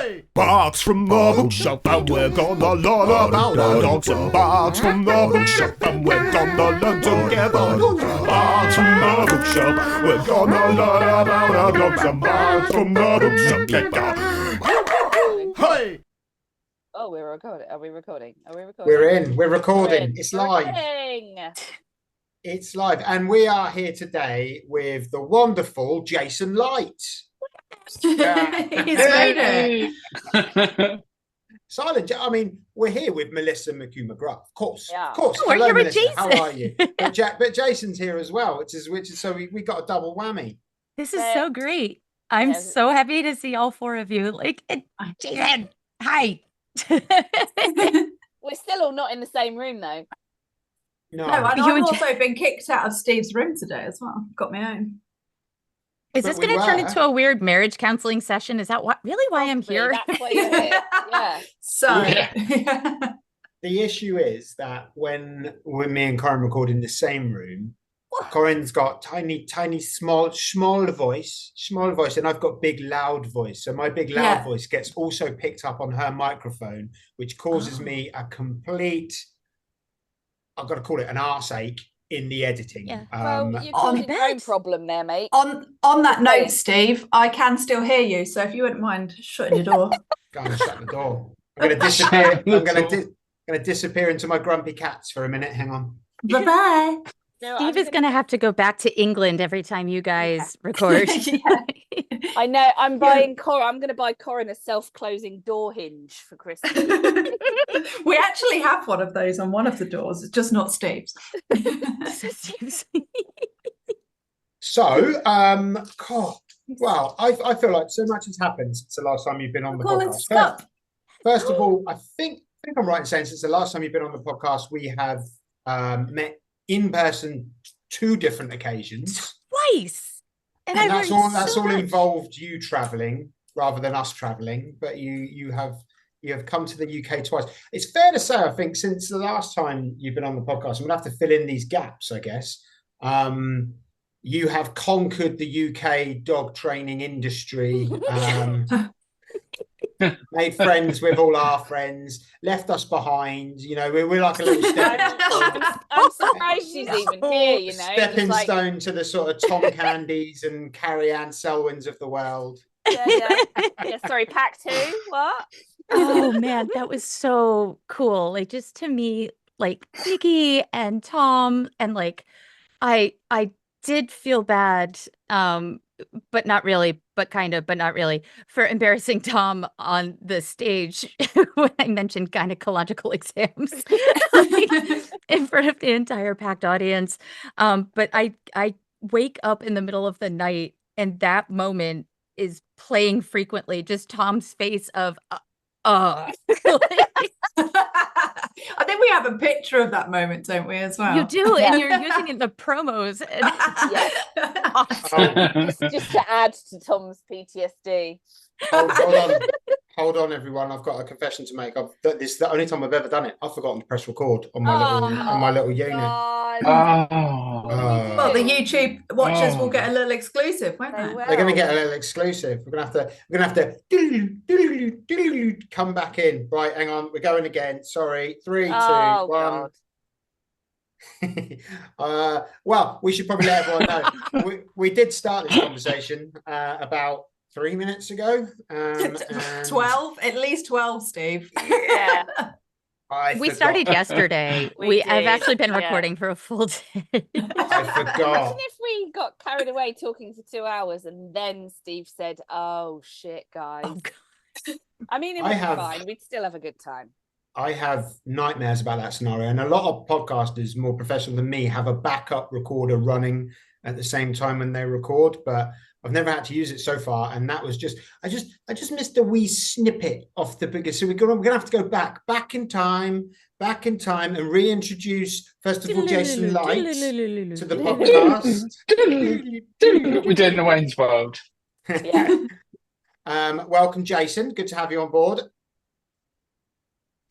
Hey! Box from the bookshelf, and we're gonna learn about our dogs. And box from the bookshelf, and we're gonna learn together. Box from the bookshelf, we're gonna learn about our dogs. And box from the bookshelf, hey! Oh, we're recording. Are we recording? We're recording. It's live. Recording. It's live. And we are here today with the wonderful Jason Light. He's made it. Silent. I mean, we're here with Melissa McCue McGrath. Of course. Yeah. Of course. We're Hello, here with Melissa. Jason. How are you? But Jason's here as well, which is so we got a double whammy. This is so great. I'm so happy to see all four of you. Like, Jason, hi. We're still all not in the same room, though. No, and You I've and also been kicked out of Steve's room today as well. Got my own. Is But this we going to turn were. into a weird marriage counseling session? Is that really why I'm Probably, here? That's why you're here. Yeah. So, the issue is that when me and Corrin record in the same room, Corrin's got tiny, small voice, and I've got big, loud voice. So my big, loud voice gets also picked up on her microphone, which causes me a complete, I've got to call it an arse ache in the editing. Yeah. Well, you're causing your own problem there, mate. on that note, Steve, I can still hear you. So if you wouldn't mind shutting your door. Go and shut the door. I'm going to disappear. I'm going to disappear into my grumpy cats for a minute. Hang on. Bye-bye. No, Steve is going to have to go back to England every time you guys record. I know. I'm buying Corrin. I'm going to buy Corrin a self-closing door hinge for Christmas. We actually have one of those on one of the doors. It's just not Steve's. So, well, I feel like so much has happened since the last time you've been on the podcast. First of all, I think I'm right in saying since the last time you've been on the podcast, we have met in person 2 different occasions. Twice. And that's all involved you traveling rather than us traveling, but you have come to the UK twice. It's fair to say, I think, since the last time you've been on the podcast, I'm gonna have to fill in these gaps, I guess. You have conquered the UK dog training industry, made friends with all our friends, left us behind. You know, we're like a little I'm surprised she's even here, you know. stepping stone to the sort of Tom Candys and Carrie Ann Selwyns of the world. Yeah. Sorry, pack 2. What? Oh man, that was so cool. Like, just to meet like Nikki and Tom, and like I did feel bad, but not really, but kind of, but not really, for embarrassing Tom on the stage when I mentioned gynecological exams in front of the entire packed audience. But I wake up in the middle of the night, and that moment is playing frequently. Just Tom's face of, I think we have a picture of that moment, don't we, as well? You do, and you're using it in the promos. And Awesome. just to add to Tom's PTSD. Hold on, everyone. I've got a confession to make. This is the only time I've ever done it. I've forgotten to press record on my little unit. Well, the YouTube watchers will get a little exclusive, won't they? They're going to get a little exclusive. We're going to have to come back in. Right, hang on. We're going again. Sorry. 3, 2, 1. Well, we should probably let everyone know. We did start this conversation about 3 minutes ago. 12, at least 12, Steve. Yeah. We started yesterday. I've actually been recording for a full day. I forgot. Imagine if we got carried away talking for 2 hours and then Steve said, "Oh shit, guys." Oh, I mean, it would be fine. We'd still have a good time. I have nightmares about that scenario, and a lot of podcasters more professional than me have a backup recorder running at the same time when they record, but I've never had to use it so far, and that was just I just missed a wee snippet off the biggest. So we're gonna have to go back in time, and reintroduce first of all Jason Light to the podcast. We're doing the Wayne's World. Yeah. Welcome, Jason. Good to have you on board.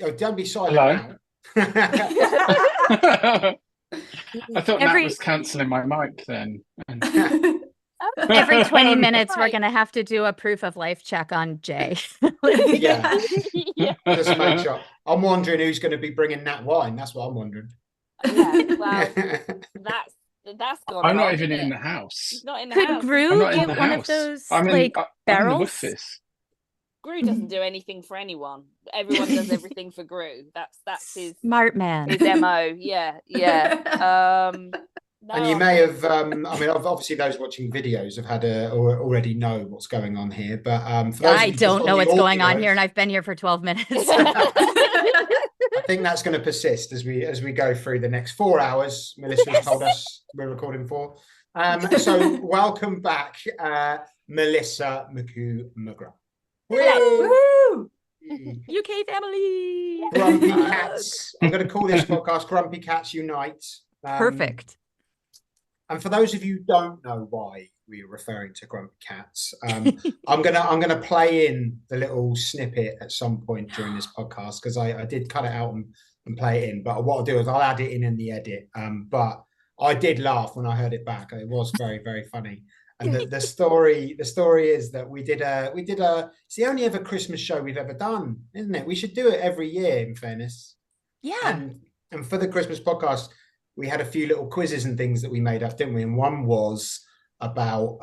Oh, don't be silent. Hello. I thought Matt was cancelling my mic then. Oh Every 20 minutes, we're Right. going to have to do a proof of life check on Jay. Yeah. Yeah. Just make sure. I'm wondering who's going to be bringing that wine. That's what I'm wondering. Yeah. Well, that's gone I'm not wrong, even isn't in it? the house. He's not in the Could house. I'm Gru not in get the one of house. those I'm in the barrels? Woofis. Gru doesn't do anything for anyone. Everyone does everything for Gru. That's his Smart man. MO. Yeah. No, And you I'm may not. have, I mean, obviously those watching videos have had or already know what's going on here. But for those of I you just don't on know the what's going on audio, here, and I've been here for 12 minutes. I think that's going to persist as we go through the next 4 hours. Melissa has told us we're recording for. So welcome back, Melissa McCue McGrath. Woo! UK family. Grumpy Cats. I'm going to call this podcast Grumpy Cats Unite. Perfect. And for those of you who don't know why we are referring to Grumpy Cats, I'm gonna play in the little snippet at some point during this podcast because I did cut it out and play it in. But what I'll do is I'll add it in the edit. But I did laugh when I heard it back. It was very, very funny. And the story is that we did a it's the only ever Christmas show we've ever done, isn't it? We should do it every year, in fairness. Yeah. And for the Christmas podcast, we had a few little quizzes and things that we made up, didn't we? And one was about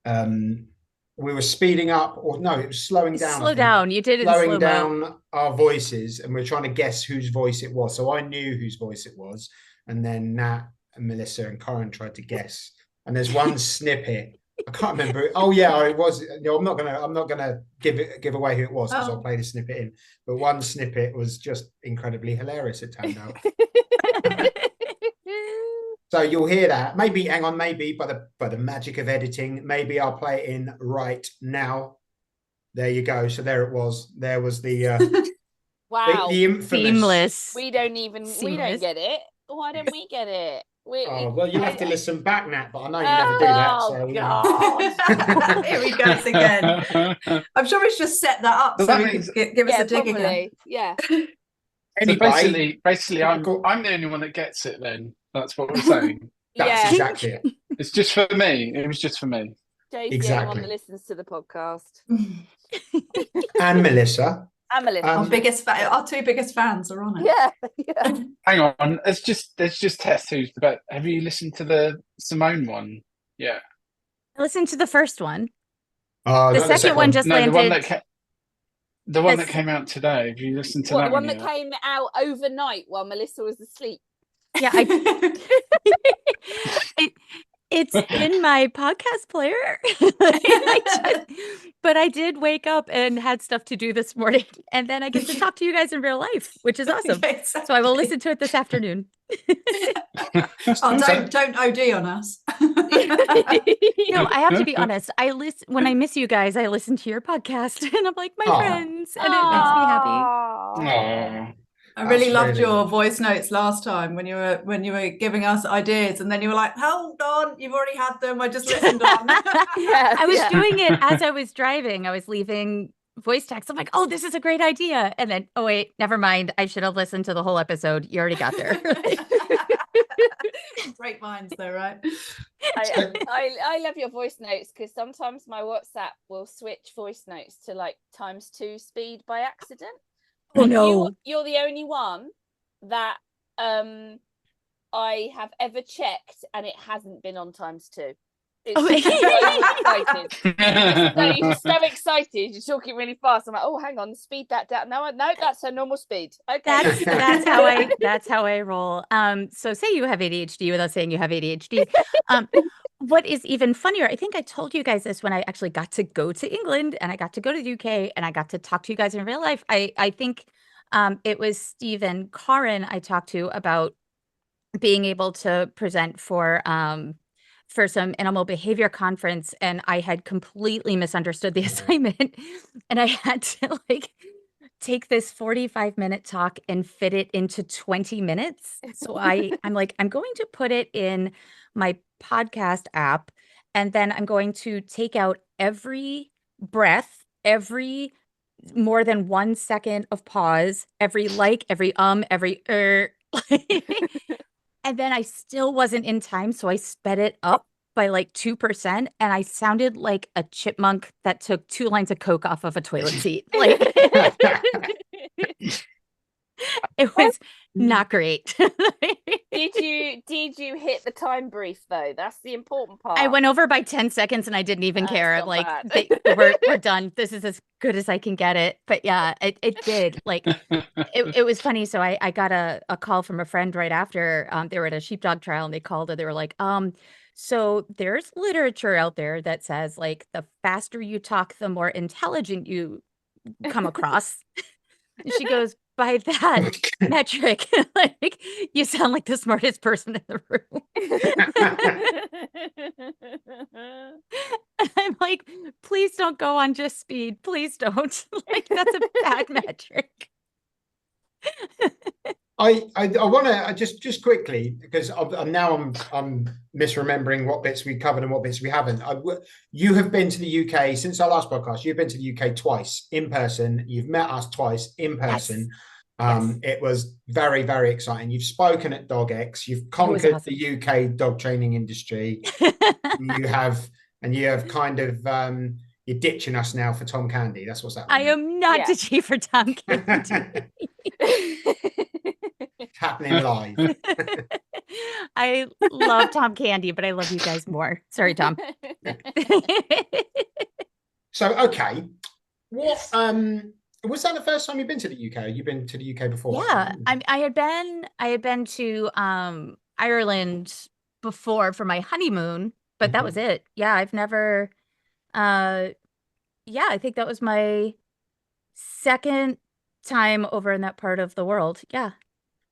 we were speeding up, or no, it was slowing down. Slow down. You did it in slowing slow-mo. down our voices, and we're trying to guess whose voice it was. So I knew whose voice it was, and then Nat and Melissa and Corrin tried to guess. And there's one snippet. I can't remember. Oh yeah, it was. I'm not gonna give away who it was because I'll play the snippet in. But one snippet was just incredibly hilarious. It turned out. So you'll hear that. Maybe, hang on, maybe by the magic of editing, maybe I'll play it in right now. There you go. So there it was. There was the Wow. the infamous. Seamless. We don't get it. Why don't we get it? Oh, well, you'll have to listen back, Nat, but I know you never do that. So, God. Here he goes again. I'm sure he's just set that up Does so that he mean- can give us a dig again. Probably. Yeah. So Anyway, basically, I'm Cool. the only one that gets it. Then that's what we're saying. that's Yeah. exactly it. It's just for me. It was just for me. Jay's Exactly. the only one that listens to the podcast. And Melissa. And Melissa. Our two biggest fans are on it. Yeah. Hang on. Let's just test who's the best. Have you listened to the Simone one? Yeah. I listened to the first one. Oh, The not second one just No, landed. the one Yes. that came out today. Have you listened to What, that the one one that yet? came out overnight while Melissa was asleep. Yeah, it's in my podcast player. But I did wake up and had stuff to do this morning, and then I get to talk to you guys in real life, which is awesome. Yeah, So I will listen to it this afternoon. Oh, don't OD on us. No, I have to be honest. I listen when I miss you guys. I listen to your podcast, and I'm like my Aw. friends, and it makes me happy. Oh. I really That's loved really your nice. voice notes last time when you were giving us ideas, and then you were like, "Hold on, you've already had them. I just listened on." I was Yeah. doing it as I was driving. I was leaving voice text. I'm like, oh, this is a great idea. And then, oh, wait, never mind. I should have listened to the whole episode. You already got there. Great minds, though, right? I love your voice notes because sometimes my WhatsApp will switch voice notes to like ×2 speed by accident. Oh, And no. you're the only one that I have ever checked and it hasn't been on ×2. It's Oh, so excited. You're so excited. You're talking really fast. I'm like, oh, hang on, speed that down. No, that's her normal speed. Okay. That's how I roll. So say you have ADHD without saying you have ADHD. What is even funnier, I think I told you guys this when I actually got to go to England and I got to go to the UK and I got to talk to you guys in real life. I think it was Steve and Corrin I talked to about being able to present for some animal behavior conference, and I had completely misunderstood the assignment, and I had to like take this 45-minute talk and fit it into 20 minutes. So I'm like, I'm going to put it in my podcast app, and then I'm going to take out every breath, every more than 1 second of pause, every every every and then I still wasn't in time, so I sped it up by like 2%, and I sounded like a chipmunk that took 2 lines of coke off of a toilet seat. Like it was not great. Did you hit the time brief though? That's the important part. I went over by 10 seconds and I didn't even care. I'm not like, bad. we're done. This is as good as I can get it. But yeah, it did. Like it was funny. So I got a call from a friend right after they were at a sheepdog trial, and they called her. They were like, so there's literature out there that says like the faster you talk, the more intelligent you come across. And she goes, by that metric, like you sound like the smartest person in the room. And I'm like, please don't go on just speed. Please don't. Like that's a bad metric. I want to just quickly, because I'm misremembering what bits we covered and what bits we haven't. You have been to the UK since our last podcast. You've been to the UK twice in person. You've met us twice in person. Yes. It was very, very exciting. You've spoken at DOGx. You've conquered awesome. The UK dog training industry. you have kind of you're ditching us now for Tom Candy. That's what's happening. I am not ditching for Tom Candy. Happening live. I love Tom Candy, but I love you guys more. Sorry, Tom. So, okay, what was that the first time you've been to the UK? You've been to the UK before? Yeah, I had been to Ireland before for my honeymoon, but that was it. Yeah, I've never. I think that was my second time over in that part of the world. Yeah.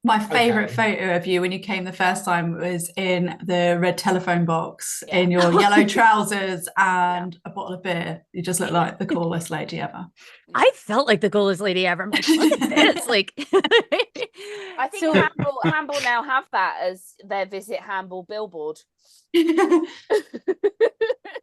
My favorite photo of you when you came the first time was in the red telephone box in your yellow trousers and a bottle of beer. You just look like the coolest lady ever. I felt like the coolest lady ever. I'm like, look at this. Like, I think Hamble now have that as their Visit Hamble billboard.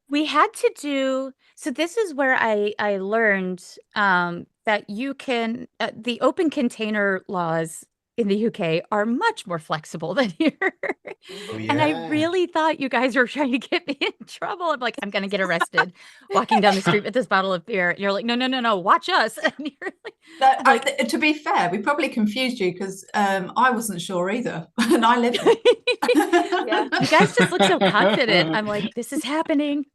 We had to do, so this is where I learned that you can, the open container laws in the UK are much more flexible than here. Oh, yeah. And I really thought you guys were trying to get me in trouble. I'm like, I'm going to get arrested walking down the street with this bottle of beer. And you're like, no, watch us. And you're like, to be fair, we probably confused you because I wasn't sure either. And I lived it. Yeah. You guys just look so confident. I'm like, this is happening.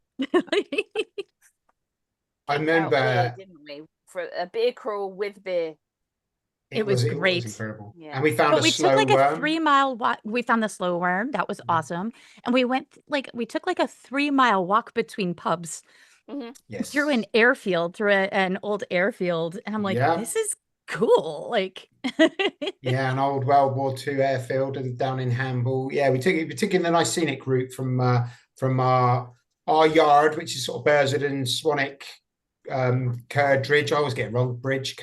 I remember, beer, didn't we? For a beer crawl with beer. It was great. It was incredible. Yeah. And we found we took like a 3-mile walk. We found the slow worm. That was awesome. And we took like a 3-mile walk between pubs through an airfield, through an old airfield. And I'm like, this is cool. Like, an old World War II airfield and down in Hamble. Yeah, we took in the nice scenic route from our yard, which is sort of Bursard, Swanwick, Curdridge. I always get it wrong. Bridge,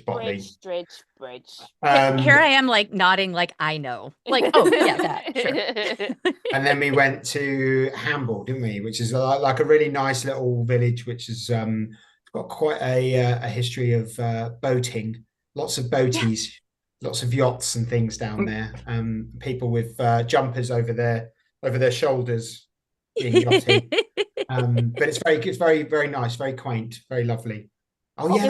Botley. Bridge. Here I am, like nodding, like I know, like that, sure. And then we went to Hamble, didn't we? Which is like a really nice little village, which has got quite a history of boating. Lots of boaties, lots of yachts and things down there. People with jumpers over their shoulders being yachting. But it's very, very nice, very quaint, very lovely. Oh yeah,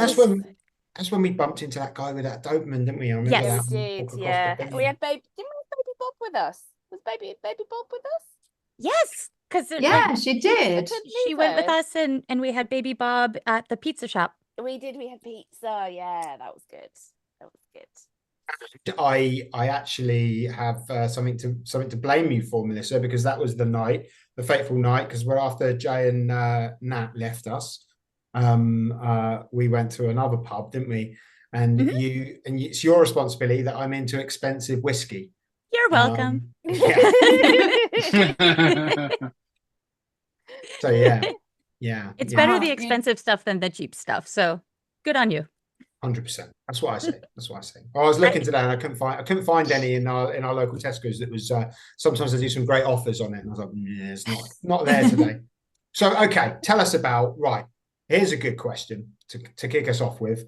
that's when we bumped into that guy with that Doberman, didn't we? I remember yes, we did. Yeah, we had Baby Bob with us. Was Baby Bob with us? Yes, because she did. She went with us, and we had Baby Bob at the pizza shop. We did. We had pizza. Yeah, that was good. I actually have something to blame you for, Melissa, because that was the fateful night, because we're after Jay and Nat left us. We went to another pub, didn't we? And it's your responsibility that I'm into expensive whiskey. You're welcome. So yeah. It's better the expensive stuff than the cheap stuff. So good on you. 100%. That's what I say. I was looking today and I couldn't find any in our local Tesco's. That was sometimes they do some great offers on it, and I was like, it's not there today. So okay, tell us about Here's a good question to kick us off with.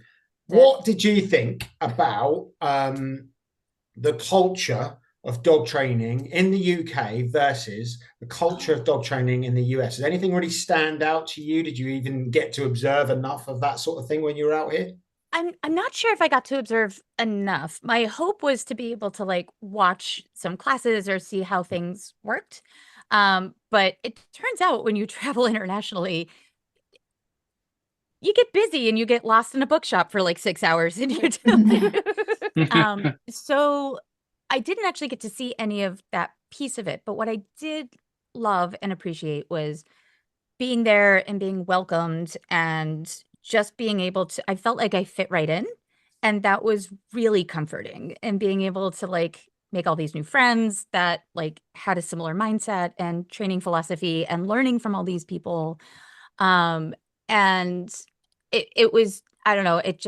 What did you think about the culture of dog training in the UK versus the culture of dog training in the US? Does anything really stand out to you? Did you even get to observe enough of that sort of thing when you were out here? I'm not sure if I got to observe enough. My hope was to be able to like watch some classes or see how things worked. But it turns out when you travel internationally, you get busy and you get lost in a bookshop for like 6 hours and you do. So I didn't actually get to see any of that piece of it. But what I did love and appreciate was being there and being welcomed and just being able to, I felt like I fit right in. And that was really comforting, and being able to like make all these new friends that like had a similar mindset and training philosophy and learning from all these people. And it was, I don't know, it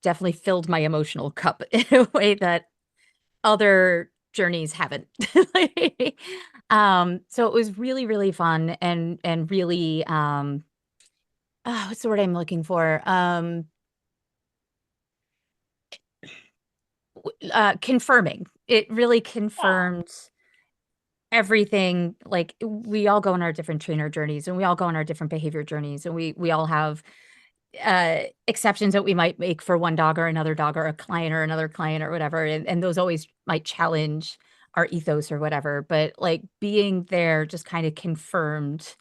definitely filled my emotional cup in a way that other journeys haven't. So it was really, really fun and really, what's the word I'm looking for? Confirming. It really confirmed everything. Like we all go on our different trainer journeys, and we all go on our different behavior journeys, and we all have exceptions that we might make for one dog or another dog or a client or another client or whatever. And those always might challenge our ethos or whatever. But like being there just kind of confirmed,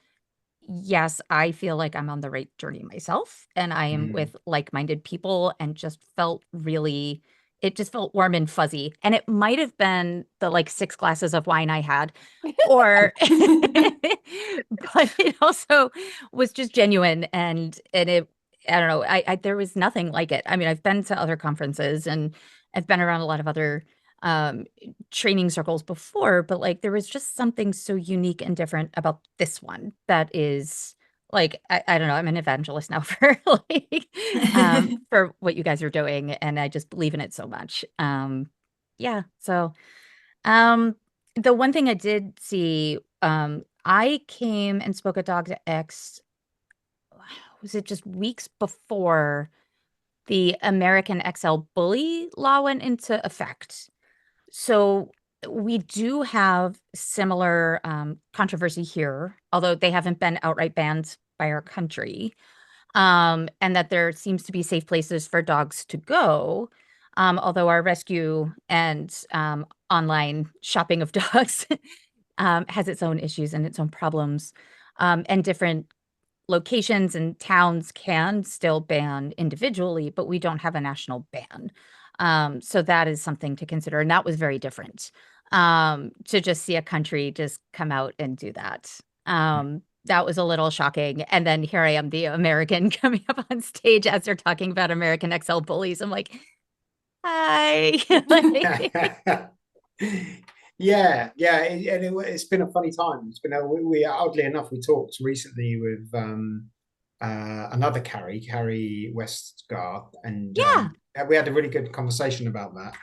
yes, I feel like I'm on the right journey myself, and I am with like-minded people, and just felt really, it just felt warm and fuzzy. And it might have been the like 6 glasses of wine I had, or but it also was just genuine, and it, I don't know, I there was nothing like it. I mean, I've been to other conferences and I've been around a lot of other training circles before, but like there was just something so unique and different about this one that is like, I don't know, I'm an evangelist now for like for what you guys are doing, and I just believe in it so much. Yeah, so the one thing I did see, I came and spoke at DOGx, was it just weeks before the American XL bully law went into effect? So we do have similar controversy here, although they haven't been outright banned by our country, and that there seems to be safe places for dogs to go, although our rescue and online shopping of dogs has its own issues and its own problems, and different locations and towns can still ban individually, but we don't have a national ban. So that is something to consider. And that was very different, to just see a country just come out and do that. That was a little shocking. And then here I am, the American, coming up on stage as they're talking about American XL bullies. I'm like, hi. Yeah, it's been a funny time. It's been we oddly enough, we talked recently with another Carrie Westgarth, and Yeah. we had a really good conversation about that,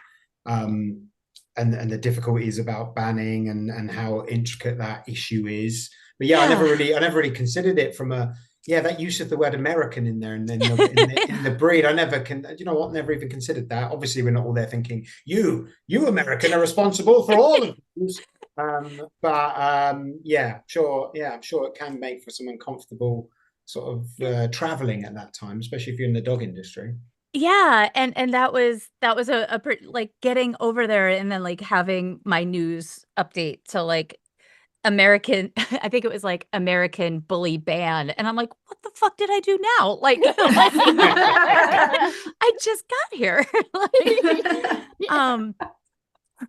and the difficulties about banning and how intricate that issue is. But yeah, I never really considered it from a that use of the word American in there, and then in the breed, I never never even considered that. Obviously, we're not all there thinking you American are responsible for all of this. Yeah, sure, I'm sure it can make for some uncomfortable sort of traveling at that time, especially if you're in the dog industry. Yeah, and that was a like getting over there and then like having my news update to like American, I think it was like American bully ban, and I'm like, what the fuck did I do now? Like, I just got here.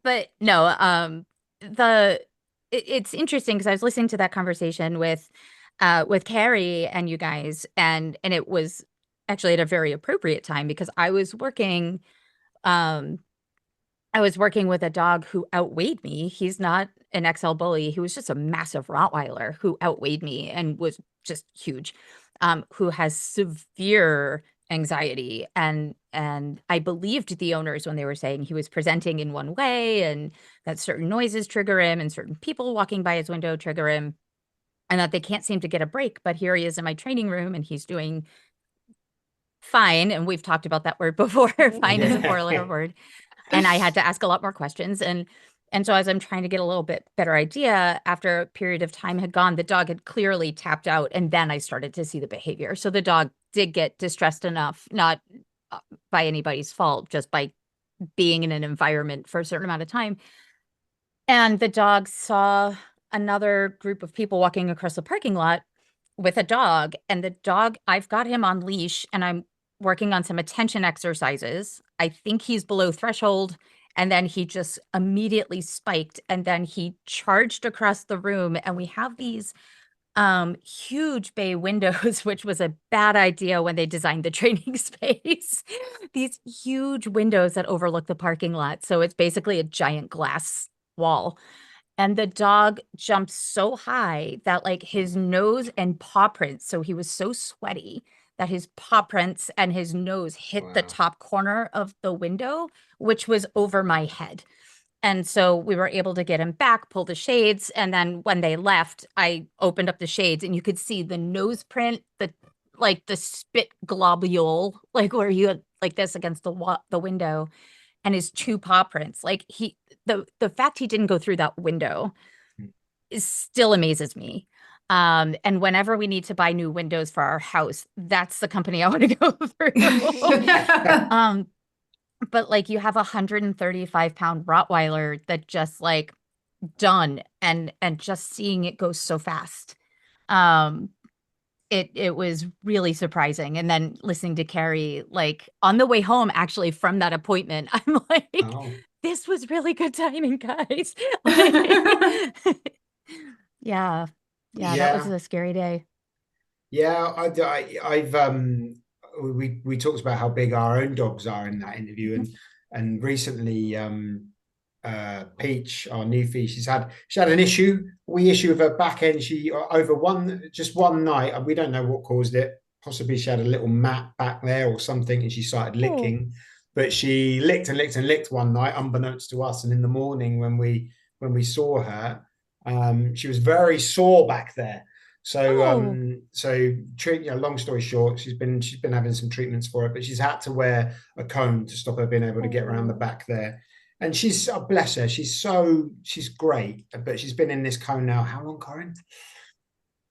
But no, it's interesting because I was listening to that conversation with Carrie and you guys, and it was actually at a very appropriate time because I was working with a dog who outweighed me. He's not an XL bully. He was just a massive Rottweiler who outweighed me and was just huge, who has severe anxiety. And I believed the owners when they were saying he was presenting in one way and that certain noises trigger him and certain people walking by his window trigger him, and that they can't seem to get a break. But here he is in my training room and he's doing fine. And we've talked about that word before. Fine is a 4-letter word. And I had to ask a lot more questions. And And so as I'm trying to get a little bit better idea, after a period of time had gone, the dog had clearly tapped out. And then I started to see the behavior. So the dog did get distressed enough, not by anybody's fault, just by being in an environment for a certain amount of time. And the dog saw another group of people walking across the parking lot with a dog. And the dog, I've got him on leash and I'm working on some attention exercises. I think he's below threshold. And then he just immediately spiked and then he charged across the room. And we have these huge bay windows, which was a bad idea when they designed the training space. These huge windows that overlook the parking lot. So it's basically a giant glass wall. And the dog jumped so high that like his nose and paw prints, so he was so sweaty that his paw prints and his nose hit the top corner of the window, which was over my head. And so we were able to get him back, pull the shades. And then when they left, I opened up the shades and you could see the nose print, the spit globule, like where you had like this against the window, and his two paw prints. Like the fact he didn't go through that window still amazes me. And whenever we need to buy new windows for our house, that's the company I want to go through. But like you have a 135-pound Rottweiler that just like done and just seeing it go so fast. It was really surprising. And then listening to Carrie, like on the way home, actually from that appointment, I'm like, this was really good timing, guys. Yeah, that was a scary day. Yeah, I've we talked about how big our own dogs are in that interview, and recently Peach, our new fee, she had an issue with her back end. She over one night, and we don't know what caused it. Possibly she had a little mat back there or something, and she started licking. But she licked and licked and licked one night, unbeknownst to us. And in the morning, when we saw her, she was very sore back there. So long story short, she's been having some treatments for it, but she's had to wear a cone to stop her being able to get around the back there. And she's, bless her, she's great, but she's been in this cone now. How long, Corrin?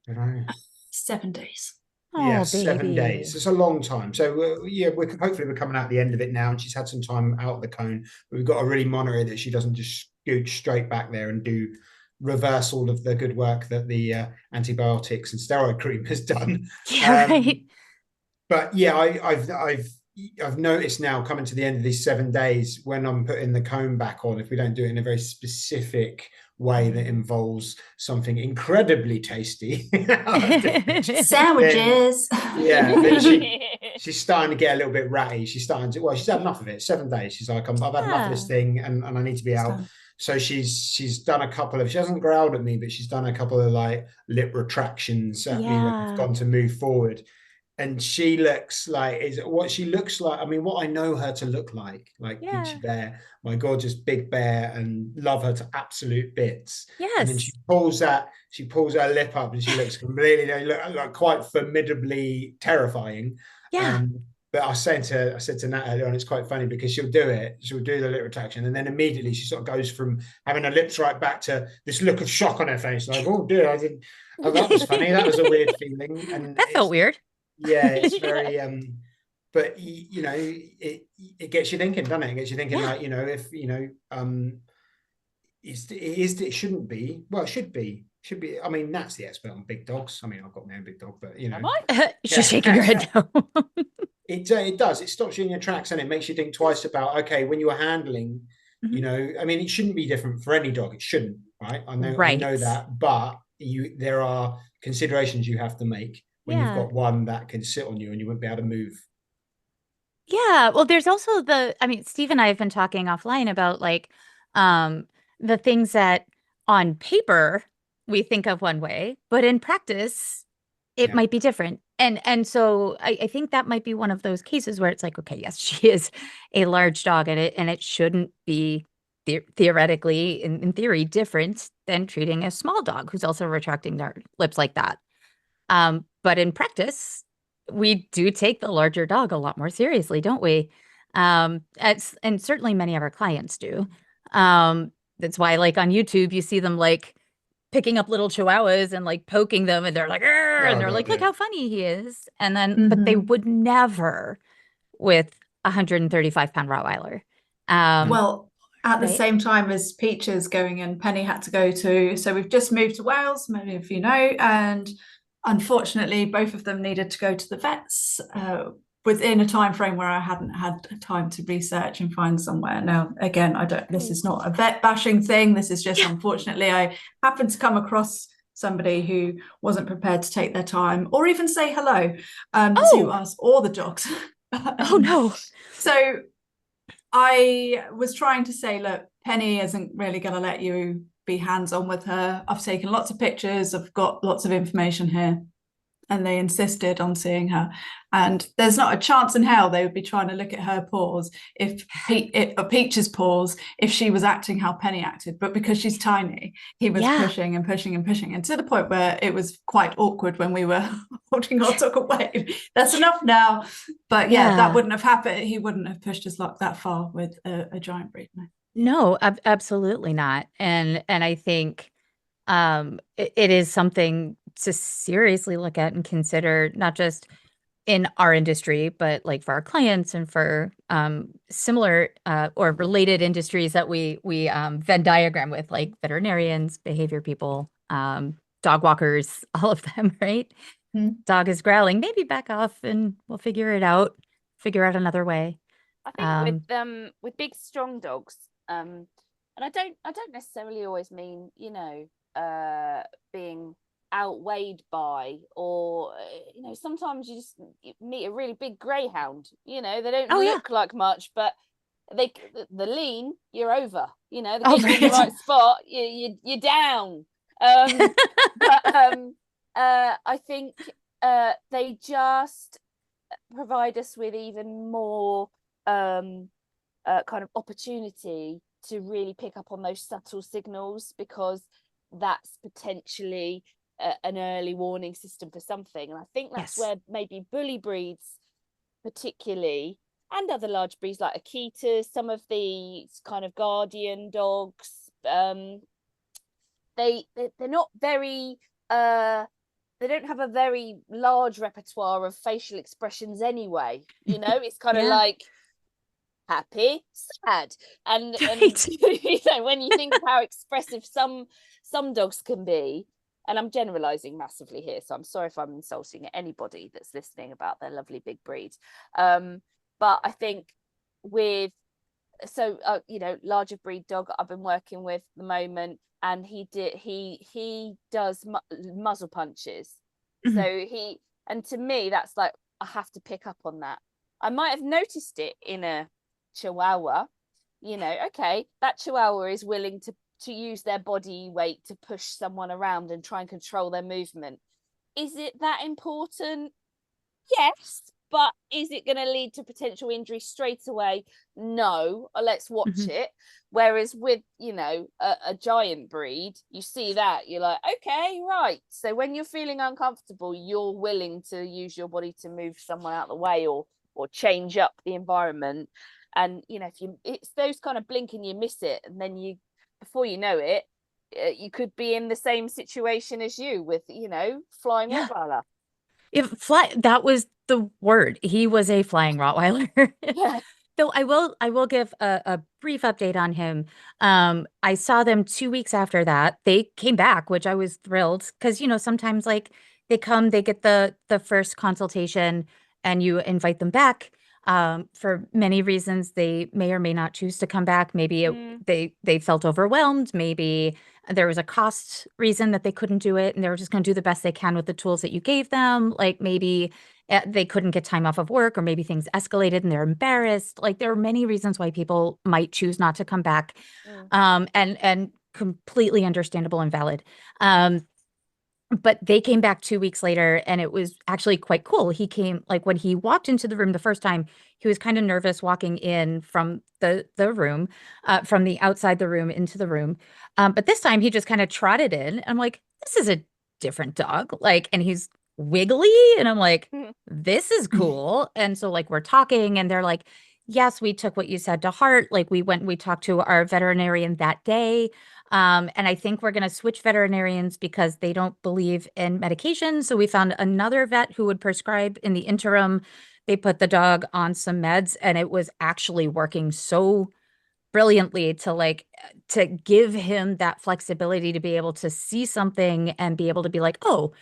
I don't know. 7 days. Yeah, 7 days. It's a long time. So hopefully we're coming out the end of it now, and she's had some time out of the cone. But we've got to really monitor that she doesn't just scooch straight back there and reverse all of the good work that the antibiotics and steroid cream has done. Yeah, right. But yeah, I've noticed now, coming to the end of these 7 days, when I'm putting the cone back on, if we don't do it in a very specific way that involves something incredibly tasty, sandwiches. Then she's starting to get a little bit ratty. She's had enough of it. 7 days. She's like, I've had enough of this thing, and I need to be out. So she's done a couple of, she hasn't growled at me, but she's done a couple of like lip retractions at me when I've gone to move forward. And she looks like, what she looks like, I mean, what I know her to look like Peachy Bear, my gorgeous big bear, and love her to absolute bits. Yes. And then she pulls her lip up and she looks completely, like quite formidably terrifying. Yeah. But I said to Nat earlier on, it's quite funny because she'll do the lip retraction, and then immediately she sort of goes from having her lips right back to this look of shock on her face, like, oh dear, that was funny, that was a weird feeling. And that felt weird. Yeah, it's very but it gets you thinking, doesn't it? It gets you thinking, like, if it shouldn't be, well, it should be. I mean, Nat's the expert on big dogs. I mean, I've got my own big dog, but Am I? She's shaking her head no. It does. It stops you in your tracks, and it makes you think twice about, okay, when you're handling, I mean, it shouldn't be different for any dog. It shouldn't, right? I know that, but there are considerations you have to make when you've got one that can sit on you and you won't be able to move. Yeah. Well, there's also Steve and I have been talking offline about like the things that on paper we think of one way, but in practice it might be different. And so I think that might be one of those cases where it's like, okay, yes, she is a large dog, and it shouldn't be theoretically, in theory, different than treating a small dog who's also retracting their lips like that. But in practice, we do take the larger dog a lot more seriously, don't we? And certainly many of our clients do. that's why like on YouTube you see them like picking up little chihuahuas and like poking them, and they're like, "Arr!" and Oh, they're God, like, look yeah. how funny he is. And then, but they would never with a 135-pound Rottweiler. Well, at the right? same time as Peaches going in, Penny had to go to, so we've just moved to Wales, many of you know, and unfortunately both of them needed to go to the vets within a time frame where I hadn't had time to research and find somewhere. Now, again, this is not a vet bashing thing. This is just, unfortunately, I happened to come across somebody who wasn't prepared to take their time or even say hello to us or the dogs. Oh no. So I was trying to say, look, Penny isn't really going to let you be hands-on with her. I've taken lots of pictures. I've got lots of information here. And they insisted on seeing her. And there's not a chance in hell they would be trying to look at her paws, Peach's paws, if she was acting how Penny acted. But because she's tiny, he was pushing and pushing and pushing. And to the point where it was quite awkward when we were holding our dog away. That's enough now. But yeah, that wouldn't have happened. He wouldn't have pushed his luck that far with a giant breed. No, absolutely not. And I think it is something to seriously look at and consider, not just in our industry, but like for our clients and for similar or related industries that we Venn diagram with, like veterinarians, behavior people, dog walkers, all of them, right? Dog is growling, maybe back off and we'll figure out another way. I think with big strong dogs, and I don't necessarily always mean, you know, being outweighed by, or you know, sometimes you meet a really big greyhound, you know, they don't look like much, but the lean, you're over, you know, they get you in the right spot, you're down. I think they just provide us with even more kind of opportunity to really pick up on those subtle signals, because that's potentially an early warning system for something. And I think that's where maybe bully breeds particularly, and other large breeds like Akitas, some of the kind of guardian dogs, they're not very they don't have a very large repertoire of facial expressions anyway, you know. It's kind of like happy, sad, and you know, when you think of how expressive some dogs can be, and I'm generalizing massively here, so I'm sorry if I'm insulting anybody that's listening about their lovely big breeds, but I think with you know, larger breed dog I've been working with at the moment, and he does muzzle punches. So and to me that's like, I have to pick up on that. I might have noticed it in a Chihuahua, you know, okay, that Chihuahua is willing to use their body weight to push someone around and try and control their movement. Is it that important? Yes, but is it going to lead to potential injury straight away? No. Let's watch it. Whereas with, you know, a giant breed, you see that, you're like, okay, right. So when you're feeling uncomfortable, you're willing to use your body to move someone out of the way or change up the environment. And, you know, it's those kind of blink and you miss it, and then before you know it, you could be in the same situation as you with, you know, flying Rottweiler. That was the word. He was a flying Rottweiler. So I will give a brief update on him. I saw them 2 weeks after that. They came back, which I was thrilled, because, you know, sometimes like they get the first consultation and you invite them back. For many reasons, they may or may not choose to come back. Maybe they felt overwhelmed. Maybe there was a cost reason that they couldn't do it, and they were just going to do the best they can with the tools that you gave them. Like maybe they couldn't get time off of work, or maybe things escalated and they're embarrassed. Like there are many reasons why people might choose not to come back, and completely understandable and valid. But they came back 2 weeks later, and it was actually quite cool. He came, like when he walked into the room the first time, he was kind of nervous walking in from the room, from the outside the room into the room. But this time he just kind of trotted in. I'm like, this is a different dog. Like, and he's wiggly. And I'm like, this is cool. And so like we're talking, and they're like, yes, we took what you said to heart. Like we talked to our veterinarian that day. And I think we're going to switch veterinarians because they don't believe in medication. So we found another vet who would prescribe in the interim. They put the dog on some meds and it was actually working so brilliantly to give him that flexibility to be able to see something and be able to be like, oh,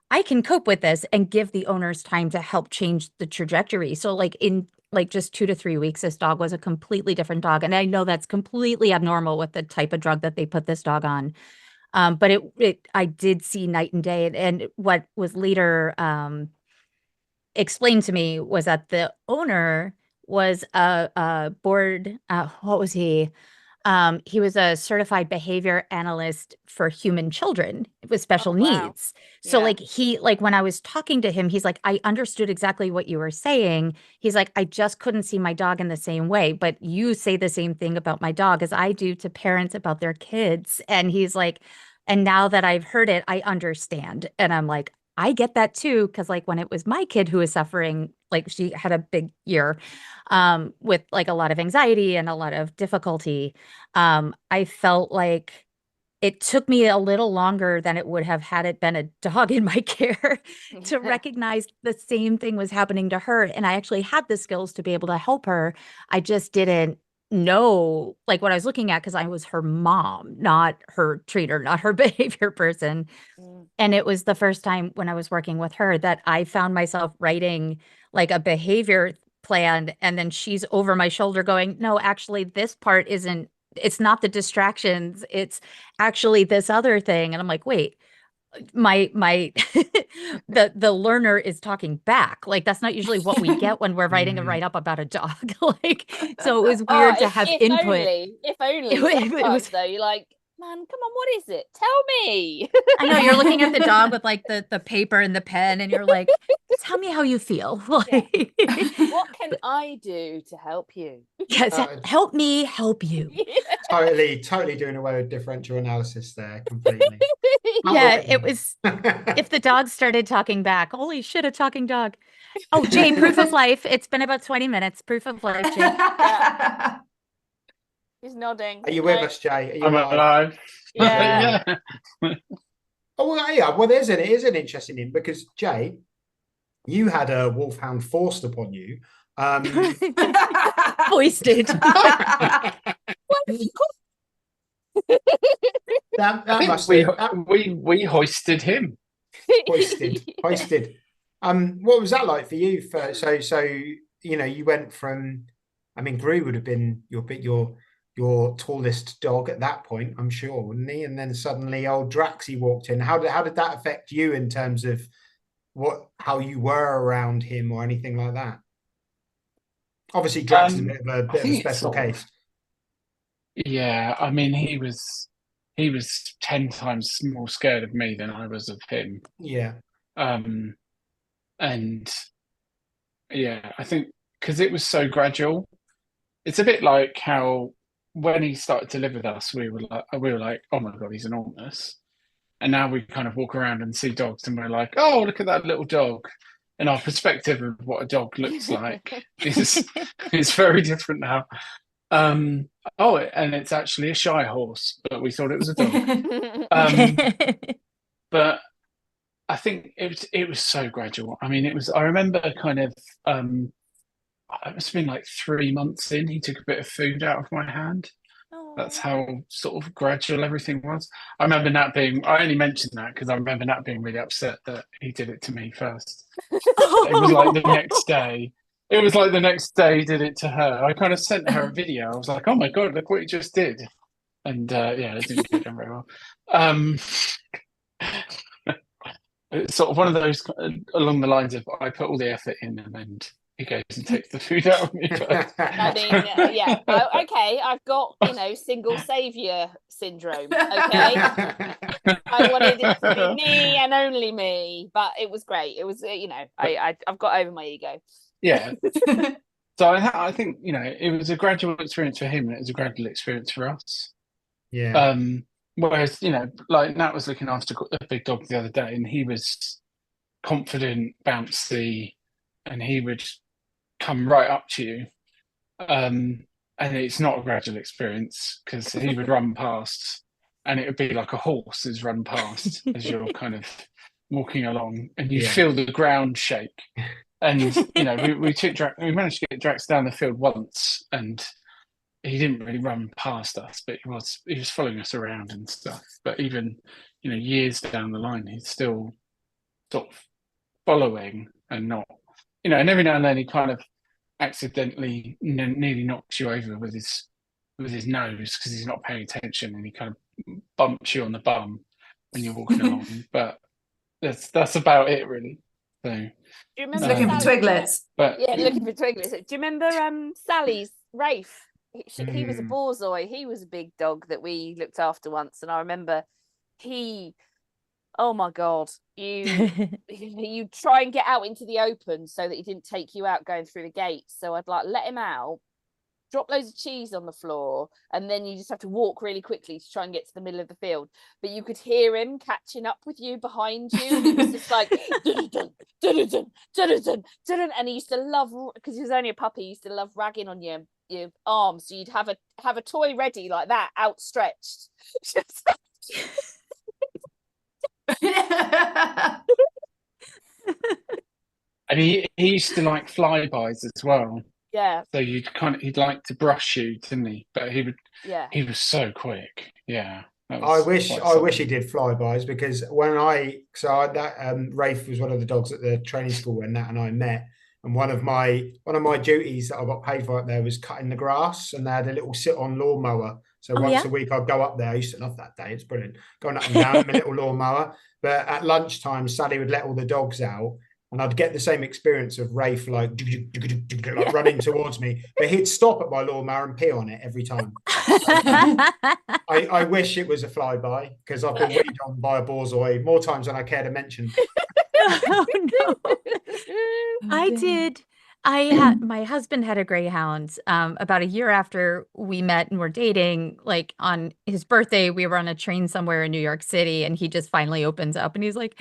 I can cope with this, and give the owners time to help change the trajectory. So like in like just 2 to 3 weeks, this dog was a completely different dog. And I know that's completely abnormal with the type of drug that they put this dog on. But I did see night and day. And what was later explained to me was that the owner was a board, what was he? He was a certified behavior analyst for human children with special Oh, wow. needs. So Yeah. like when I was talking to him, he's like, I understood exactly what you were saying. He's like, I just couldn't see my dog in the same way. But you say the same thing about my dog as I do to parents about their kids. And he's like, and now that I've heard it, I understand. And I'm like, I get that too. Cause like when it was my kid who was suffering, like she had a big year with like a lot of anxiety and a lot of difficulty. I felt like it took me a little longer than it would have had it been a dog in my care to recognize the same thing was happening to her. And I actually had the skills to be able to help her. I just didn't know like what I was looking at because I was her mom, not her trainer, not her behavior person. Mm. And it was the first time when I was working with her that I found myself writing like a behavior plan. And then she's over my shoulder going, no, actually, this part isn't, it's not the distractions. It's actually this other thing. And I'm like, wait, my the learner is talking back. Like that's not usually what we get when we're writing a Mm. write-up about a dog. Like, so it was Oh, weird to have input. if only. It Sometimes was though, you're like, man, come on, what is it? Tell me. I know you're looking at the dog with like the paper and the pen, and you're like, tell me how you feel. Like, What can I do to help you? yes, help me help you. Totally doing away with differential analysis there completely. Yeah, it was. If the dog started talking back, holy shit, a talking dog. Oh, Jay, proof of life. It's been about 20 minutes. Proof of life, Jay. Yeah. He's nodding. Are you with us, Jay? Are you I'm alive. Yeah. Oh, well, yeah. Well, it is an interesting thing because Jay, you had a wolfhound forced upon you. Hoisted. that must we hoisted him. Hoisted. What was that like for you? So you went from, I mean, Gru would have been your tallest dog at that point, I'm sure, wouldn't he? And then suddenly old Draxy walked in. How did that affect you in terms of how you were around him or anything like that? Obviously, Drax is a bit of a special case. Yeah, I mean, he was 10 times more scared of me than I was of him. Yeah. And yeah, I think because it was so gradual, it's a bit like how when he started to live with us, we were like, oh my God, he's enormous. And now we kind of walk around and see dogs and we're like, oh, look at that little dog. And our perspective of what a dog looks like is very different now. And it's actually a shy horse, but we thought it was a dog. But I think it was so gradual. I mean, I remember kind of, it must have been like 3 months in, he took a bit of food out of my hand. That's how sort of gradual everything was. I remember I only mentioned that because I remember Nat being really upset that he did it to me first. It was like the next day. It was like the next day he did it to her. I kind of sent her a video. I was like, oh my God, look what he just did. And it didn't go down very well. It's sort of one of those along the lines of I put all the effort in and then he goes and takes the food out of me. I mean, yeah. Okay, I've got, single savior syndrome. Okay. I wanted it to be me and only me, but it was great. It was, I've got over my ego. Yeah. So I think, it was a gradual experience for him and it was a gradual experience for us. Yeah. Whereas, like Nat was looking after a big dog the other day and he was confident, bouncy, and he would come right up to you And it's not a gradual experience because he would run past and it would be like a horse has run past as you're kind of walking along and you feel the ground shake. And, we managed to get Drax down the field once and he didn't really run past us, but he was following us around and stuff. But even, years down the line, he's still sort of following and not, and every now and then he kind of accidentally nearly knocks you over with his nose because he's not paying attention and he kind of bumps you on the bum when you're walking along. But that's about it really. So do you remember looking for twiglets? But looking for twiglets. Do you remember Sally's Rafe? He was a borzoi. He was a big dog that we looked after once, and I remember oh my god, you try and get out into the open so that he didn't take you out going through the gates. So I'd like let him out, drop loads of cheese on the floor, and then you just have to walk really quickly to try and get to the middle of the field. But you could hear him catching up with you behind you, and it was just like dun-dun, dun-dun, dun-dun, dun-dun. And he used to love, because he was only a puppy, he used to love ragging on your arms. So you'd have a toy ready like that, outstretched. And he used to like flybys as well. Yeah. So he'd like to brush you, didn't he? But he would. Yeah. He was so quick. Yeah. I wish he did flybys, because Rafe was one of the dogs at the training school when Nat and I met. And one of my duties that I got paid for up there was cutting the grass, and they had a little sit-on lawnmower. So once a week I'd go up there. I used to love that day. It's brilliant. Going up and down with my little lawnmower. But at lunchtime, Sally would let all the dogs out, and I'd get the same experience of Rafe like running towards me. But he'd stop at my lawnmower and pee on it every time. I wish it was a flyby, because I've been weighed on by a borzoi more times than I care to mention. Oh no. I did. My husband had a greyhound about a year after we met and were dating. Like on his birthday, we were on a train somewhere in New York City, and he just finally opens up and he's like,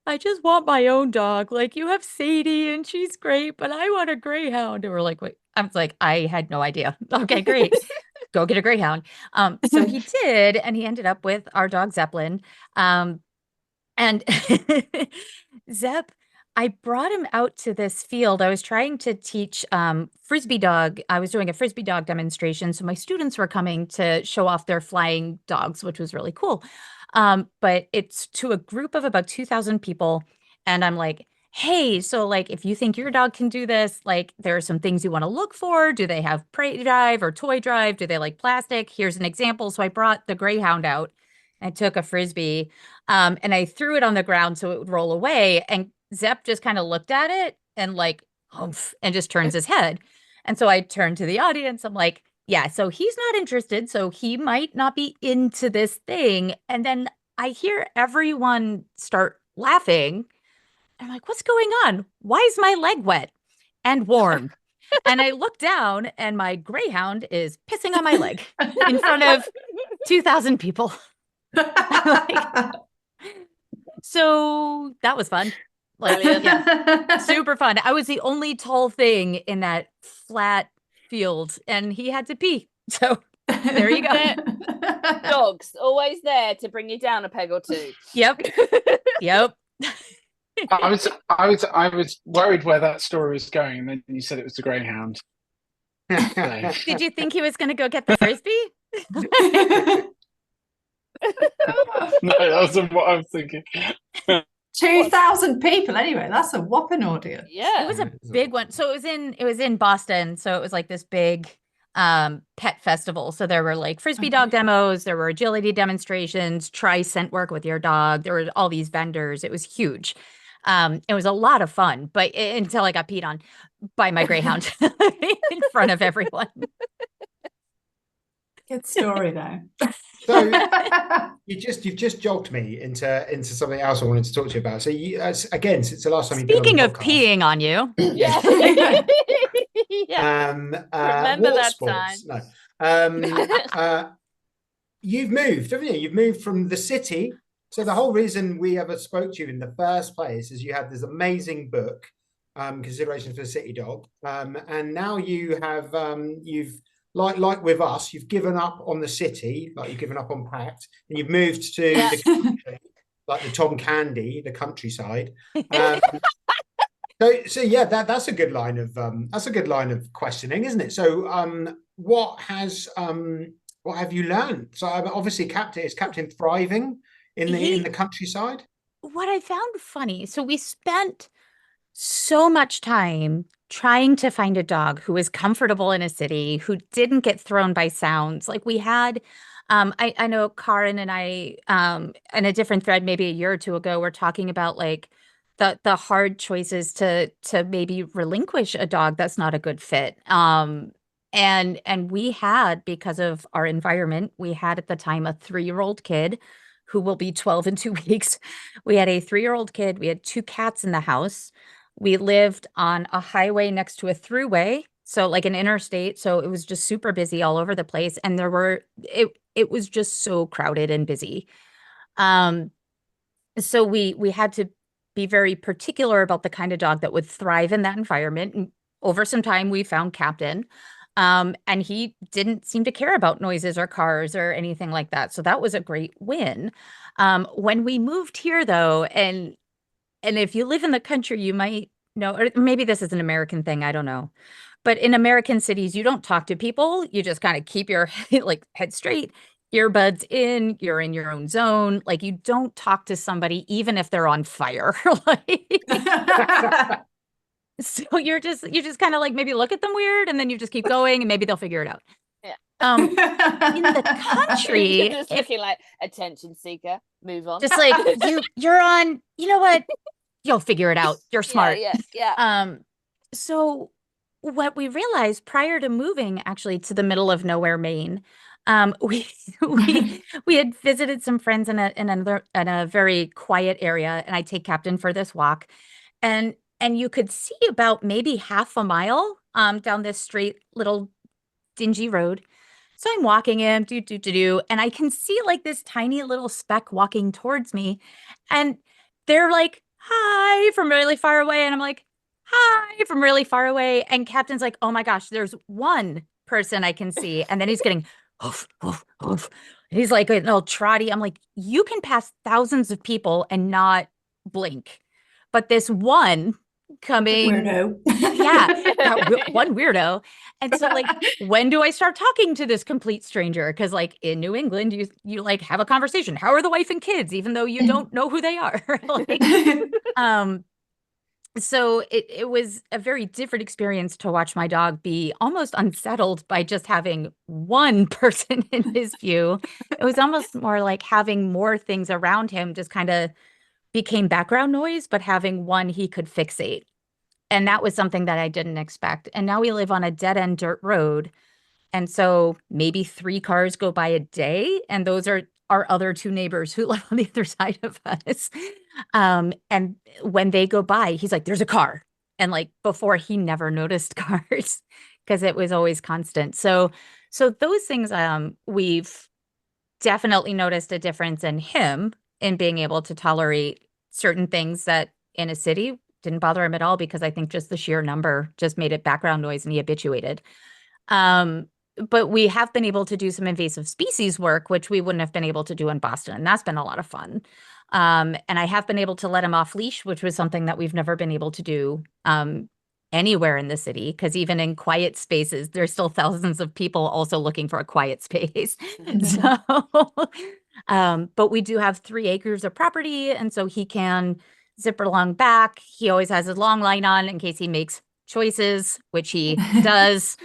I just want my own dog. Like, you have Sadie and she's great, but I want a greyhound. And we're like, wait. I was like, I had no idea. Okay, great. Go get a greyhound. So he did, and he ended up with our dog Zeppelin. And Zepp, I brought him out to this field. I was trying to teach frisbee dog. I was doing a frisbee dog demonstration. So my students were coming to show off their flying dogs, which was really cool. But it's to a group of about 2,000 people. And I'm like, hey, so like, if you think your dog can do this, like, there are some things you want to look for. Do they have prey drive or toy drive? Do they like plastic? Here's an example. So I brought the greyhound out. I took a frisbee and I threw it on the ground so it would roll away. And Zepp just kind of looked at it and like, humph, and just turns his head. And so I turned to the audience. I'm like, yeah, so he's not interested. So he might not be into this thing. And then I hear everyone start laughing. I'm like, what's going on? Why is my leg wet and warm? And I look down and my greyhound is pissing on my leg in front of 2,000 people. Like, so that was fun. Like, yeah, super fun. I was the only tall thing in that flat field, and he had to pee. So there you go. Dogs always there to bring you down a peg or two. Yep. Yep. I was worried where that story was going, and then you said it was the greyhound. So. Did you think he was going to go get the frisbee? No, that wasn't what I was thinking. 2,000 people anyway. That's a whopping audience. Yeah, it was a big one. So it was in Boston. So it was like this big pet festival. So there were like frisbee dog demos, there were agility demonstrations, try scent work with your dog. There were all these vendors. It was huge. It was a lot of fun, but until I got peed on by my greyhound in front of everyone. Good story though. So you've just jogged me into something else I wanted to talk to you about. So you again, since the last time you've been on the Speaking of podcast, peeing on you, yeah. Yeah. Remember that sports. time? No. You've moved, haven't you? You've moved from the city. So the whole reason we ever spoke to you in the first place is you had this amazing book considerations for the city dog. And now you have you've like with us, you've given up on the city, like you've given up on Pact, and you've moved to the country, like the Tom Candy, the countryside. So yeah, that's a good line of questioning, isn't it? So what have you learned? So obviously, Captain thriving in the countryside. What I found funny, so we spent so much time trying to find a dog who was comfortable in a city, who didn't get thrown by sounds. Like we had, I know Corrin and I, in a different thread, maybe a year or two ago, were talking about like the hard choices to maybe relinquish a dog that's not a good fit. And we had, because of our environment, we had at the time a 3-year-old kid who will be 12 in 2 weeks. We had a 3-year-old kid. We had 2 cats in the house. We lived on a highway next to a throughway, so like an interstate. So it was just super busy all over the place. And it was just so crowded and busy. So we had to be very particular about the kind of dog that would thrive in that environment. And over some time, we found Captain. And he didn't seem to care about noises or cars or anything like that. So that was a great win. When we moved here, though, and if you live in the country, you might know, or maybe this is an American thing, I don't know. But in American cities, you don't talk to people. You just kind of keep your head straight, earbuds in, you're in your own zone. Like you don't talk to somebody, even if they're on fire. So you just kind of like maybe look at them weird and then you just keep going and maybe they'll figure it out. Yeah. In the country, you're just looking like attention seeker. Move on. Just like you're on, you know what? You'll figure it out. You're smart. Yeah. So what we realized prior to moving actually to the middle of nowhere, Maine, we had visited some friends in a very quiet area, and I take Captain for this walk, and you could see about maybe half a mile down this straight little dingy road. So I'm walking him, and I can see like this tiny little speck walking towards me, and they're like, "Hi," from really far away, and I'm like, "Hi," from really far away, and Captain's like, "Oh my gosh, there's one person I can see," and then he's getting, "Oof, oof, oof." He's like an old trotty. I'm like, "You can pass thousands of people and not blink, but this one coming weirdo." Yeah, that one weirdo. And so like, when do I start talking to this complete stranger? Because like in New England, you like have a conversation. How are the wife and kids, even though you don't know who they are? So it was a very different experience to watch my dog be almost unsettled by just having one person in his view. It was almost more like having more things around him just kind of became background noise, but having one he could fixate. And that was something that I didn't expect. And now we live on a dead-end dirt road. And so maybe 3 cars go by a day. And those are our other 2 neighbors who live on the other side of us. And when they go by, he's like, "There's a car." And like before, he never noticed cars because it was always constant. So those things, we've definitely noticed a difference in him in being able to tolerate certain things that in a city didn't bother him at all, because I think just the sheer number just made it background noise and he habituated. But we have been able to do some invasive species work, which we wouldn't have been able to do in Boston. And that's been a lot of fun. And I have been able to let him off leash, which was something that we've never been able to do anywhere in the city, because even in quiet spaces, there's still thousands of people also looking for a quiet space. So, but we do have 3 acres of property. And so he can zipper along back. He always has his long line on in case he makes choices, which he does.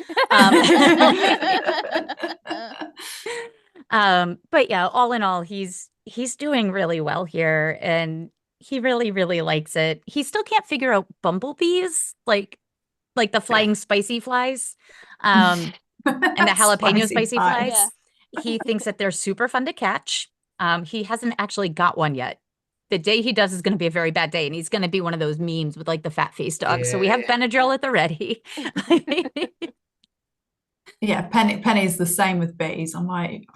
But yeah, all in all, he's doing really well here, and he really, really likes it. He still can't figure out bumblebees, like the flying spicy flies, and the jalapeno spicy flies. Yeah. He thinks that they're super fun to catch. He hasn't actually got one yet. The day he does is going to be a very bad day, and he's going to be one of those memes with like the fat face dog. Yeah, so we have Benadryl at the ready. Yeah, Penny's the same with bees. I'm like,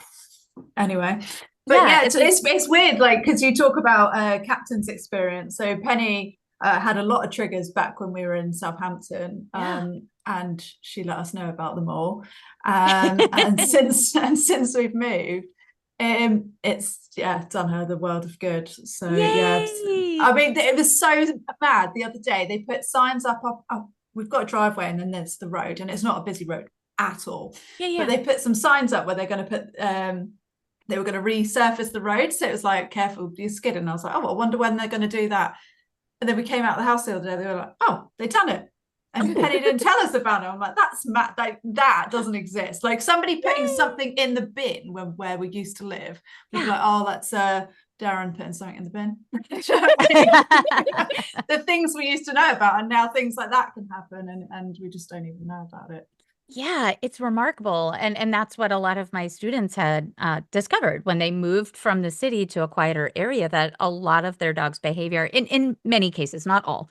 anyway. But yeah, it's weird, like, because you talk about Captain's experience. So Penny had a lot of triggers back when we were in Southampton, Yeah. and she let us know about them all. And since we've moved, it's done her the world of good. So Yay! I mean, it was so bad the other day. They put signs up. We've got a driveway, and then there's the road, and it's not a busy road at all. But they put some signs up where they're going to put they were going to resurface the road, so it was like, careful, you skid. And I was like, oh, I wonder when they're going to do that. And then we came out of the house the other day, they were like, oh, they done it. And Penny didn't tell us about it. I'm like, that's mad. Like, that doesn't exist. Like, somebody putting something in the bin where we used to live, we'd be like, oh, that's Darren putting something in the bin. The things we used to know about, and now things like that can happen, and we just don't even know about it. Yeah, it's remarkable. And that's what a lot of my students had discovered when they moved from the city to a quieter area, that a lot of their dog's behavior, in many cases, not all,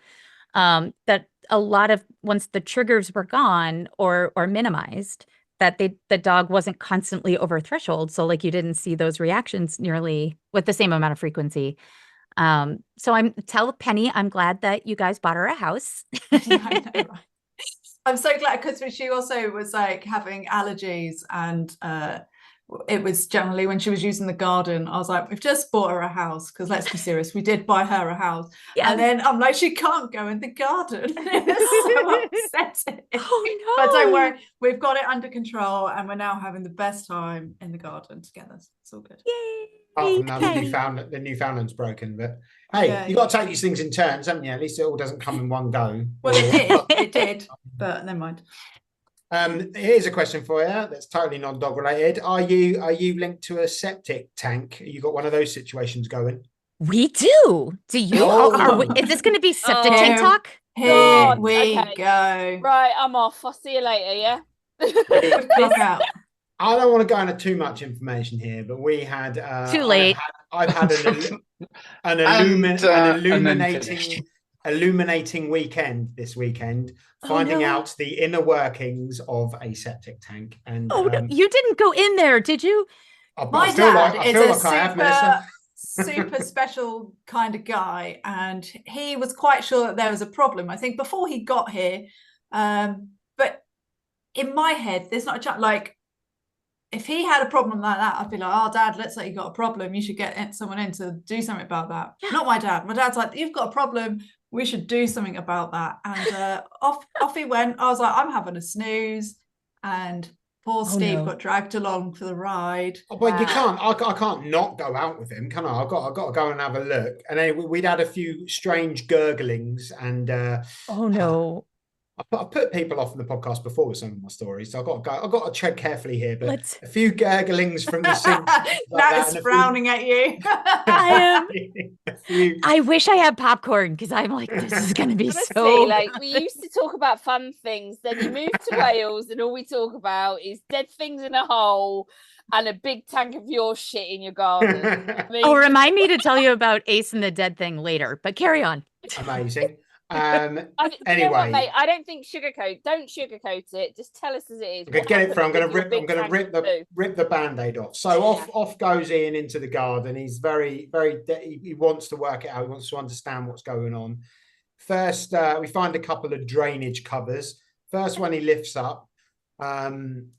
that a lot of, once the triggers were gone or minimized, that the dog wasn't constantly over threshold. So like you didn't see those reactions nearly with the same amount of frequency. So tell Penny, I'm glad that you guys bought her a house. I know, right? I'm so glad, because she also was like having allergies, and it was generally when she was using the garden, I was like, we've just bought her a house, because let's be serious, we did buy her a house. Yeah. And then I'm like, she can't go in the garden. It's so upsetting. Oh no. But don't worry, we've got it under control, and we're now having the best time in the garden together. It's all good. Yay. Apart from now, the Newfoundland's broken, but hey, you got to take these things in turns, haven't you? At least it all doesn't come in one go. Well, it did, but never mind. Here's a question for you that's totally non-dog related. Are you linked to a septic tank? You got one of those situations going? We do. Do you? Is this going to be septic tank talk? Here we go. Right, I'm off. I'll see you later. Yeah. I don't want to go into too much information here, but we had too late. I've had an illuminating weekend this weekend, finding out the inner workings of a septic tank. And no, you didn't go in there, did you? My dad is a super special kind of guy, and he was quite sure that there was a problem, I think, before he got here. But in my head, there's not a chance. Like, if he had a problem like that, I'd be like, oh, Dad, let's say you got a problem. You should get someone in to do something about that. Yeah. Not my dad. My dad's like, you've got a problem. We should do something about that. And off he went. I was like, I'm having a snooze. And poor Steve got dragged along for the ride. Oh, but you can't. I can't not go out with him, can I? I've got to go and have a look. And then we'd had a few strange gurglings, and oh no. I've put people off in the podcast before with some of my stories, so I've got to tread carefully here. But a few gurglings from the sink. That is frowning at you. I wish I had popcorn, because I'm like, this is going to be so. Like, we used to talk about fun things. Then you moved to Wales, and all we talk about is dead things in a hole and a big tank of your shit in your garden. I mean, remind me to tell you about Ace and the dead thing later. But carry on. Amazing. Anyway, you know what, mate? I don't think don't sugarcoat it. Just tell us as it is. Okay, get it from. I'm going to rip the band-aid off. So off goes Ian into the garden. He's very, very. He wants to work it out. He wants to understand what's going on. First, we find a couple of drainage covers. First one he lifts up. I don't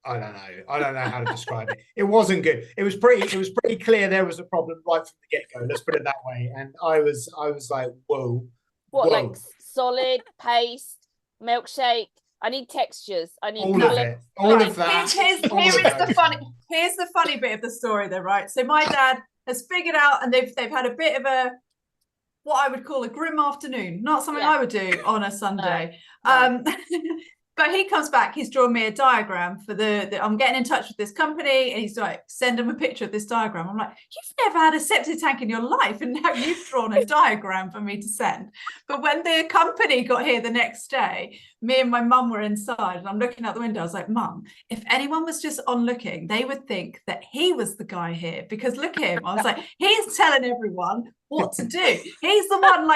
know how to describe it. It wasn't good. It was pretty clear there was a problem right from the get-go. Let's put it that way. And I was like, whoa. What, like solid, paste, milkshake? I need textures. I need all of it. All of that. Here's the funny bit of the story, though, right? So my dad has figured out, and they've had a bit of a, what I would call a grim afternoon. Not something I would do on a Sunday. No. But he comes back, he's drawn me a diagram for I'm getting in touch with this company, and he's like, send him a picture of this diagram. I'm like, you've never had a septic tank in your life, and now you've drawn a diagram for me to send. But when the company got here the next day, me and my mum were inside, and I'm looking out the window. I was like, Mum, if anyone was just on looking, they would think that he was the guy here, because look at him. I was like, he's telling everyone what to do. He's the one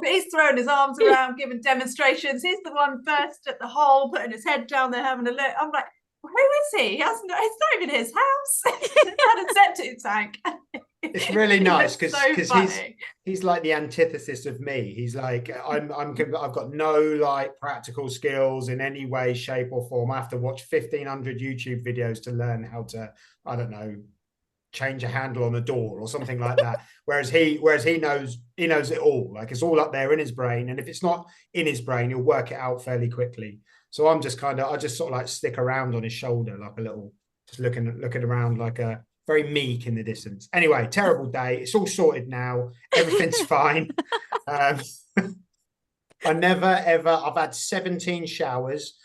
he's throwing his arms around, giving demonstrations. He's the one first at the hole, putting his head down there, having a look. I'm like, who is he? It's not even his house. He's had a septic tank. It's really nice because so he's like the antithesis of me. He's like I've got no like practical skills in any way, shape, or form. I have to watch 1,500 YouTube videos to learn how to, I don't know, change a handle on a door or something like that. Whereas he knows it all. Like it's all up there in his brain, and if it's not in his brain, he'll work it out fairly quickly. So I just sort of like stick around on his shoulder like a little, just looking around like a very meek in the distance. Anyway, terrible day. It's all sorted now. Everything's fine. I've had 17 showers.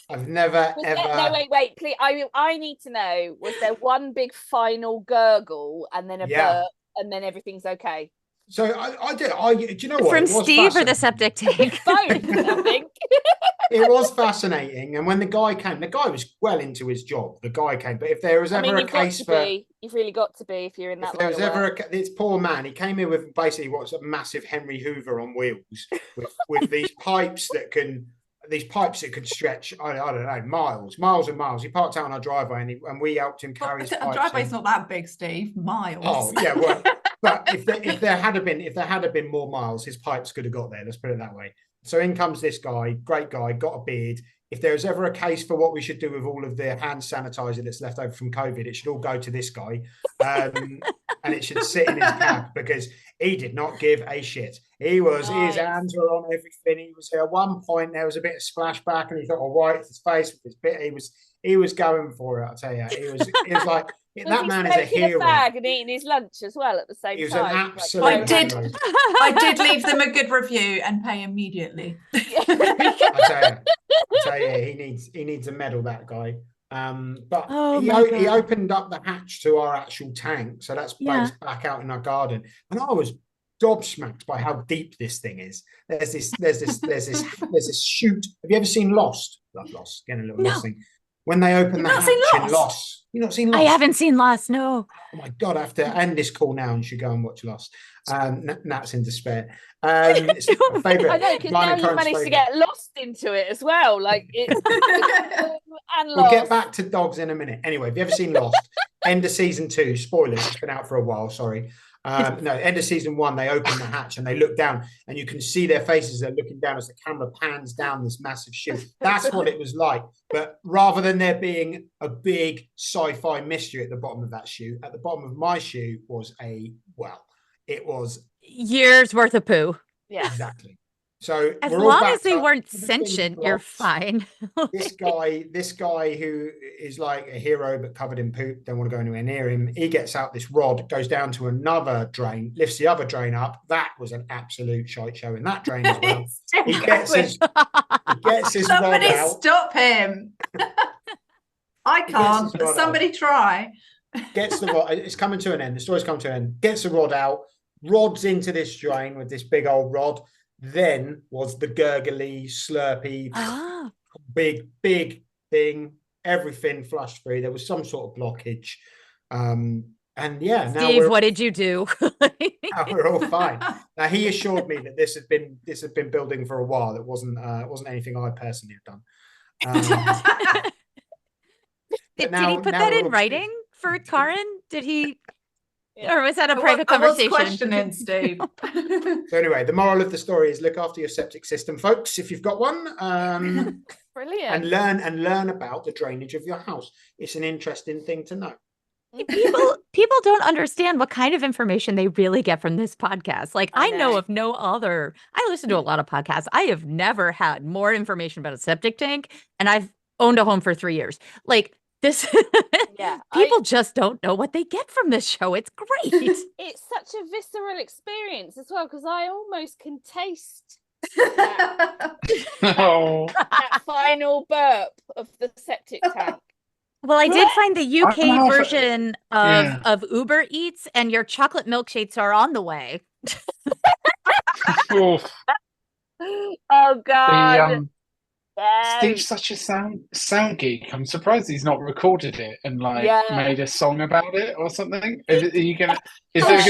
I've never No, wait, please. I need to know, was there one big final gurgle and then a burp and then everything's okay? So I did. Do you know what? From Steve or the septic tank? Both, I think. It was fascinating. And when the guy came, the guy was well into his job. The guy came, but if there was ever a case for, you've really got to be if you're in that. If there was ever this poor man, he came in with basically what's a massive Henry Hoover on wheels with these pipes that can. These pipes that could stretch, I don't know, miles and miles. He parked out on our driveway and we helped him carry his pipes. The driveway's not that big, Steve. Miles. Oh yeah, well, but if there had been more miles, his pipes could have got there. Let's put it that way. So in comes this guy, great guy, got a beard. If there was ever a case for what we should do with all of the hand sanitizer that's left over from COVID, it should all go to this guy, and it should sit in his cab because he did not give a shit. His hands were on everything. He was at one point there was a bit of splashback, and he thought, "I'll wipe his face with his bit." He was going for it. I'll tell you, he was like that man is a hero. A bag and eating his lunch as well at the same time. He was an absolute. I did leave them a good review and pay immediately. I tell you, he needs a medal, that guy. But he opened up the hatch to our actual tank, so that's based back out in our garden, and I was gobsmacked by how deep this thing is. There's this chute. Have you ever seen Lost? Lost, getting a little Lost thing. When they open the hatch in Lost. You've not seen Lost? I haven't seen Lost, no. Oh my God, I have to end this call now and you should go and watch Lost. Nat's in despair. It's my favourite. I know, because now you've managed to get lost into it as well. Like it's and Lost. We'll get back to dogs in a minute. Anyway, have you ever seen Lost? End of season 2, spoilers, it's been out for a while, sorry. No, end of season 1, they open the hatch and they look down and you can see their faces. They're looking down as the camera pans down this massive chute. That's what it was like. But rather than there being a big sci-fi mystery at the bottom of that chute, at the bottom of my chute was it was years worth of poo. Yeah, exactly. So as long as they weren't sentient, you're fine. This guy who is like a hero but covered in poop, don't want to go anywhere near him. He gets out this rod, goes down to another drain, lifts the other drain up. That was an absolute shite show in that drain as well. He gets his Somebody rod out. Stop him. I can't, but somebody try. Gets the rod. It's coming to an end. The story's coming to an end. Gets the rod out, rods into this drain with this big old rod. Then was the gurgly, slurpy, big thing. Everything flushed through. There was some sort of blockage, and yeah. Steve, what did you do? Now we're all fine. Now he assured me that this had been building for a while. It wasn't anything I personally have done. Did he put that in writing for Corrin? Did he? Or was that a private conversation? I was questioning, Steve. So anyway, the moral of the story is look after your septic system, folks, if you've got one. Brilliant. And learn about the drainage of your house. It's an interesting thing to know. People don't understand what kind of information they really get from this podcast. Like I know of no other. I listen to a lot of podcasts. I have never had more information about a septic tank, and I've owned a home for 3 years. Like this, people just don't know what they get from this show. It's great. It's such a visceral experience as well, because I almost can taste that final burp of the septic tank. Well, I did find the UK version of Uber Eats, and your chocolate milkshakes are on the way. Oh God. Steve's such a sound geek. I'm surprised he's not recorded it and made a song about it or something. Is there going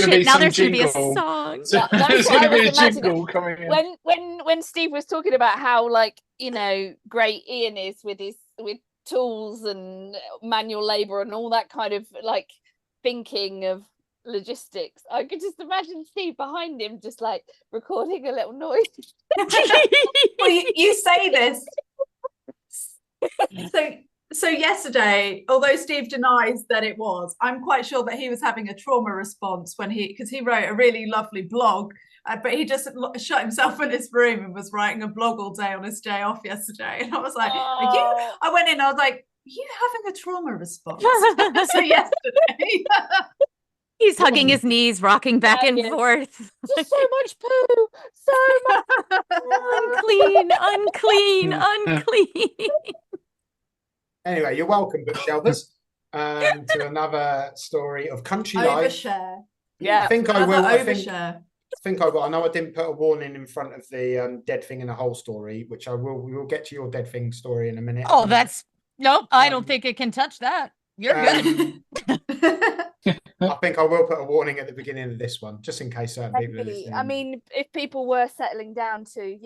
to be some jingle? There's going to be a jingle coming in. When Steve was talking about how great Ian is with tools and manual labor and all that kind of thinking of logistics. I could just imagine Steve behind him, just like recording a little noise. Well, you say this. So yesterday, although Steve denies that it was, I'm quite sure that he was having a trauma response because he wrote a really lovely blog, but he just shut himself in his room and was writing a blog all day on his day off yesterday. And I was like, I went in, I was like, are you having a trauma response? So yesterday. He's hugging his knees, rocking back and forth. Just so much poo, so much unclean, unclean, unclean. Anyway, you're welcome, Bookshelvers, to another story of country life. Overshare. Yeah, I think I will. Overshare. I think I will. I know I didn't put a warning in front of the dead thing in a hole story, which I will. We will get to your dead thing story in a minute. Oh, nope. I don't think it can touch that. You're good. I think I will put a warning at the beginning of this one, just in case certain people are listening. I mean, if people were settling down to,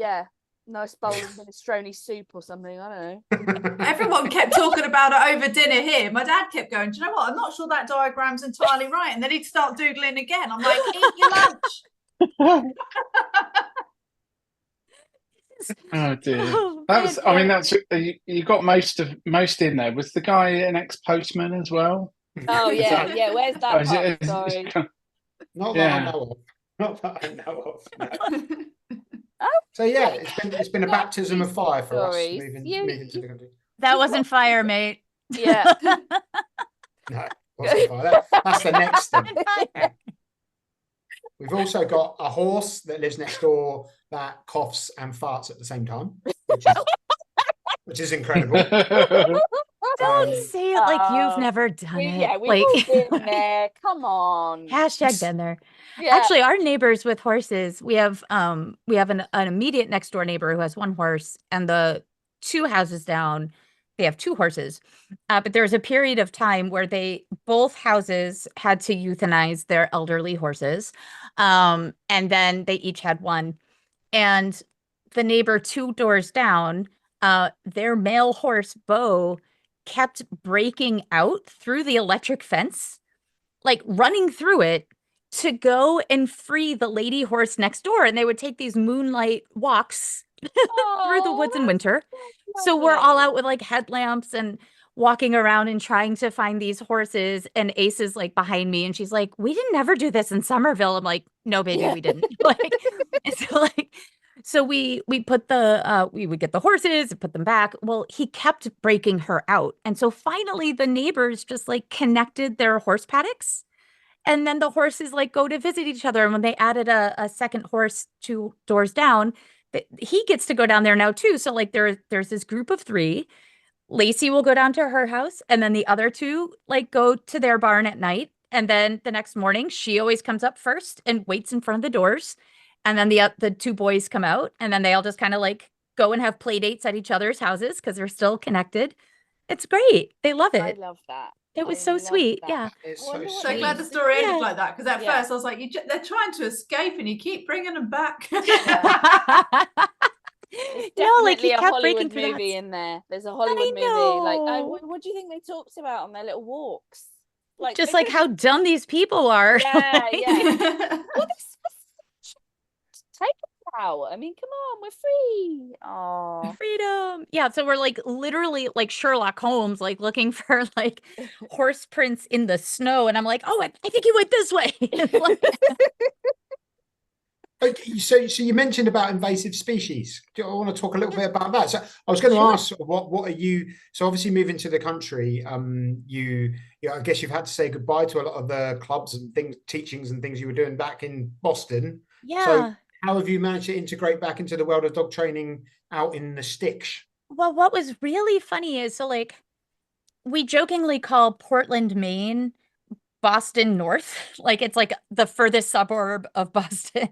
nice bowl of minestrone soup or something, I don't know. Everyone kept talking about it over dinner here. My dad kept going, do you know what? I'm not sure that diagram's entirely right. And then he'd start doodling again. I'm like, eat your lunch. Oh dear. That's you got most in there. Was the guy an ex-postman as well? Oh yeah. Where's that part? Sorry. Not that I know of. Not that I know of. No. So yeah, it's been a baptism of fire for us moving to the country. That wasn't fire, mate. Yeah. No, it wasn't fire. That's the next thing. We've also got a horse that lives next door that coughs and farts at the same time, which is incredible. Don't say it like you've never done it. Yeah, we've all been there. Come on. Hashtag been there. Yeah. Actually, our neighbors with horses, we have an immediate next door neighbor who has one horse, and the 2 houses down, they have 2 horses. But there was a period of time where both houses had to euthanize their elderly horses. And then they each had one. And the neighbor 2 doors down, their male horse, Bo, kept breaking out through the electric fence, like running through it to go and free the lady horse next door. And they would take these moonlight walks through the woods in winter. So we're all out with like headlamps and walking around and trying to find these horses. And Ace is like behind me and she's like, we didn't ever do this in Somerville. I'm like, no, baby, we didn't. So we put we would get the horses and put them back. Well, he kept breaking her out. And so finally the neighbors just like connected their horse paddocks. And then the horses like go to visit each other. And when they added a second horse 2 doors down, he gets to go down there now too. So like there's this group of 3. Lacey will go down to her house, and then the other 2 like go to their barn at night. And then the next morning, she always comes up first and waits in front of the doors. And then the 2 boys come out, and then they all just kind of like go and have play dates at each other's houses because they're still connected. It's great. They love it. I love that. It was so sweet. That. Yeah. It's So glad the story ended like that, because at first I was like, they're trying to escape and you keep bringing them back. It's No, like he definitely a kept breaking Hollywood through movie that. in there. There's a Hollywood movie. Like, what do you think they talked about on their little walks? Like, Just like how dumb these people are. Yeah, yeah. Well, take it out. I mean, come on, we're free. Oh, Freedom. Yeah. So we're like literally like Sherlock Holmes, like looking for like horse prints in the snow. And I'm like, oh, I think he went this way. Okay, so you mentioned about invasive species. Do I want to talk a little bit about that? So I was going to ask, what are you? So obviously moving to the country, I guess you've had to say goodbye to a lot of the clubs and things, teachings and things you were doing back in Boston. Yeah. So how have you managed to integrate back into the world of dog training out in the sticks? Well, what was really funny is, so like we jokingly call Portland, Maine, Boston North. Like it's like the furthest suburb of Boston,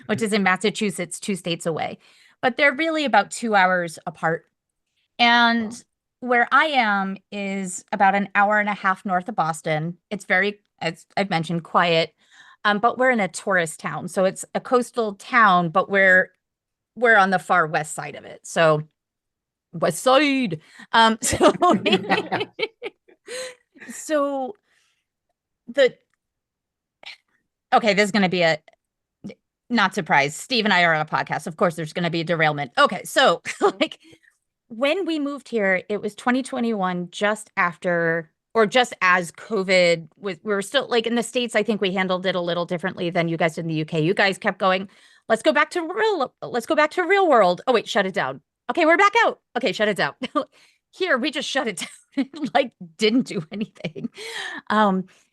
which is in Massachusetts, 2 states away. But they're really about 2 hours apart. And where I am is about an hour and a half north of Boston. It's very, as I've mentioned, quiet. But we're in a tourist town. So it's a coastal town, but we're on the far west side of it. So west side. So okay, this is going to be a not surprised. Steve and I are on a podcast. Of course, there's going to be a derailment. Okay, so like when we moved here, it was 2021, just after or just as COVID was. We were still like in the States. I think we handled it a little differently than you guys did in the UK. You guys kept going. Let's go back to real world. Oh wait, shut it down. Okay, we're back out. Okay, shut it down. Here, we just shut it down. Like didn't do anything.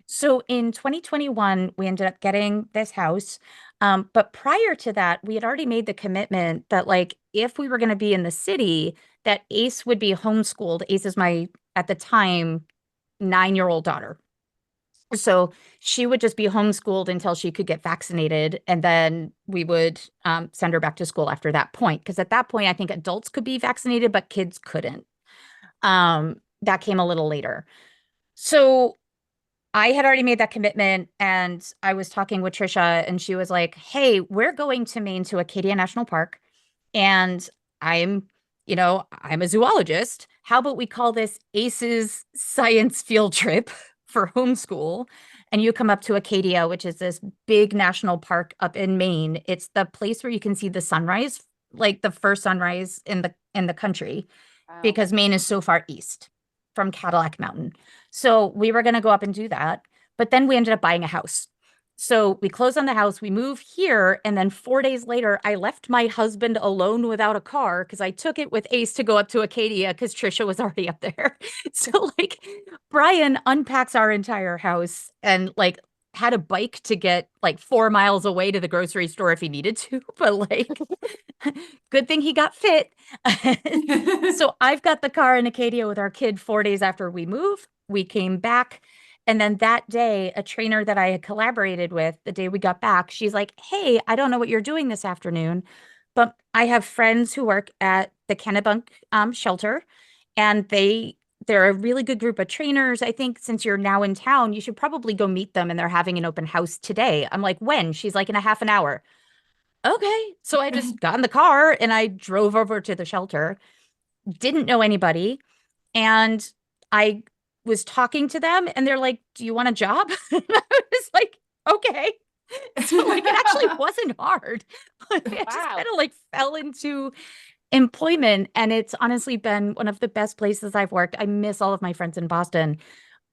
So in 2021, we ended up getting this house. But prior to that, we had already made the commitment that like if we were going to be in the city, that Ace would be homeschooled. Ace is my, at the time, 9-year-old daughter. So she would just be homeschooled until she could get vaccinated. And then we would send her back to school after that point. Because at that point, I think adults could be vaccinated, but kids couldn't. That came a little later. So I had already made that commitment, and I was talking with Trisha, and she was like, hey, we're going to Maine to Acadia National Park, and I'm a zoologist. How about we call this Ace's science field trip for homeschool? And you come up to Acadia, which is this big national park up in Maine. It's the place where you can see the sunrise, like the first sunrise in the country, because Maine is so far east from Cadillac Mountain. So we were going to go up and do that. But then we ended up buying a house. So we closed on the house, we moved here. And then 4 days later, I left my husband alone without a car because I took it with Ace to go up to Acadia because Trisha was already up there. So like Brian unpacks our entire house and like had a bike to get like 4 miles away to the grocery store if he needed to. But like, good thing he got fit. So I've got the car in Acadia with our kid 4 days after we moved. We came back. And then that day, a trainer that I had collaborated with the day we got back, she's like, hey, I don't know what you're doing this afternoon, but I have friends who work at the Kennebunk shelter, and they're a really good group of trainers. I think since you're now in town, you should probably go meet them, and they're having an open house today. I'm like, when? She's like, in a half an hour. Okay. So I just got in the car and I drove over to the shelter, didn't know anybody. And I was talking to them and they're like, do you want a job? And I was like, okay. So like, it actually wasn't hard. I just kind of like fell into employment. And it's honestly been one of the best places I've worked. I miss all of my friends in Boston,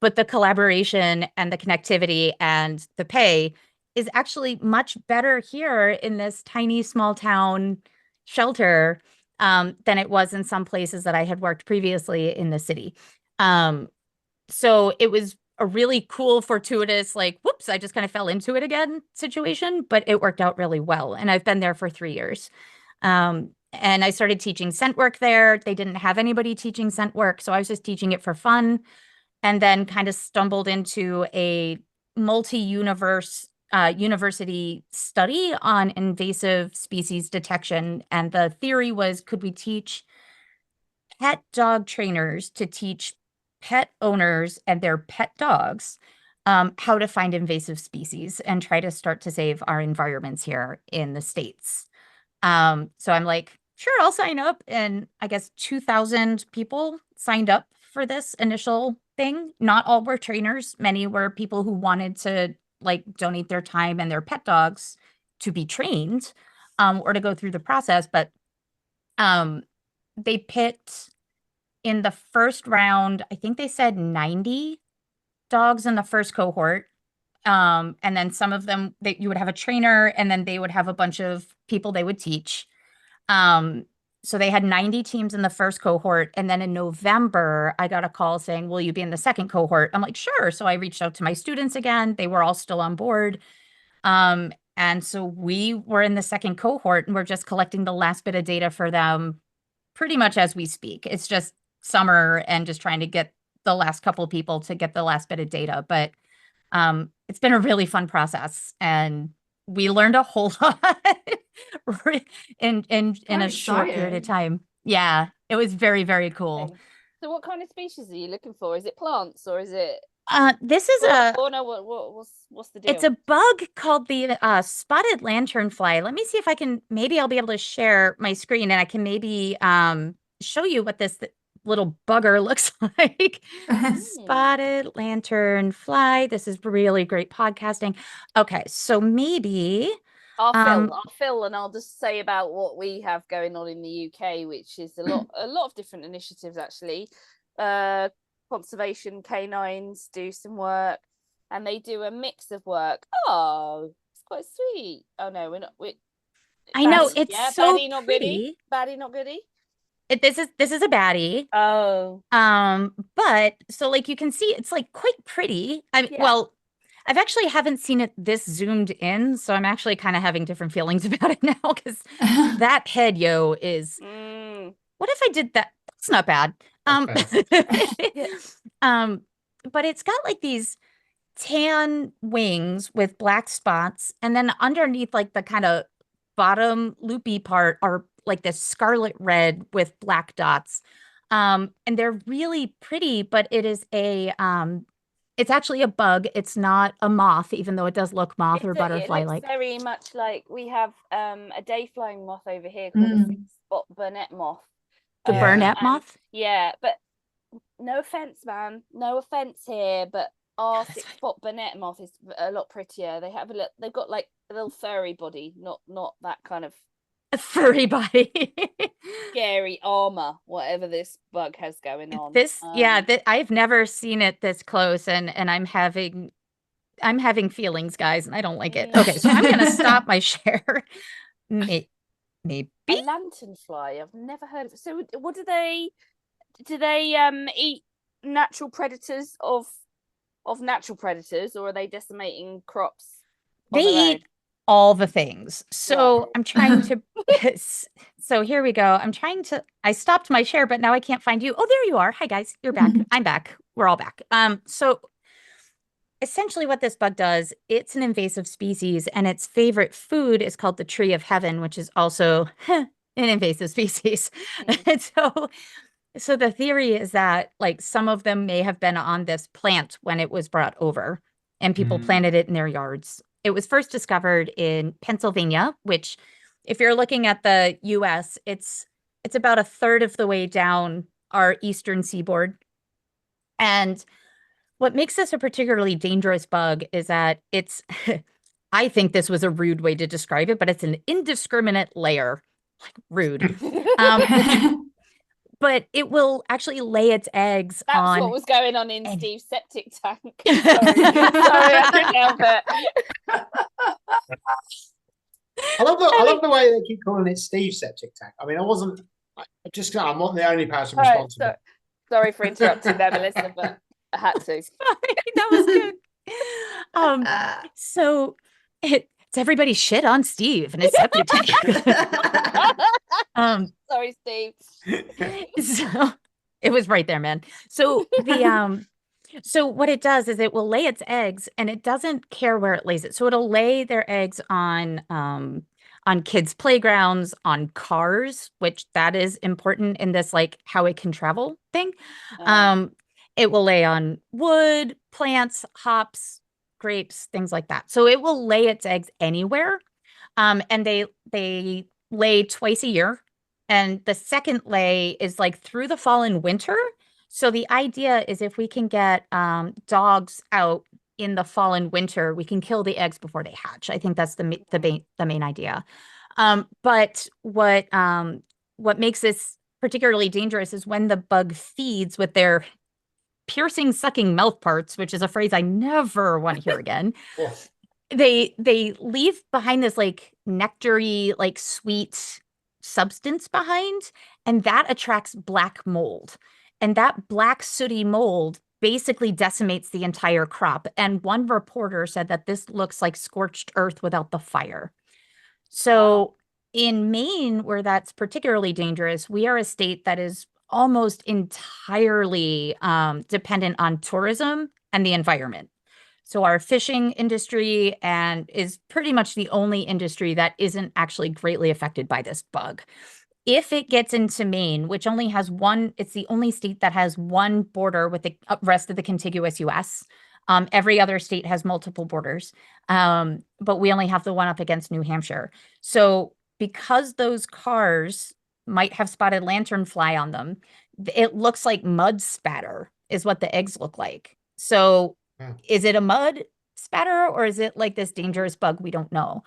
but the collaboration and the connectivity and the pay is actually much better here in this tiny small town shelter than it was in some places that I had worked previously in the city. So it was a really cool, fortuitous, like, whoops, I just kind of fell into it again situation, but it worked out really well. And I've been there for 3 years. And I started teaching scent work there. They didn't have anybody teaching scent work, so I was just teaching it for fun, and then kind of stumbled into a university study on invasive species detection. And the theory was, could we teach pet dog trainers to teach pet owners and their pet dogs how to find invasive species and try to start to save our environments here in the States. So I'm like, sure, I'll sign up. And I guess 2,000 people signed up for this initial thing. Not all were trainers. Many were people who wanted to like donate their time and their pet dogs to be trained or to go through the process. But they picked in the first round, I think they said 90 dogs in the first cohort. And then some of them that you would have a trainer, and then they would have a bunch of people they would teach. So they had 90 teams in the first cohort. And then in November, I got a call saying, will you be in the second cohort? I'm like, sure. So I reached out to my students again. They were all still on board. And so we were in the second cohort, and we're just collecting the last bit of data for them pretty much as we speak. It's just summer and just trying to get the last couple of people to get the last bit of data. But it's been a really fun process, and we learned a whole lot in a short period of time. Yeah, it was very, very cool. Okay. So what kind of species are you looking for? Is it plants or is it this is what's the deal? It's a bug called the spotted lanternfly. Let me see if I can, maybe I'll be able to share my screen and I can maybe show you what this little bugger looks like. Spotted lanternfly. This is really great podcasting. Okay, so maybe I'll fill, and I'll just say about what we have going on in the UK, which is a lot of different initiatives actually. Conservation canines do some work, and they do a mix of work. Oh, it's quite sweet. Oh no, we're not. I know, it's so baddie, not pretty. goodie. Baddie, not goodie. This is a baddie. Oh. But so like you can see, it's like quite pretty. Well, I've actually haven't seen it this zoomed in, so I'm actually kind of having different feelings about it now because that head, is. What if I did that? That's not bad. But it's got like these tan wings with black spots, and then underneath, like the kind of bottom loopy part, are like this scarlet red with black dots. And they're really pretty, but it is it's actually a bug. It's not a moth, even though it does look moth or butterfly like. It looks very much like we have a day flying moth over here called a six-spot burnet moth. The burnet moth? Yeah, but no offense, man. No offense here, but our six-spot burnet moth is a lot prettier. They've got like a little furry body, not that kind of a furry body. Scary armor, whatever this bug has going on. I've never seen it this close, and I'm having feelings, guys, and I don't like it. Okay, so I'm gonna stop my share. Maybe a lanternfly. I've never heard of it. So what do they eat natural predators of natural predators, or are they decimating crops? They eat all the things. So I'm trying to so here we go. I stopped my share, but now I can't find you. Oh, there you are. Hi guys, you're back. I'm back. We're all back. So essentially what this bug does, it's an invasive species, and its favorite food is called the tree of heaven, which is also an invasive species. And so the theory is that like some of them may have been on this plant when it was brought over, and people planted it in their yards. It was first discovered in Pennsylvania, which if you're looking at the US, it's about a third of the way down our eastern seaboard. And what makes this a particularly dangerous bug is that it's, I think this was a rude way to describe it, but it's an indiscriminate layer, like rude. But it will actually lay its eggs on. That's what was going on in Steve's septic tank. Sorry, I couldn't help it. I love the way they keep calling it Steve's septic tank. I mean, I'm not the only person responsible. Sorry for interrupting there, Melissa, but I had to. Sorry, that was good. So it's everybody shit on Steve and his septic tank. Sorry, Steve. So it was right there, man. So so what it does is it will lay its eggs, and it doesn't care where it lays it. So it'll lay their eggs on kids' playgrounds, on cars, which that is important in this like how it can travel thing. It will lay on wood, plants, hops, grapes, things like that. So it will lay its eggs anywhere. And they lay twice a year. And the second lay is like through the fall and winter. So the idea is if we can get dogs out in the fall and winter, we can kill the eggs before they hatch. I think that's the main idea. But what makes this particularly dangerous is when the bug feeds with their piercing, sucking mouth parts, which is a phrase I never want to hear again. They leave behind this like nectary, like sweet substance behind, and that attracts black mold. And that black sooty mold basically decimates the entire crop. And one reporter said that this looks like scorched earth without the fire. So in Maine, where that's particularly dangerous, we are a state that is almost entirely dependent on tourism and the environment. So our fishing industry is pretty much the only industry that isn't actually greatly affected by this bug. If it gets into Maine, which only has one, it's the only state that has one border with the rest of the contiguous US. Every other state has multiple borders, but we only have the one up against New Hampshire. So because those cars might have spotted lanternfly on them, it looks like mud spatter is what the eggs look like. So is it a mud spatter or is it like this dangerous bug? We don't know.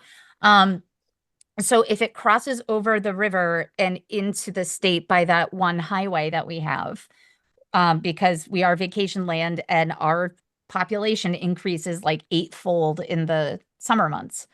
So if it crosses over the river and into the state by that one highway that we have, because we are vacation land and our population increases like 8-fold in the summer months,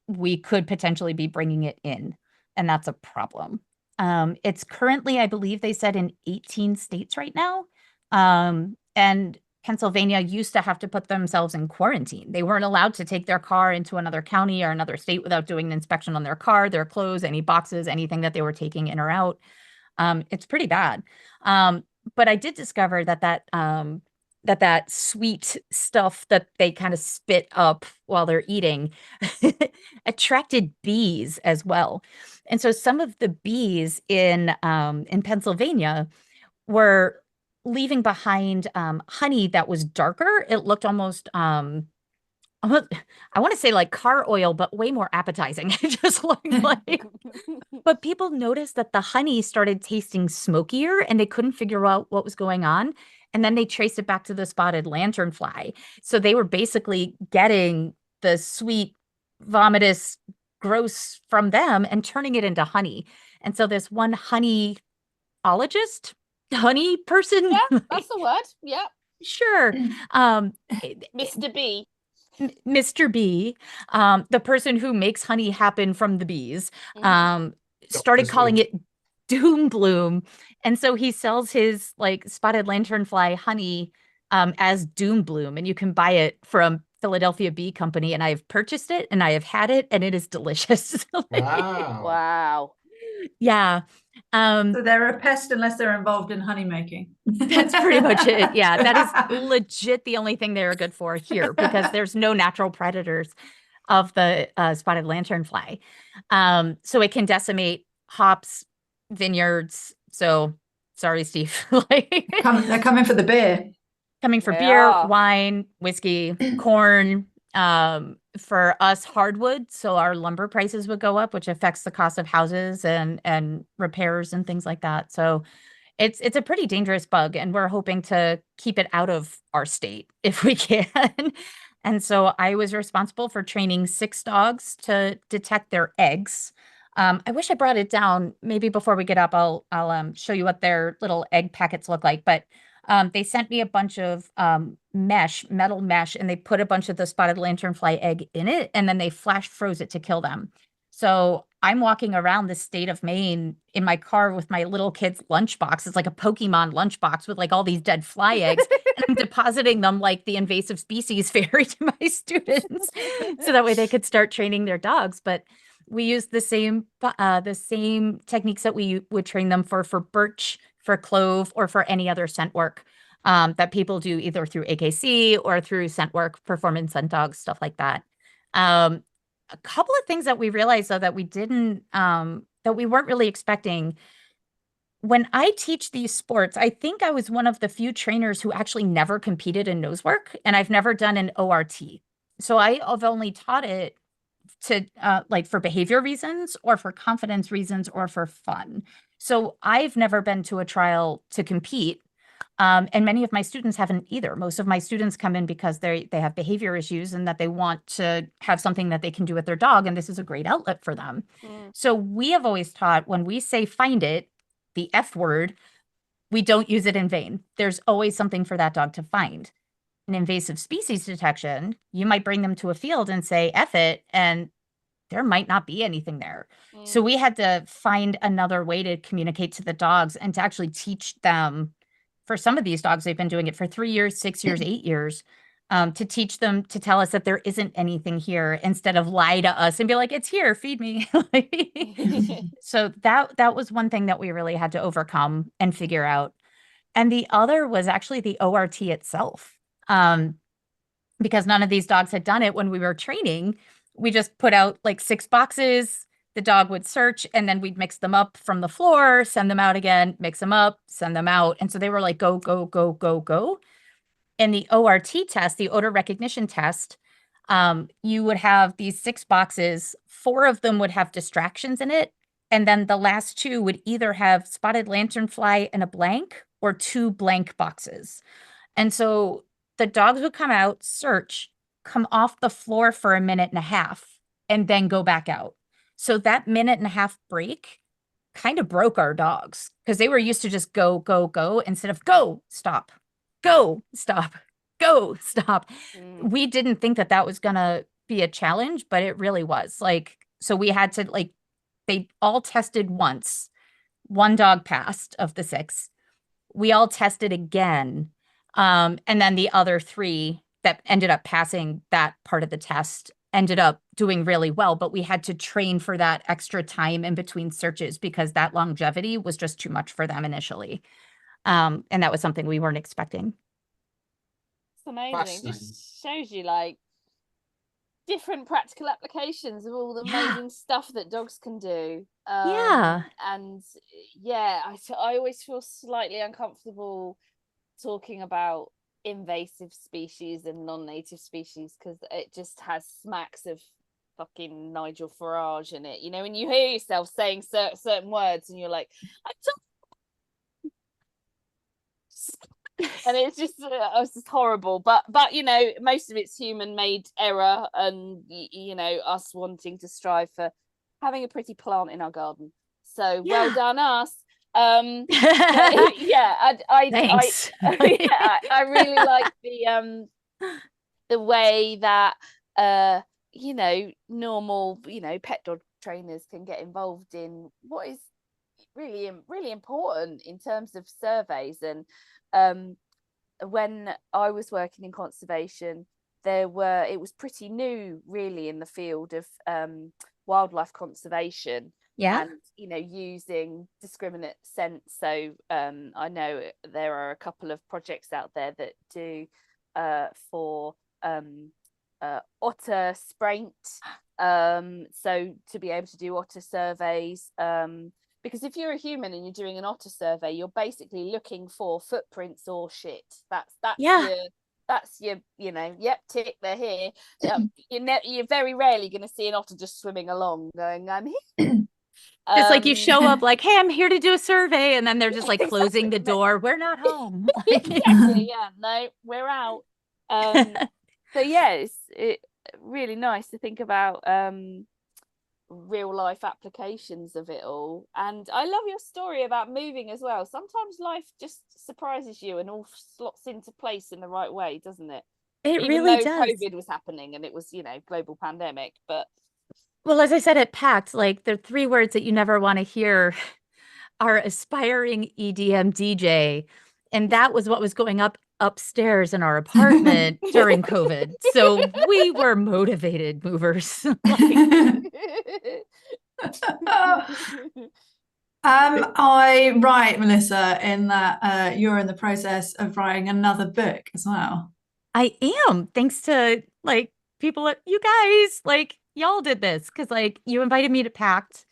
we could potentially be bringing it in, and that's a problem. It's currently, I believe they said, in 18 states right now. And Pennsylvania used to have to put themselves in quarantine. They weren't allowed to take their car into another county or another state without doing an inspection on their car, their clothes, any boxes, anything that they were taking in or out. It's pretty bad. But I did discover that sweet stuff that they kind of spit up while they're eating attracted bees as well. And so some of the bees in Pennsylvania were leaving behind honey that was darker. It looked almost I want to say like car oil, but way more appetizing. It just looked like. But people noticed that the honey started tasting smokier and they couldn't figure out what was going on. And then they traced it back to the spotted lanternfly. So they were basically getting the sweet, vomitous, gross from them and turning it into honey. And so this one honey person. Yeah, that's the word. Yeah. Sure. Mr. B. Mr. B, the person who makes honey happen from the bees, started calling it Doom Bloom. And so he sells his like spotted lanternfly honey as Doom Bloom, and you can buy it from Philadelphia Bee Company. And I have purchased it and I have had it and it is delicious. Wow. Yeah. So they're a pest unless they're involved in honey making. That's pretty much it. Yeah, that is legit the only thing they're good for here because there's no natural predators of the spotted lanternfly. So it can decimate hops, vineyards. So sorry, Steve. They're coming for the beer. Coming for beer, wine, whiskey, corn. For us, hardwood, so our lumber prices would go up, which affects the cost of houses and repairs and things like that. So it's a pretty dangerous bug, and we're hoping to keep it out of our state if we can. And so I was responsible for training 6 dogs to detect their eggs. I wish I brought it down. Maybe before we get up, I'll show you what their little egg packets look like. But they sent me a bunch of metal mesh, and they put a bunch of the spotted lanternfly egg in it, and then they flash froze it to kill them. So I'm walking around the state of Maine in my car with my little kid's lunchbox. It's like a Pokemon lunchbox with like all these dead fly eggs, and I'm depositing them like the invasive species fairy to my students, so that way they could start training their dogs. But we use the same techniques that we would train them for birch, for clove, or for any other scent work that people do either through AKC or through scent work, performance scent dogs, stuff like that. A couple of things that we realized though that we didn't, that we weren't really expecting. When I teach these sports, I think I was one of the few trainers who actually never competed in nose work, and I've never done an ORT. So I've only taught it to like for behavior reasons or for confidence reasons or for fun. So I've never been to a trial to compete. And many of my students haven't either. Most of my students come in because they have behavior issues and that they want to have something that they can do with their dog. And this is a great outlet for them. So we have always taught when we say find it, the F word, we don't use it in vain. There's always something for that dog to find. An invasive species detection, you might bring them to a field and say F it, and there might not be anything there. So we had to find another way to communicate to the dogs and to actually teach them. For some of these dogs, they've been doing it for 3 years, 6 years, 8 years, to teach them to tell us that there isn't anything here instead of lie to us and be like, it's here, feed me. So that was one thing that we really had to overcome and figure out. And the other was actually the ORT itself. Because none of these dogs had done it when we were training. We just put out like 6 boxes. The dog would search, and then we'd mix them up from the floor, send them out again, mix them up, send them out. And so they were like, go, go, go, go, go. In the ORT test, the odor recognition test, you would have these 6 boxes. 4 of them would have distractions in it, And then the last two would either have spotted lanternfly and a blank or 2 blank boxes. And so the dogs would come out, search, come off the floor for a minute and a half, and then go back out. So that minute and a half break kind of broke our dogs because they were used to just go, go, go instead of go, stop, go, stop, go, stop. We didn't think that that was going to be a challenge, but it really was. Like, so we had to, like, they all tested once. 1 dog passed of the 6. We all tested again. And then the other 3 that ended up passing that part of the test ended up doing really well, but we had to train for that extra time in between searches because that longevity was just too much for them initially. And that was something we weren't expecting. It's amazing. It just shows you like different practical applications of all the amazing stuff that dogs can do. And yeah, I always feel slightly uncomfortable talking about invasive species and non-native species because it just has smacks of fucking Nigel Farage in it, you know, and you hear yourself saying certain words and you're like, I don't and it's just horrible, but you know, most of it's human made error and you know, us wanting to strive for having a pretty plant in our garden. So well done us. I really like the way that you know, normal, you know, pet dog trainers can get involved in what is really important in terms of surveys. And when I was working in conservation, it was pretty new really in the field of wildlife conservation. And you know, using discriminate scent. So I know there are a couple of projects out there that do for otter spraint, so to be able to do otter surveys, because if you're a human and you're doing an otter survey, you're basically looking for footprints or shit. That's your you know, yep, tick, they're here. You're very rarely going to see an otter just swimming along going, I'm here. It's like you show up like, hey, I'm here to do a survey, and then they're just like closing the door. We're not home. Exactly. Yeah, no, we're out. So yeah, it's really nice to think about real life applications of it all. And I love your story about moving as well. Sometimes life just surprises you and all slots into place in the right way, doesn't it? It really does. COVID was happening and it was, you know, global pandemic, but well, as I said at PACT, like the 3 words that you never want to hear are aspiring EDM DJ. And that was what was going upstairs in our apartment during COVID. So we were motivated movers. I write, Melissa, in that you're in the process of writing another book as well. I am, thanks to like people at you guys, like y'all did this because like you invited me to PACT,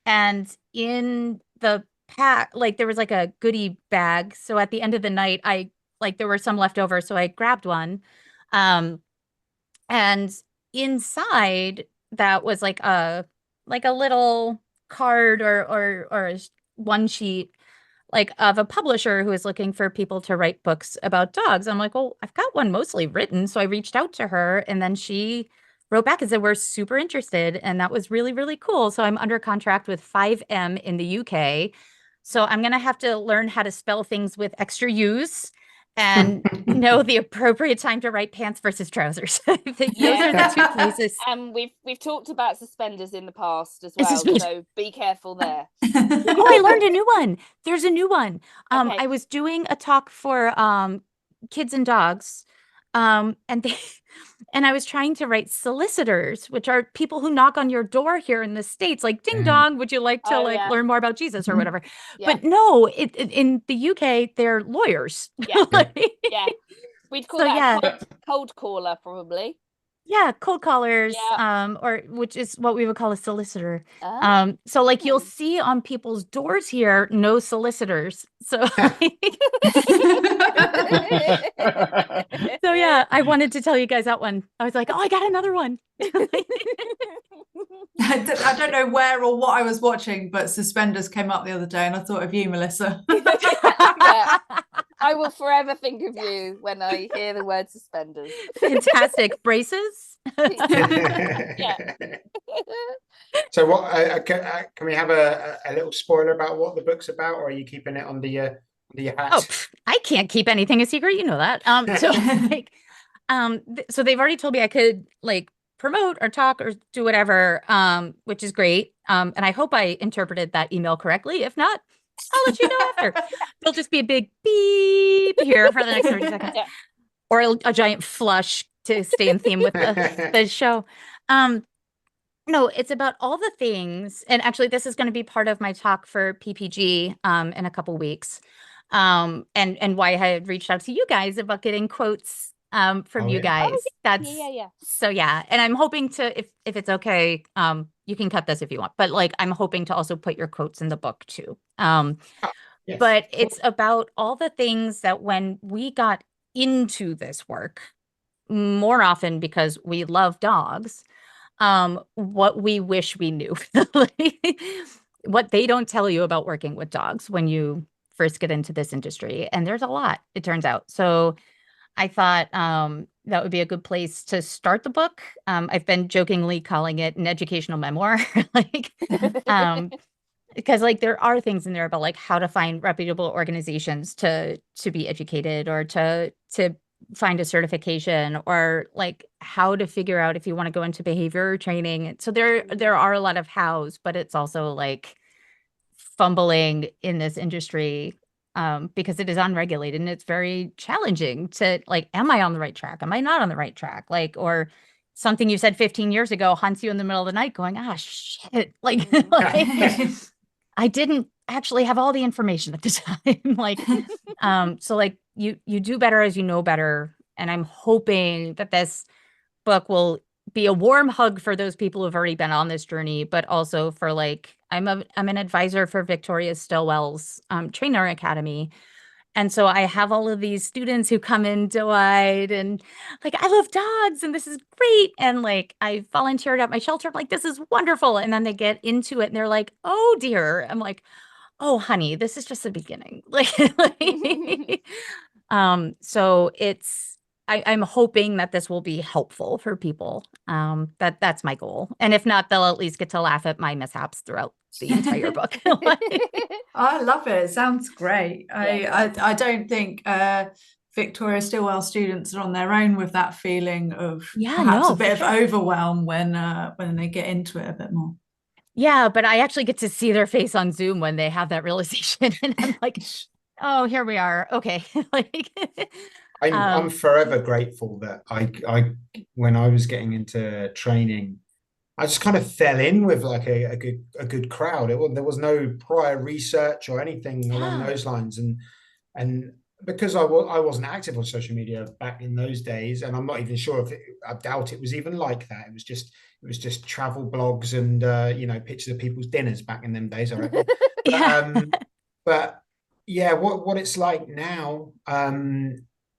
and in the pack, like there was like a goodie bag. So at the end of the night, there were some left over, so I grabbed one, and inside that was like a little card or one sheet like of a publisher who is looking for people to write books about dogs. I'm like, well, I've got one mostly written. So I reached out to her, and then she wrote back and said, we're super interested. And that was really, really cool. So I'm under contract with 5M in the UK. So I'm going to have to learn how to spell things with extra U's and know the appropriate time to write pants versus trousers. Those are the 2 places. And we've talked about suspenders in the past as well, so be careful there. Oh, I learned a new one. There's a new one. Okay. I was doing a talk for kids and dogs, and I was trying to write solicitors, which are people who knock on your door here in the States, like ding dong, would you like to learn more about Jesus or whatever? Yeah. But no, in the UK, they're lawyers. Yeah, yeah. We'd call that cold caller, probably. Yeah, cold callers, or which is what we would call a solicitor. So like you'll see on people's doors here, no solicitors. So so yeah, I wanted to tell you guys that one. I was like, oh, I got another one. I don't know where or what I was watching, but Suspenders came up the other day and I thought of you, Melissa. Yeah. I will forever think of you when I hear the word Suspenders. Fantastic. Braces? Yeah. So what can we have a little spoiler about what the book's about, or are you keeping it under your hat? Oh, I can't keep anything a secret. You know that. So they've already told me I could like promote or talk or do whatever, which is great. And I hope I interpreted that email correctly. If not, I'll let you know after. There'll just be a big beep here for the next 30 seconds. Yeah. Or a giant flush to stay in theme with the show. No, it's about all the things. And actually, this is going to be part of my talk for PPG in a couple weeks. And why I had reached out to you guys about getting quotes from you guys. That's yeah. So yeah. And I'm hoping to, if it's okay, you can cut this if you want, but like I'm hoping to also put your quotes in the book too. Yes. But it's about all the things that when we got into this work, more often because we love dogs, what we wish we knew, what they don't tell you about working with dogs when you first get into this industry. And there's a lot, it turns out. So I thought that would be a good place to start the book. I've been jokingly calling it an educational memoir, because like there are things in there about like how to find reputable organizations to be educated, or to find a certification, or like how to figure out if you want to go into behavior training. So there are a lot of hows, but it's also like fumbling in this industry because it is unregulated and it's very challenging to like, am I on the right track? Am I not on the right track? Like, or something you said 15 years ago haunts you in the middle of the night going, shit. Like, I didn't actually have all the information at the time. Like, so like you do better as you know better. And I'm hoping that this book will be a warm hug for those people who've already been on this journey, but also for like, I'm an advisor for Victoria Stillwell's Trainer Academy. And so I have all of these students who come in doe-eyed and like, I love dogs and this is great. And like, I volunteered at my shelter. I'm like, this is wonderful. And then they get into it and they're like, oh dear. I'm like, oh honey, this is just the beginning. So I'm hoping that this will be helpful for people. That's my goal. And if not, they'll at least get to laugh at my mishaps throughout the entire book. I love it. It sounds great. Yeah. I don't think Victoria Stillwell students are on their own with that feeling of perhaps a bit of overwhelm when they get into it a bit more. Yeah, but I actually get to see their face on Zoom when they have that realization. And I'm like, oh, here we are. Okay. I'm forever grateful that I when I was getting into training, I just kind of fell in with like a good crowd. There was no prior research or anything along those lines, and because I wasn't active on social media back in those days, and I'm not even sure I doubt it was even like that. It was just travel blogs and pictures of people's dinners back in them days, I reckon. But yeah, what it's like now,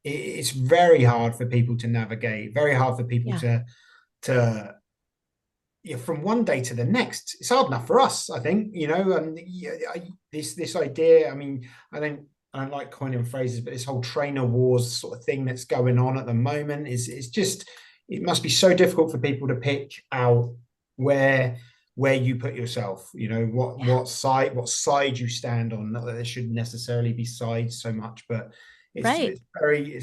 it's very hard for people to navigate, very hard for people to from one day to the next. It's hard enough for us, I think, this idea, I mean, I don't like coining phrases, but this whole trainer wars sort of thing that's going on at the moment is just, it must be so difficult for people to pick out where you put yourself, what side you stand on. Not that there shouldn't necessarily be sides so much, but it's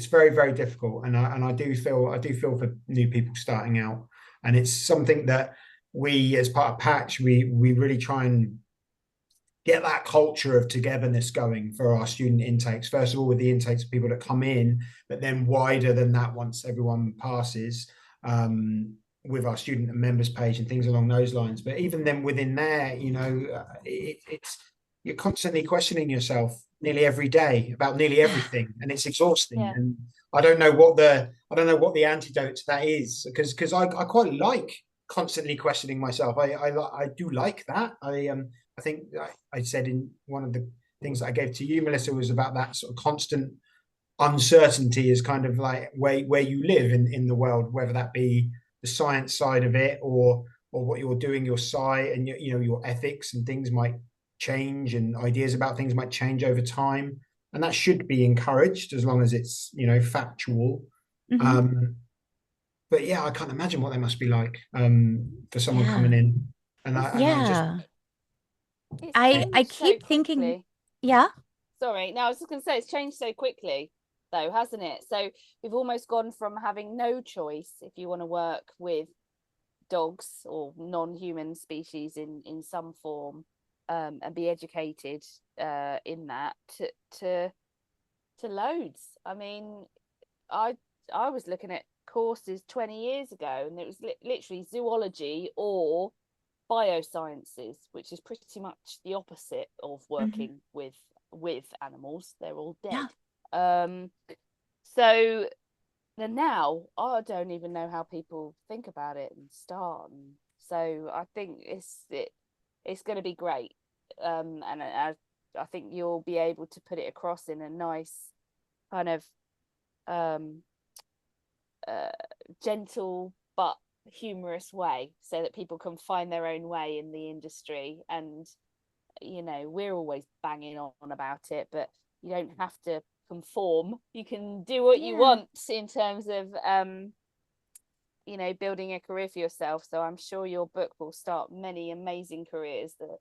very, very difficult. And I do feel for new people starting out, and it's something that we, as part of Patch, we really try and get that culture of togetherness going for our student intakes. First of all, with the intakes of people that come in, but then wider than that once everyone passes, with our student and members page and things along those lines. But even then within there, it's you're constantly questioning yourself nearly every day about nearly everything, and it's exhausting. Yeah. And I don't know what the antidote to that is, because I quite like constantly questioning myself. I do like that. I think I said in one of the things that I gave to you, Melissa, was about that sort of constant uncertainty is kind of like where you live in the world, whether that be the science side of it or or what you're doing, your site and your ethics and things might change, and ideas about things might change over time, and that should be encouraged as long as it's factual. But yeah, I can't imagine what they must be like for someone coming in, and I keep thinking, yeah. Sorry, no, I was just going to say it's changed so quickly, though, hasn't it? So we've almost gone from having no choice if you want to work with dogs or non-human species in some form, and be educated in that to loads. I mean, I was looking at courses 20 years ago, and it was literally zoology or biosciences, which is pretty much the opposite of working with animals. They're all dead. So then now I don't even know how people think about it and start, and so I think it's going to be great, and I think you'll be able to put it across in a nice kind of gentle but humorous way, so that people can find their own way in the industry. And we're always banging on about it, but you don't have to conform. You can do what you want in terms of building a career for yourself. So I'm sure your book will start many amazing careers that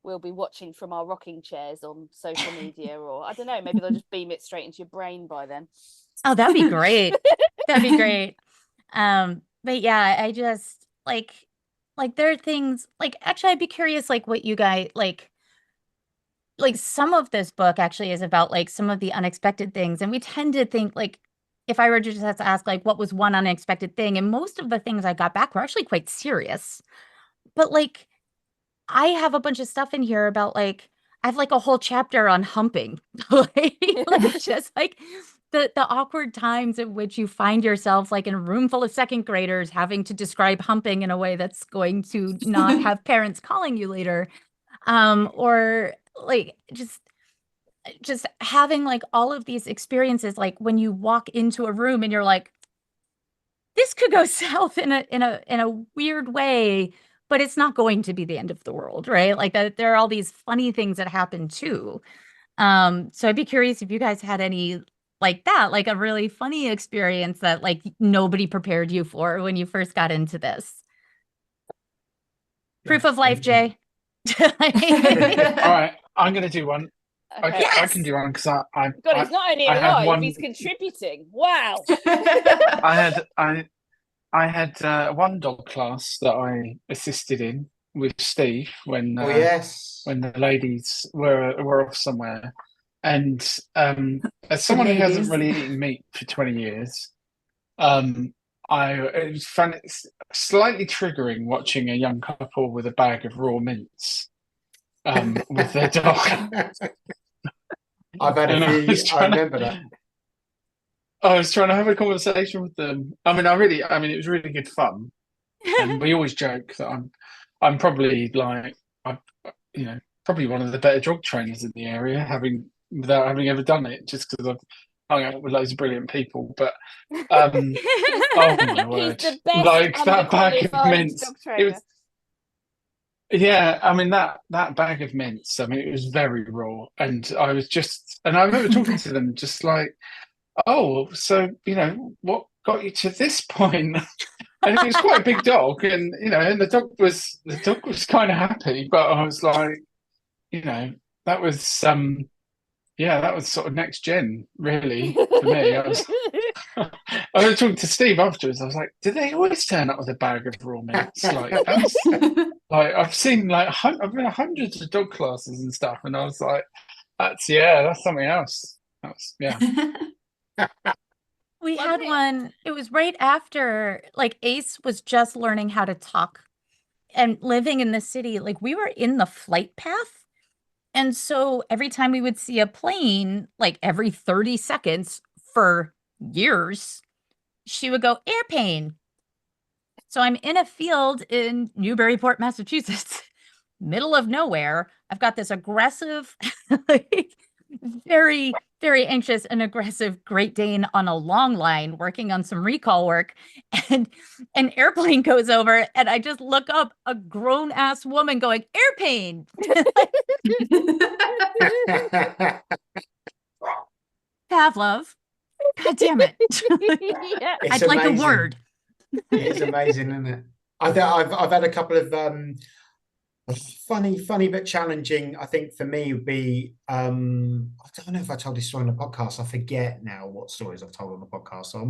we'll be watching from our rocking chairs on social media, or I don't know, maybe they'll just beam it straight into your brain by then. Oh, that'd be great. That'd be great. But yeah, I just like there are things actually I'd be curious what you guys like some of this book actually is about some of the unexpected things, and we tend to think if I were to just ask what was one unexpected thing, and most of the things I got back were actually quite serious. But I have a bunch of stuff in here about I have a whole chapter on humping. Just the awkward times at which you find yourself in a room full of second graders having to describe humping in a way that's going to not have parents calling you later. Or just having all of these experiences, when you walk into a room and you're this could go south in a weird way, but it's not going to be the end of the world, right? There are all these funny things that happen too. So I'd be curious if you guys had any that, a really funny experience that nobody prepared you for when you first got into this. Proof of life, Jay. All right, I'm going to do one. Okay. I can do one because I God, he's not only alive, he's contributing. Wow. I had one dog class that I assisted in with Steve when the ladies were off somewhere, and as someone who hasn't really eaten meat for 20 years, it was fun. It's slightly triggering watching a young couple with a bag of raw mince with their dog. I've had a few. I remember that. I was trying to have a conversation with them. I mean, it was really good fun, and we always joke that I'm probably probably one of the better dog trainers in the area, without having ever done it, just because I've hung out with loads of brilliant people. But oh my word, that bag of mince, it was. Yeah, I mean that bag of mince. I mean, it was very raw, and I remember talking to them, just oh, so what got you to this point? And it was quite a big dog, and and the dog was kind of happy, but I was that was that was sort of next gen, really, for me. I was talking to Steve afterwards. I was like, "Did they always turn up with a bag of raw mince?" I've seen I've been to hundreds of dog classes and stuff, and I was like, "That's something else." We had one. It was right after Ace was just learning how to talk and living in the city. We were in the flight path. And so every time we would see a plane, every 30 seconds for years, she would go, airplane. So I'm in a field in Newburyport, Massachusetts, middle of nowhere. I've got this aggressive very, very anxious and aggressive Great Dane on a long line working on some recall work, and an airplane goes over, and I just look up a grown ass woman going, airplane. Pavlov. God damn it. Yeah. It's I'd like a amazing. word. It's amazing, isn't it? I've had a couple of funny but challenging. I think for me would be I don't know if I told this story on the podcast. I forget now what stories I've told on the podcast. So I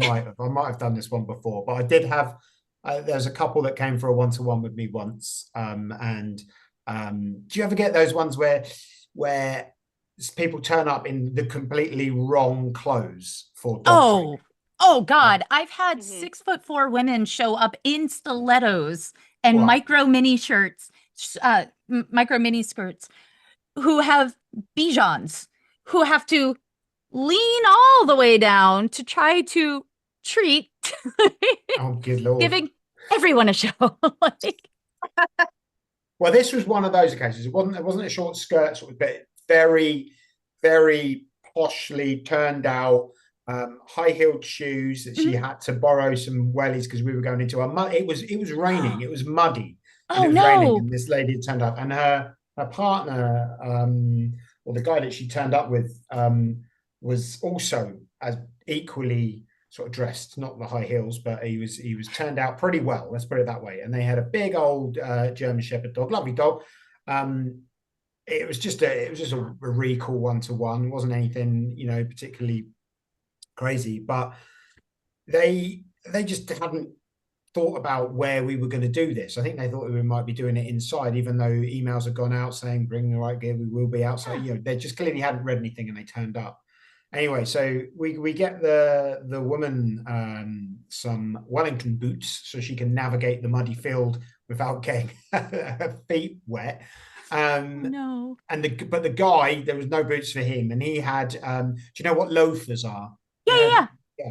might have done this one before, but I did have. There's a couple that came for a one-to-one with me once, and do you ever get those ones where people turn up in the completely wrong clothes for dog training? Oh God. I've had Mhm. 6'4" women show up in stilettos and Wow. micro mini shirts, micro mini skirts, who have bijons, who have to lean all the way down to try to treat, Oh, good Lord. giving everyone a show. Like, Well, this was one of those occasions. It wasn't a short skirt, sort of, but very, very poshly turned out, high-heeled shoes that she had to borrow some wellies because we were going into a mud. It was raining. It was muddy. And it was raining, and this lady had turned up, and her partner, or the guy that she turned up with, was also as equally sort of dressed, not the high heels, but he was turned out pretty well. Let's put it that way. And they had a big old German Shepherd dog, lovely dog. It was just a recall one-to-one. It wasn't anything, particularly crazy, but they just hadn't thought about where we were going to do this. I think they thought we might be doing it inside, even though emails had gone out saying bring the right gear, we will be outside. They just clearly hadn't read anything and they turned up. Anyway, so we get the woman some Wellington boots so she can navigate the muddy field without getting her feet wet. no. But the guy, there was no boots for him, and he had do you know what loafers are? Yeah.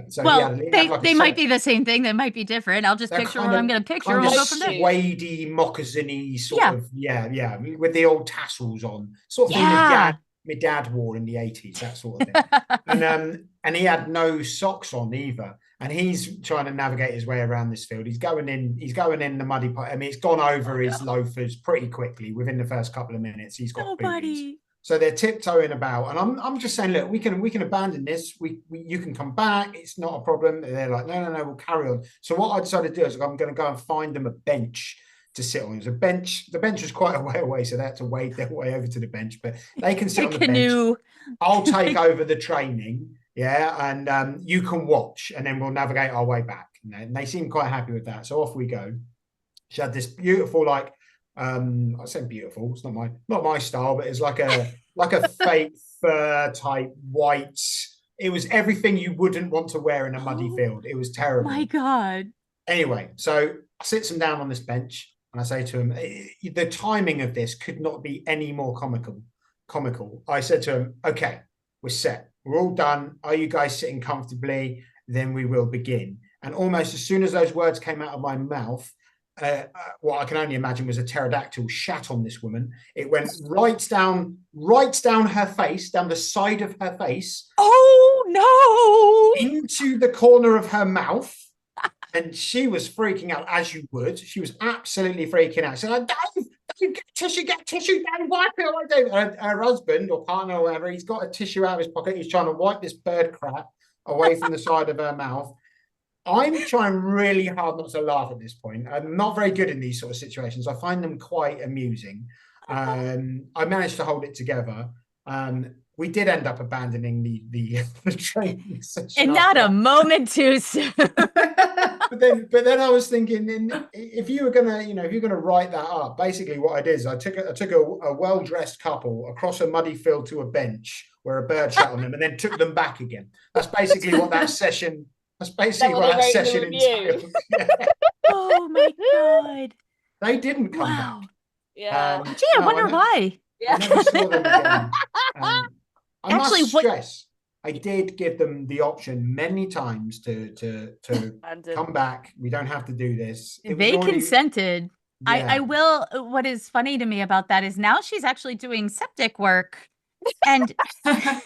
So Well, he had like they might be the same thing. They might be different. I'll just picture what I'm going to picture and we'll go from there. Suede-y, moccasin-y sort of, with the old tassels on, sort of thing my dad wore in the 80s, that sort of thing. And he had no socks on either. And he's trying to navigate his way around this field. He's going in the muddy part. I mean, he's gone over his loafers pretty quickly within the first couple of minutes. He's got booties. So they're tiptoeing about, and I'm just saying, look, we can abandon this. You can come back. It's not a problem. And they're like, no, we'll carry on. So what I decided to do is I'm going to go and find them a bench to sit on. There's a bench. The bench was quite a way away, so they had to wade their way over to the bench. But they can sit on the bench. I'll take over the training, and you can watch, and then we'll navigate our way back. And they seem quite happy with that. So off we go. She had this beautiful, I say beautiful, it's not my style, but it's like a fake fur type white. It was everything you wouldn't want to wear in a muddy field. It was terrible. My God. Anyway, so I sit him down on this bench and I say to him, the timing of this could not be any more comical. I said to him, okay, we're set. We're all done. Are you guys sitting comfortably? Then we will begin. And almost as soon as those words came out of my mouth, what I can only imagine was a pterodactyl shat on this woman. It went right down her face, down the side of her face. Oh no! Into the corner of her mouth. And she was freaking out, as you would. She was absolutely freaking out. So like, Dave, get tissue, Dave, wipe it away, Dave. Her husband or partner or whatever, he's got a tissue out of his pocket. He's trying to wipe this bird crap away from the side of her mouth. I'm trying really hard not to laugh at this point. I'm not very good in these sort of situations. I find them quite amusing. I managed to hold it together. We did end up abandoning the training session. And not a moment too soon. but then I was thinking, if you were gonna write that up, basically what I did is I took a well-dressed couple across a muddy field to a bench where a bird shot on them, and then took them back again. That's basically what that session. That's basically what that session entailed. Oh my God! They didn't come back. Yeah. Gee, I wonder why. I never saw them again. I must stress, I did give them the option many times to come back. We don't have to do this. They consented. Yeah. I will. What is funny to me about that is now she's actually doing septic work And I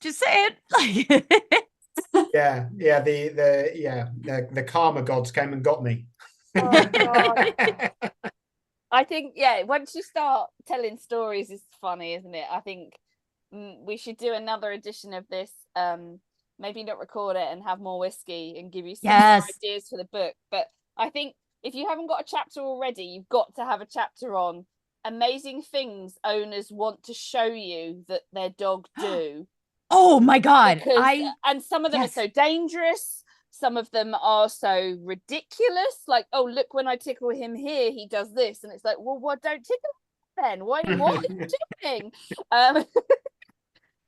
just say it like the karma gods came and got me. Oh, God. I think, once you start telling stories, it's funny, isn't it? I think we should do another edition of this. Maybe not record it and have more whiskey and give you some more ideas for the book. But I think if you haven't got a chapter already, you've got to have a chapter on amazing things owners want to show you that their dog do. Oh my God. And some of them are so dangerous. Some of them are so ridiculous. Like, oh, look, when I tickle him here, he does this. And it's like, well, what? Don't tickle him then. What are you doing?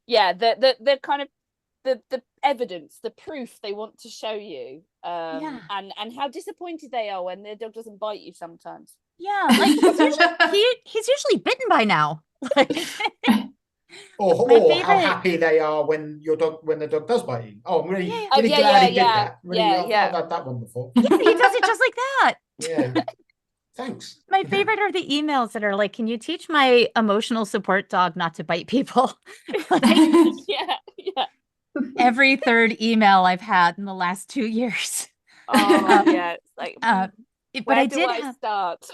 The kind of the evidence, the proof they want to show you. And how disappointed they are when their dog doesn't bite you sometimes. Yeah, like he's usually bitten by now. Or how happy they are when the dog does bite you. Oh, I'm really glad he did that. I've had that one before. Yeah, he does it just like that. Yeah. Thanks. My favorite are the emails that are like, can you teach my emotional support dog not to bite people? Every third email I've had in the last 2 years. Oh, it's like, but I did start.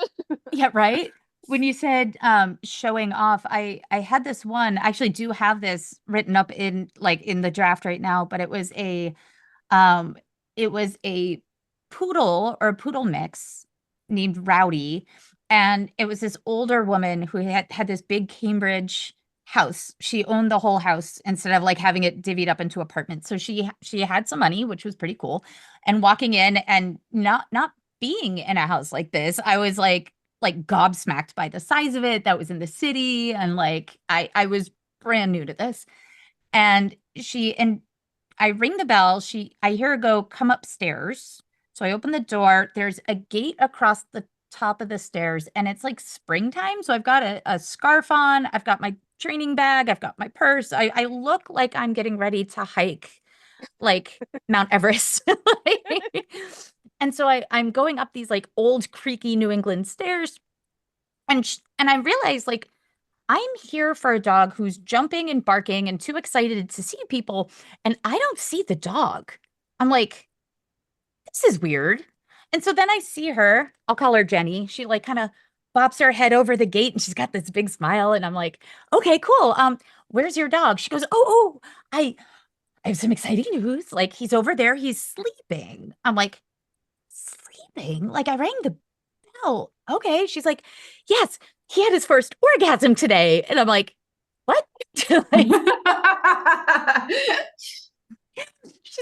Yeah, right. When you said showing off, I had this one. I actually do have this written up in the draft right now, but it was a poodle or a poodle mix named Rowdy, and it was this older woman who had this big Cambridge house. She owned the whole house instead of like having it divvied up into apartments. So she had some money, which was pretty cool. And walking in and not being in a house like this, I was like gobsmacked by the size of it that was in the city. And like, I was brand new to this. And I ring the bell. I hear her go, come upstairs. So I open the door. There's a gate across the top of the stairs and it's like springtime. So I've got a scarf on. I've got my training bag. I've got my purse. I look like I'm getting ready to hike like Mount Everest. And so I'm going up these like old creaky New England stairs, and I realize like I'm here for a dog who's jumping and barking and too excited to see people, and I don't see the dog. I'm like, this is weird. And so then I see her. I'll call her Jenny. She like kind of bops her head over the gate, and she's got this big smile, and I'm like, okay, cool. Where's your dog? She goes, oh, I have some exciting news. Like he's over there. He's sleeping. I'm like, sleeping? Like I rang the bell. Okay. She's like, yes, he had his first orgasm today. And I'm like, what? She's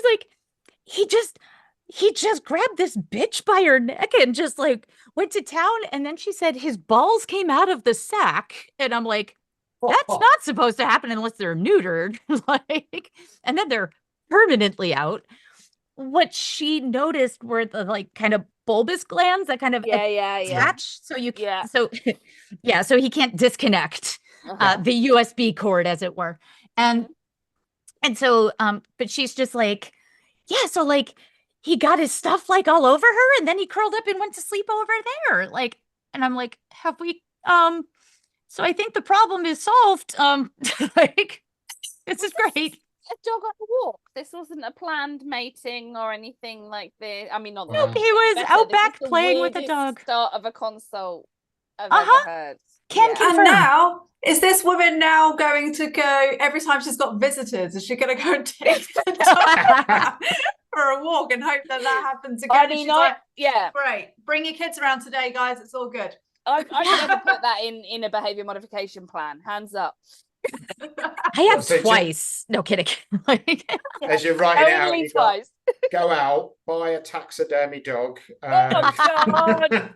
like, he just grabbed this bitch by her neck and just like went to town. And then she said his balls came out of the sack. And I'm like, that's not supposed to happen unless they're neutered. Like, and then they're permanently out. What she noticed were the like kind of bulbous glands that kind of attach. So you can, so he can't disconnect the USB cord, as it were. And so, but she's just like, yeah, so like he got his stuff like all over her and then he curled up and went to sleep over there. Like, and I'm like, have we, so I think the problem is solved. Like, this is great. A dog on a walk. This wasn't a planned mating or anything like this. I mean, not nope, he was out back playing with the dog. Start of a consult I've ever heard. Can confirm. And now, is this woman now going to go every time she's got visitors? Is she going to go and take the dog for a walk and hope that happens again? I mean, great. Bring your kids around today, guys. It's all good. I've never put that in a behavior modification plan. Hands up. I have twice. No kidding. As you're writing out, you twice. Go out, buy a taxidermy dog. Oh God.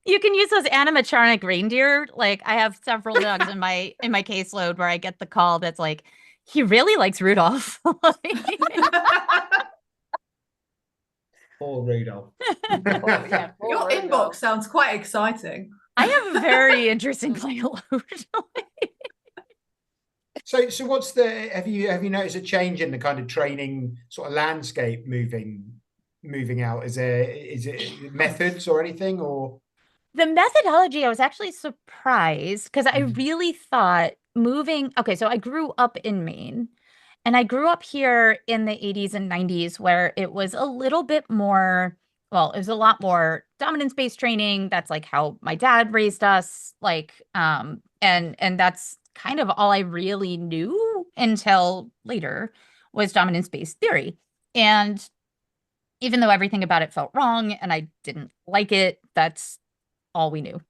You can use those animatronic reindeer. Like I have several dogs in my caseload where I get the call that's like, he really likes Rudolph. Poor Rudolph. Your inbox sounds quite exciting. I have a very interesting playload. So what's have you noticed a change in the kind of training sort of landscape moving out? Is it methods or anything or? The methodology, I was actually surprised because I really thought okay, so I grew up in Maine and I grew up here in the 80s and 90s where it was a little bit more, well, it was a lot more dominance-based training. That's like how my dad raised us, like, and that's kind of all I really knew until later was dominance-based theory. And even though everything about it felt wrong and I didn't like it, that's all we knew.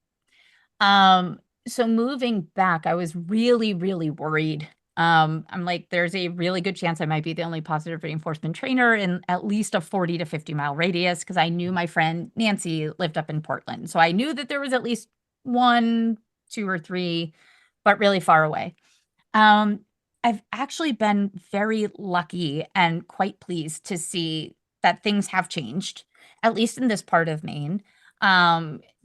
So moving back, I was really, really worried. I'm like, there's a really good chance I might be the only positive reinforcement trainer in at least a 40 to 50-mile radius because I knew my friend Nancy lived up in Portland. So I knew that there was at least 1, 2, or 3, but really far away. I've actually been very lucky and quite pleased to see that things have changed, at least in this part of Maine.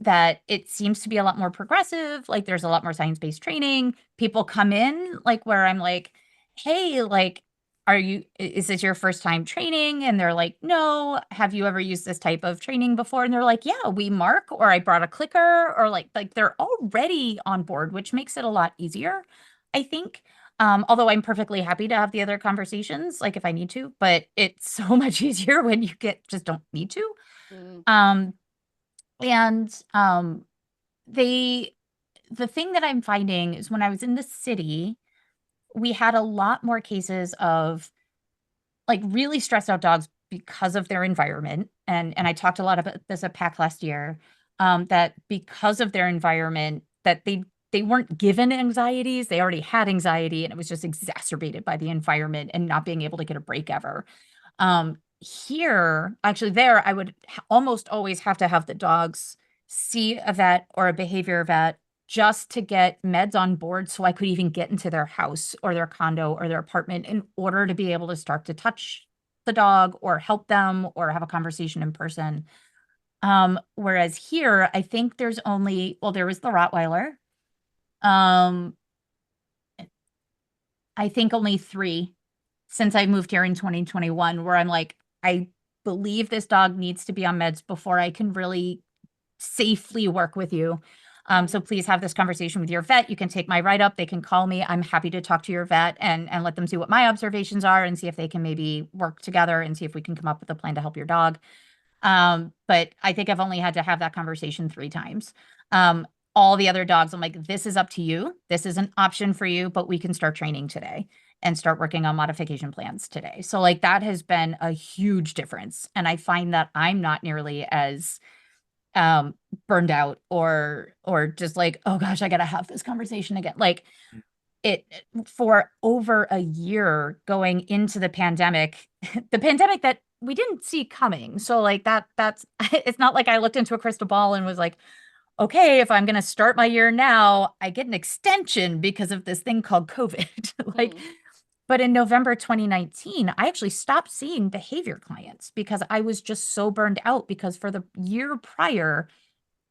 That it seems to be a lot more progressive. Like there's a lot more science-based training. People come in like where I'm like, hey, like, is this your first time training? And they're like, no, have you ever used this type of training before? And they're like, yeah, we mark, or I brought a clicker, or like they're already on board, which makes it a lot easier, I think. Although I'm perfectly happy to have the other conversations, like if I need to, but it's so much easier when you just don't need to. Mm. And the thing that I'm finding is when I was in the city, we had a lot more cases of like really stressed out dogs because of their environment. And I talked a lot about this at PAC last year, that because of their environment, that they weren't given anxieties, they already had anxiety, and it was just exacerbated by the environment and not being able to get a break ever. Here, actually there, I would almost always have to have the dogs see a vet or a behavior vet just to get meds on board so I could even get into their house or their condo or their apartment in order to be able to start to touch the dog or help them or have a conversation in person. Whereas here, I think there's only, well, there was the Rottweiler. I think only 3 since I moved here in 2021 where I'm like, I believe this dog needs to be on meds before I can really safely work with you. So please have this conversation with your vet. You can take my write-up. They can call me. I'm happy to talk to your vet and let them see what my observations are and see if they can maybe work together and see if we can come up with a plan to help your dog. But I think I've only had to have that conversation 3 times. All the other dogs, I'm like, this is up to you. This is an option for you, but we can start training today and start working on modification plans today. So like that has been a huge difference. And I find that I'm not nearly as burned out or just like, oh gosh, I gotta have this conversation again. Like it for over a year going into the pandemic that we didn't see coming. So like that's it's not like I looked into a crystal ball and was like, okay, if I'm going to start my year now, I get an extension because of this thing called COVID. Like, but in November 2019, I actually stopped seeing behavior clients because I was just so burned out because for the year prior,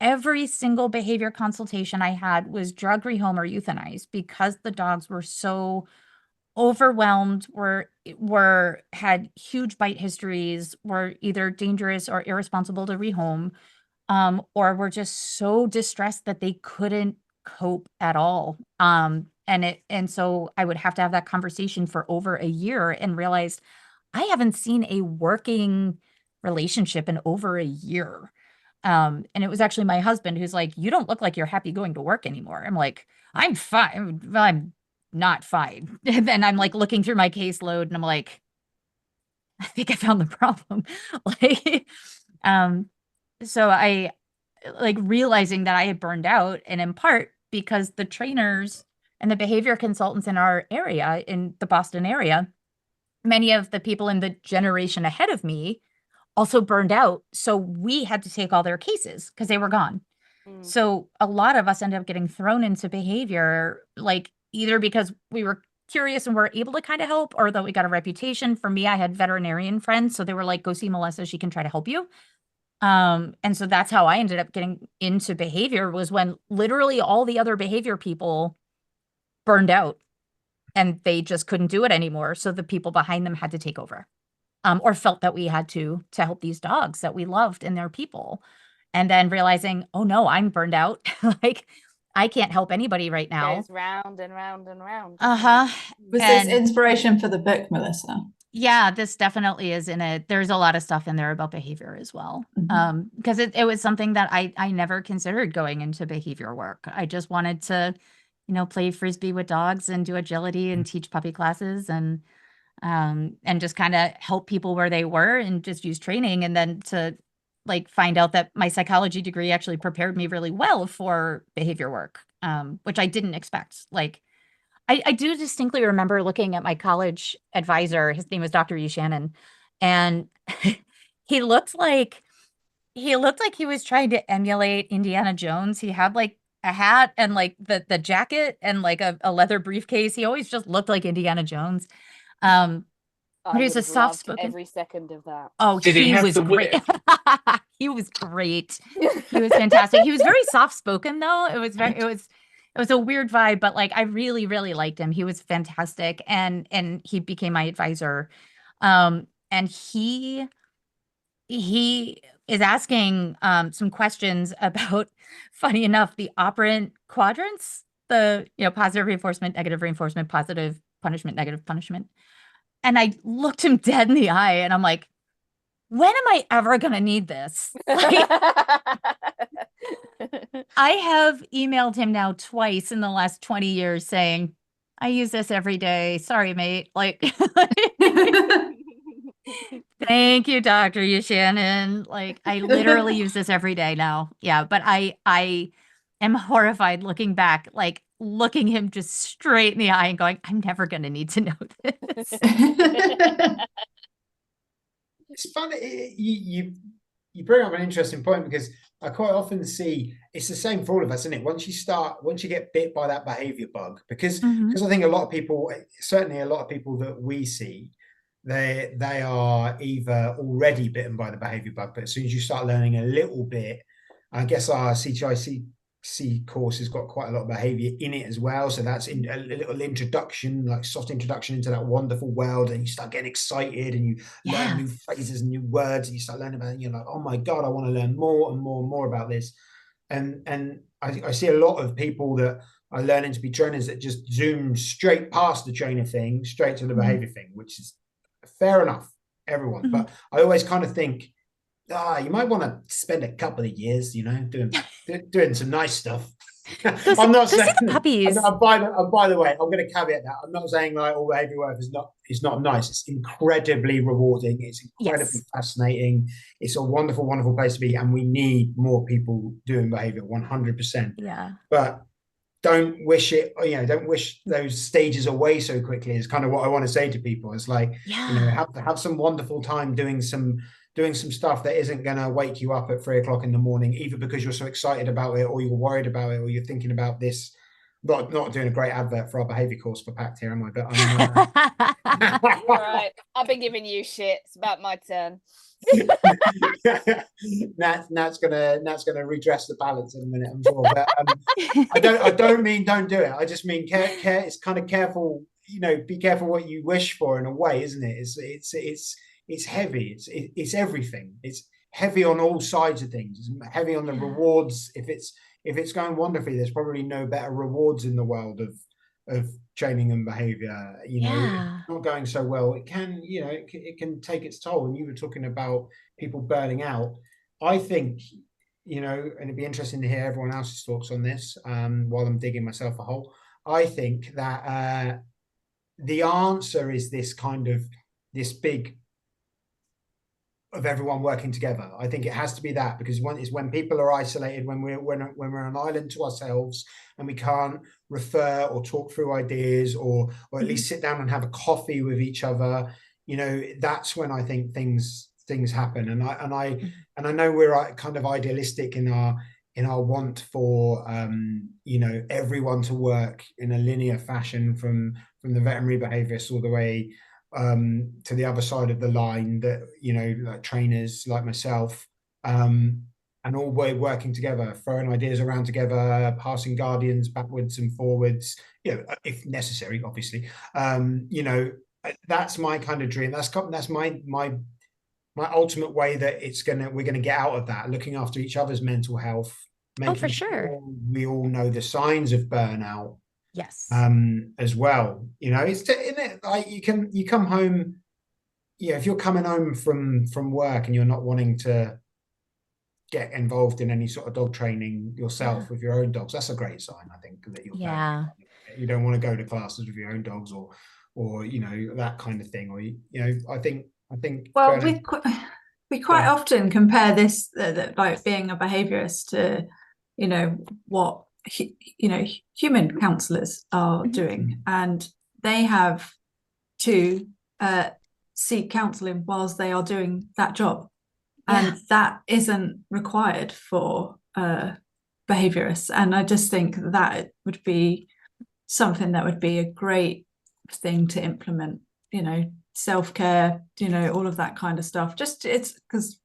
every single behavior consultation I had was drug rehome or euthanized because the dogs were so overwhelmed, had huge bite histories, were either dangerous or irresponsible to rehome, or were just so distressed that they couldn't cope at all. And so I would have to have that conversation for over a year and realized I haven't seen a working relationship in over a year. And it was actually my husband who's like, you don't look like you're happy going to work anymore. I'm like, I'm fine. Well, I'm not fine. And then I'm like looking through my caseload and I'm like, I think I found the problem. Like, so I like realizing that I had burned out, and in part because the trainers and the behavior consultants in our area, in the Boston area, many of the people in the generation ahead of me also burned out. So we had to take all their cases because they were gone. So a lot of us ended up getting thrown into behavior, like either because we were curious and were able to kind of help, or that we got a reputation. For me, I had veterinarian friends, so they were like, go see Melissa, she can try to help you. And so that's how I ended up getting into behavior, was when literally all the other behavior people burned out and they just couldn't do it anymore. So the people behind them had to take over, or felt that we had to help these dogs that we loved and their people. and then realizing, oh no, I'm burned out. Like I can't help anybody right now. Goes round and round and round. Was this inspiration for the book, Melissa? Yeah, this definitely is in it. There's a lot of stuff in there about behavior as well. Because it was something that I never considered going into behavior work. I just wanted to, play frisbee with dogs and do agility and teach puppy classes and just kind of help people where they were and just use training. And then to find out that my psychology degree actually prepared me really well for behavior work, which I didn't expect. I do distinctly remember looking at my college advisor. His name was Dr. E. Shannon, and he looked like he was trying to emulate Indiana Jones. He had a hat and the jacket and a leather briefcase. He always just looked like Indiana Jones. But he was a soft-spoken. Every second of that. Oh, he was great. He was great. He was fantastic. He was very soft-spoken though. It was a weird vibe, but I really, really liked him. He was fantastic. And he became my advisor. And he is asking some questions about, funny enough, the operant quadrants, the, positive reinforcement, negative reinforcement, positive punishment, negative punishment. And I looked him dead in the eye and I'm like, when am I ever going to need this? I have emailed him now twice in the last 20 years saying, I use this every day. Sorry, mate. Thank you, Dr. E. Shannon. I literally use this every day now. Yeah, but I am horrified looking back, looking him just straight in the eye and going, I'm never going to need to know this. It's funny. You bring up an interesting point because I quite often see it's the same for all of us, isn't it? Once you get bit by that behavior bug, because I think a lot of people, certainly a lot of people that we see, they are either already bitten by the behavior bug, but as soon as you start learning a little bit, I guess our CTIC course has got quite a lot of behavior in it as well, so that's a little introduction, soft introduction into that wonderful world, and you start getting excited and you learn new phrases and new words and you start learning about it, and you're like, oh my god, I want to learn more and more and more about this. And I see a lot of people that are learning to be trainers that just zoom straight past the trainer thing straight to the behavior thing, which is fair enough, everyone. But I always kind of think, you might want to spend a couple of years, doing some nice stuff. I'm not saying puppies. By the way, I'm going to caveat that. I'm not saying all behavior work is not nice. It's incredibly rewarding. It's incredibly fascinating. It's a wonderful, wonderful place to be, and we need more people doing behavior 100%. Yeah. But don't wish it, don't wish those stages away so quickly is kind of what I want to say to people. It's have some wonderful time doing some stuff that isn't going to wake you up at 3 o'clock in the morning, either because you're so excited about it or you're worried about it or you're thinking about this. Not doing a great advert for our behavior course for PACT here, am I? But all right, I've been giving you shit. It's about my turn. Nat's gonna redress the balance in a minute, I'm sure. But I don't mean don't do it. I just mean care. It's kind of careful. Be careful what you wish for in a way, isn't it? It's heavy. It's everything. It's heavy on all sides of things. It's heavy on the rewards. If it's going wonderfully, there's probably no better rewards in the world of training and behavior. If it's not going so well, it can it can take its toll. And you were talking about people burning out. I think and it'd be interesting to hear everyone else's thoughts on this while I'm digging myself a hole. I think that the answer is this big of everyone working together. I think it has to be that, because when people are isolated, when we're an island to ourselves and we can't refer or talk through ideas or at least sit down and have a coffee with each other, that's when I think things happen. And I know we're kind of idealistic in our want for everyone to work in a linear fashion from the veterinary behaviorist all the way to the other side of the line, that like trainers like myself, and all we're working together, throwing ideas around together, passing guardians backwards and forwards, if necessary, obviously. That's my kind of dream. That's my ultimate way that we're gonna get out of that, looking after each other's mental health, making for sure. we all know the signs of burnout. Yes. As well, it's isn't it like you come home, if you're coming home from work and you're not wanting to get involved in any sort of dog training yourself with your own dogs, that's a great sign, I think, that you're you don't want to go to classes with your own dogs or that kind of thing, or I think well, we quite often compare this like being a behaviorist to what human counselors are doing, and they have to seek counseling whilst they are doing that job, and that isn't required for behaviorists. And I just think that would be something that would be a great thing to implement, self-care, all of that kind of stuff. Just it's because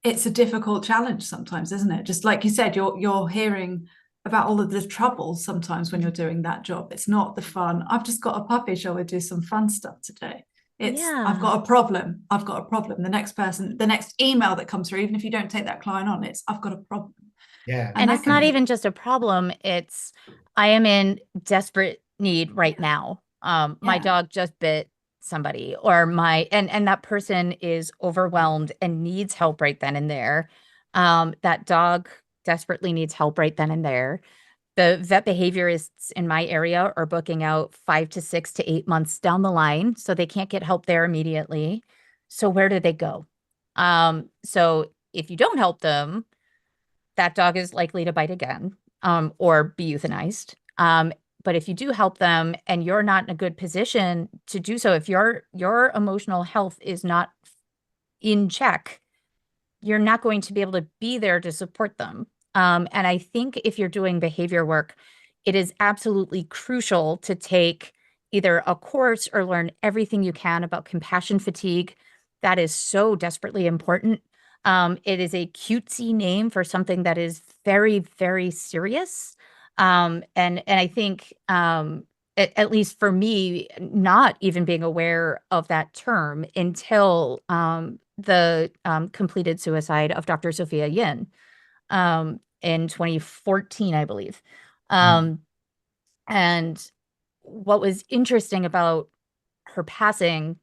it's a difficult challenge sometimes, isn't it? Just like you said, you're hearing about all of the troubles sometimes when you're doing that job. It's not the fun. I've just got a puppy. Shall we do some fun stuff today? It's I've got a problem. The next email that comes through, even if you don't take that client on, it's I've got a problem. Yeah. And it's not even just a problem. It's I am in desperate need right now. My dog just bit somebody, or and that person is overwhelmed and needs help right then and there. That dog desperately needs help right then and there. The vet behaviorists in my area are booking out 5 to 6 to 8 months down the line, so they can't get help there immediately. So where do they go? So if you don't help them, that dog is likely to bite again, or be euthanized. But if you do help them and you're not in a good position to do so, if your emotional health is not in check, you're not going to be able to be there to support them. And I think if you're doing behavior work, it is absolutely crucial to take either a course or learn everything you can about compassion fatigue. That is so desperately important. It is a cutesy name for something that is very, very serious. And I think, at least for me, not even being aware of that term until the completed suicide of Dr. Sophia Yin in 2014, I believe. And what was interesting about her passing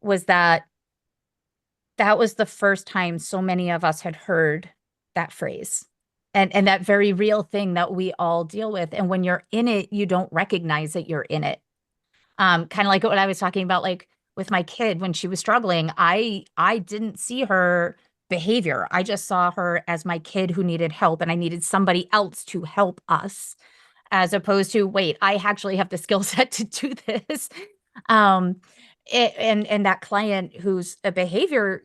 was that was the first time so many of us had heard that phrase. And that very real thing that we all deal with. And when you're in it, you don't recognize that you're in it. Kind of like what I was talking about, like with my kid, when she was struggling, I didn't see her behavior. I just saw her as my kid who needed help, and I needed somebody else to help us, as opposed to, wait, I actually have the skill set to do this. And that client who's a behavior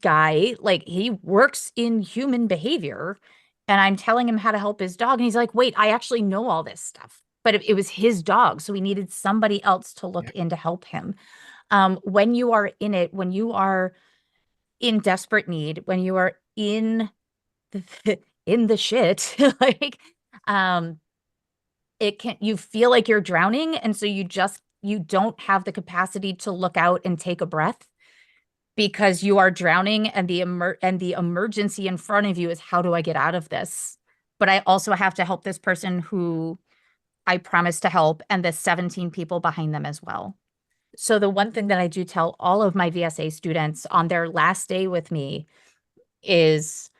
guy, like he works in human behavior, and I'm telling him how to help his dog. And he's like, wait, I actually know all this stuff. But it was his dog. So he needed somebody else to look in to help him. When you are in it, when you are in desperate need, when you are in the shit, like, you feel like you're drowning. And so you don't have the capacity to look out and take a breath, because you are drowning, and the emergency in front of you is, how do I get out of this? But I also have to help this person who I promised to help, and the 17 people behind them as well. So the one thing that I do tell all of my VSA students on their last day with me is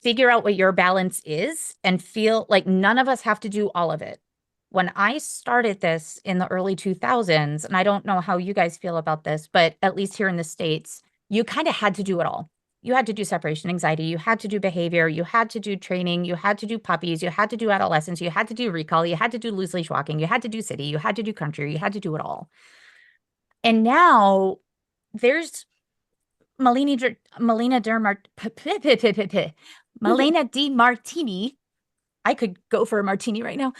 figure out what your balance is, and feel like none of us have to do all of it. When I started this in the early 2000s, and I don't know how you guys feel about this, but at least here in the States, you kind of had to do it all. You had to do separation anxiety, you had to do behavior, you had to do training, you had to do puppies, you had to do adolescence, you had to do recall, you had to do loose leash walking, you had to do city, you had to do country, you had to do it all. And now there's Melina Di Martini. I could go for a martini right now.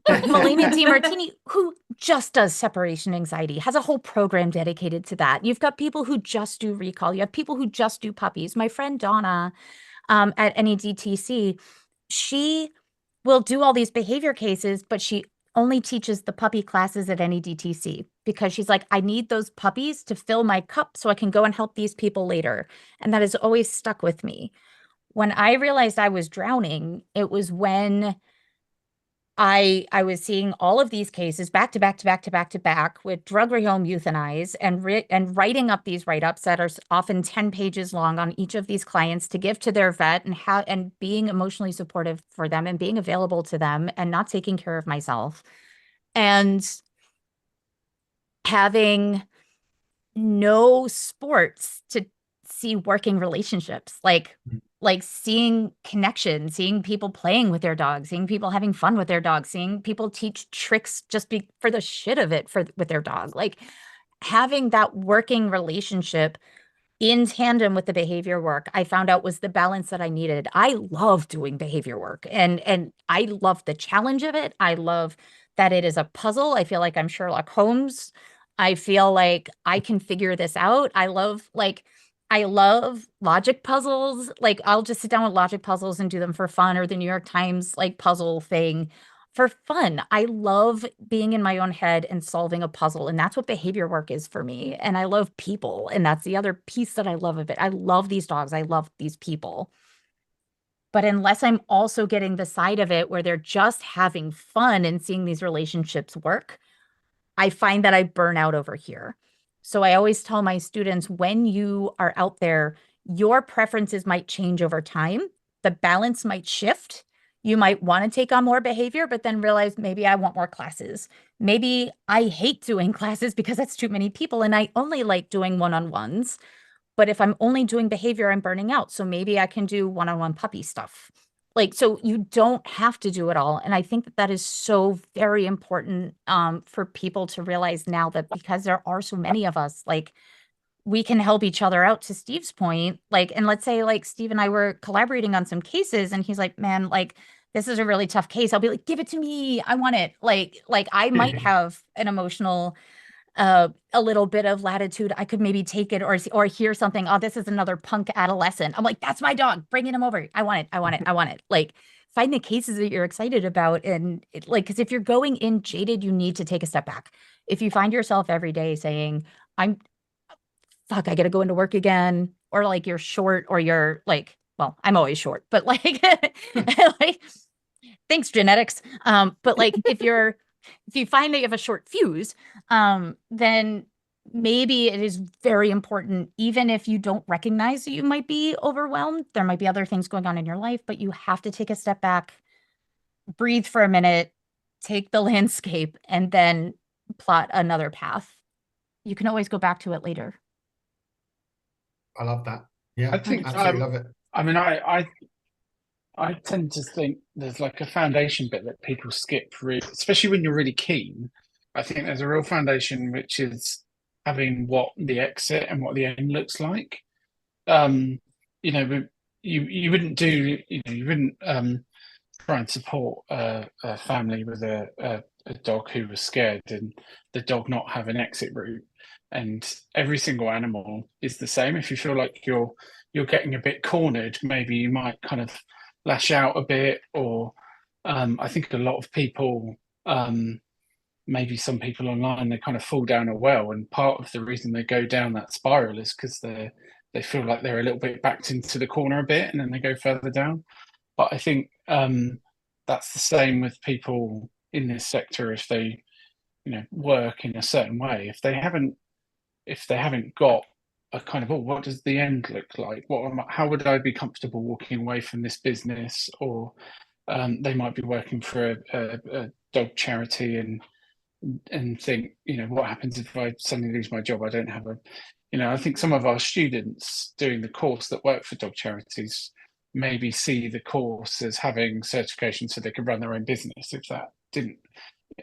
Melina Di Martini, who just does separation anxiety, has a whole program dedicated to that. You've got people who just do recall. You have people who just do puppies. My friend Donna at NEDTC, she will do all these behavior cases, but she only teaches the puppy classes at any DTC because she's like, I need those puppies to fill my cup so I can go and help these people later. And that has always stuck with me. When I realized I was drowning, it was when I was seeing all of these cases back to back to back to back to back with drug rehome euthanize and writing up these write-ups that are often 10 pages long on each of these clients to give to their vet and being emotionally supportive for them and being available to them and not taking care of myself and having no sports to see working relationships, like seeing connection, seeing people playing with their dogs, seeing people having fun with their dogs, seeing people teach tricks just for the shit of it with their dog, like having that working relationship in tandem with the behavior work, I found out was the balance that I needed. I love doing behavior work and I love the challenge of it. I love that it is a puzzle. I feel like I'm Sherlock Holmes. I feel like I can figure this out. I love logic puzzles. Like I'll just sit down with logic puzzles and do them for fun, or the New York Times like puzzle thing for fun. I love being in my own head and solving a puzzle. And that's what behavior work is for me. And I love people. And that's the other piece that I love of it. I love these dogs. I love these people. But unless I'm also getting the side of it where they're just having fun and seeing these relationships work, I find that I burn out over here. So I always tell my students, when you are out there, your preferences might change over time. The balance might shift. You might want to take on more behavior, but then realize maybe I want more classes. Maybe I hate doing classes because that's too many people and I only like doing one-on-ones. But if I'm only doing behavior, I'm burning out. So maybe I can do one-on-one puppy stuff. Like, so you don't have to do it all. And I think that is so very important for people to realize now, that because there are so many of us, like we can help each other out, to Steve's point. Like, and let's say like Steve and I were collaborating on some cases and he's like, man, like this is a really tough case. I'll be like, give it to me. I want it. Like I might have an emotional a little bit of latitude. I could maybe take it or hear something. Oh, this is another punk adolescent. I'm like, that's my dog. Bringing him over. I want it. I want it. I want it. Like, find the cases that you're excited about. And because if you're going in jaded, you need to take a step back. If you find yourself every day saying, I got to go into work again, or like you're short, or you're like, well, I'm always short, but like, like thanks genetics. But like if you find that you have a short fuse, then maybe it is very important, even if you don't recognize that you might be overwhelmed, there might be other things going on in your life, but you have to take a step back, breathe for a minute, take the landscape, and then plot another path. You can always go back to it later. I love that. Yeah, I think absolutely love it. I mean, I tend to think there's like a foundation bit that people skip through, especially when you're really keen. I think there's a real foundation, which is having what the exit and what the end looks like. You know, you wouldn't do, you wouldn't try and support a family with a dog who was scared and the dog not have an exit route. And every single animal is the same. If you feel like you're getting a bit cornered, maybe you might kind of lash out a bit, or I think a lot of people, maybe some people online, they kind of fall down a well, and part of the reason they go down that spiral is because they feel like they're a little bit backed into the corner a bit, and then they go further down. But I think that's the same with people in this sector. If they, work in a certain way, if they haven't got a kind of, what does the end look like? How would I be comfortable walking away from this business? Or they might be working for a dog charity and think, what happens if I suddenly lose my job? I don't have I think some of our students doing the course that work for dog charities maybe see the course as having certification so they can run their own business if that didn't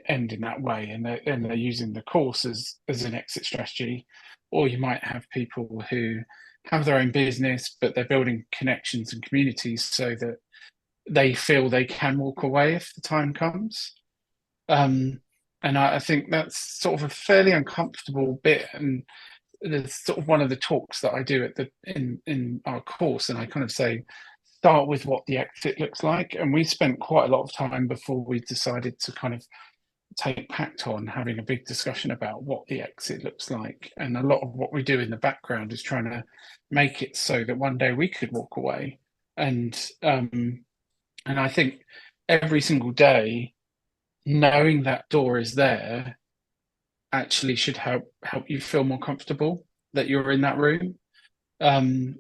end in that way, and they're using the course as an exit strategy. Or you might have people who have their own business, but they're building connections and communities so that they feel they can walk away if the time comes. And I think that's sort of a fairly uncomfortable bit, and it's sort of one of the talks that I do in our course, and I kind of say, start with what the exit looks like. And we spent quite a lot of time before we decided to kind of take pact on having a big discussion about what the exit looks like. And a lot of what we do in the background is trying to make it so that one day we could walk away. And I think every single day, knowing that door is there actually should help you feel more comfortable that you're in that room. And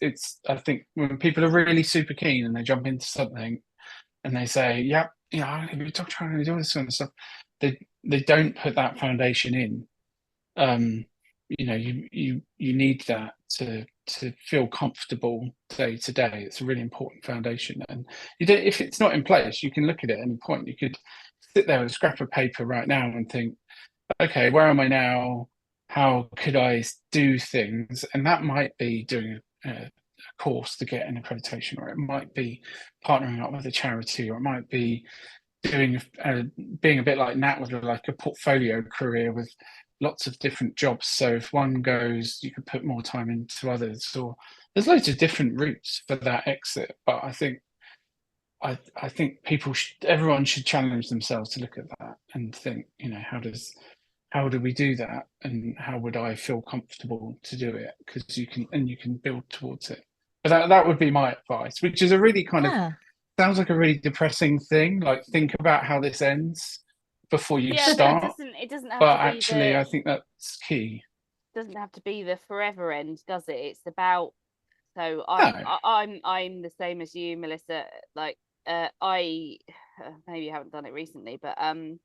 it's I think when people are really super keen and they jump into something and they say, yeah, you know, I'm going to be trying to do this kind of stuff, they don't put that foundation in. You know, you need that to feel comfortable day to day. It's a really important foundation. And you don't, if it's not in place, you can look at it at any point. You could sit there with a scrap of paper right now and think, okay, where am I now? How could I do things? And that might be doing a course to get an accreditation, or it might be partnering up with a charity, or it might be doing being a bit like Nat with like a portfolio career with lots of different jobs. So if one goes, you could put more time into others, or there's loads of different routes for that exit. But I think everyone should challenge themselves to look at that and think, you know, how do we do that, and how would I feel comfortable to do it? Because you can build towards it. But that would be my advice, which is a really kind of sounds like a really depressing thing. Like, think about how this ends before you start. It doesn't have but to be actually, I think that's key. Doesn't have to be the forever end, does it? It's about. So I'm the same as you, Melissa. Like, I maybe you haven't done it recently, but I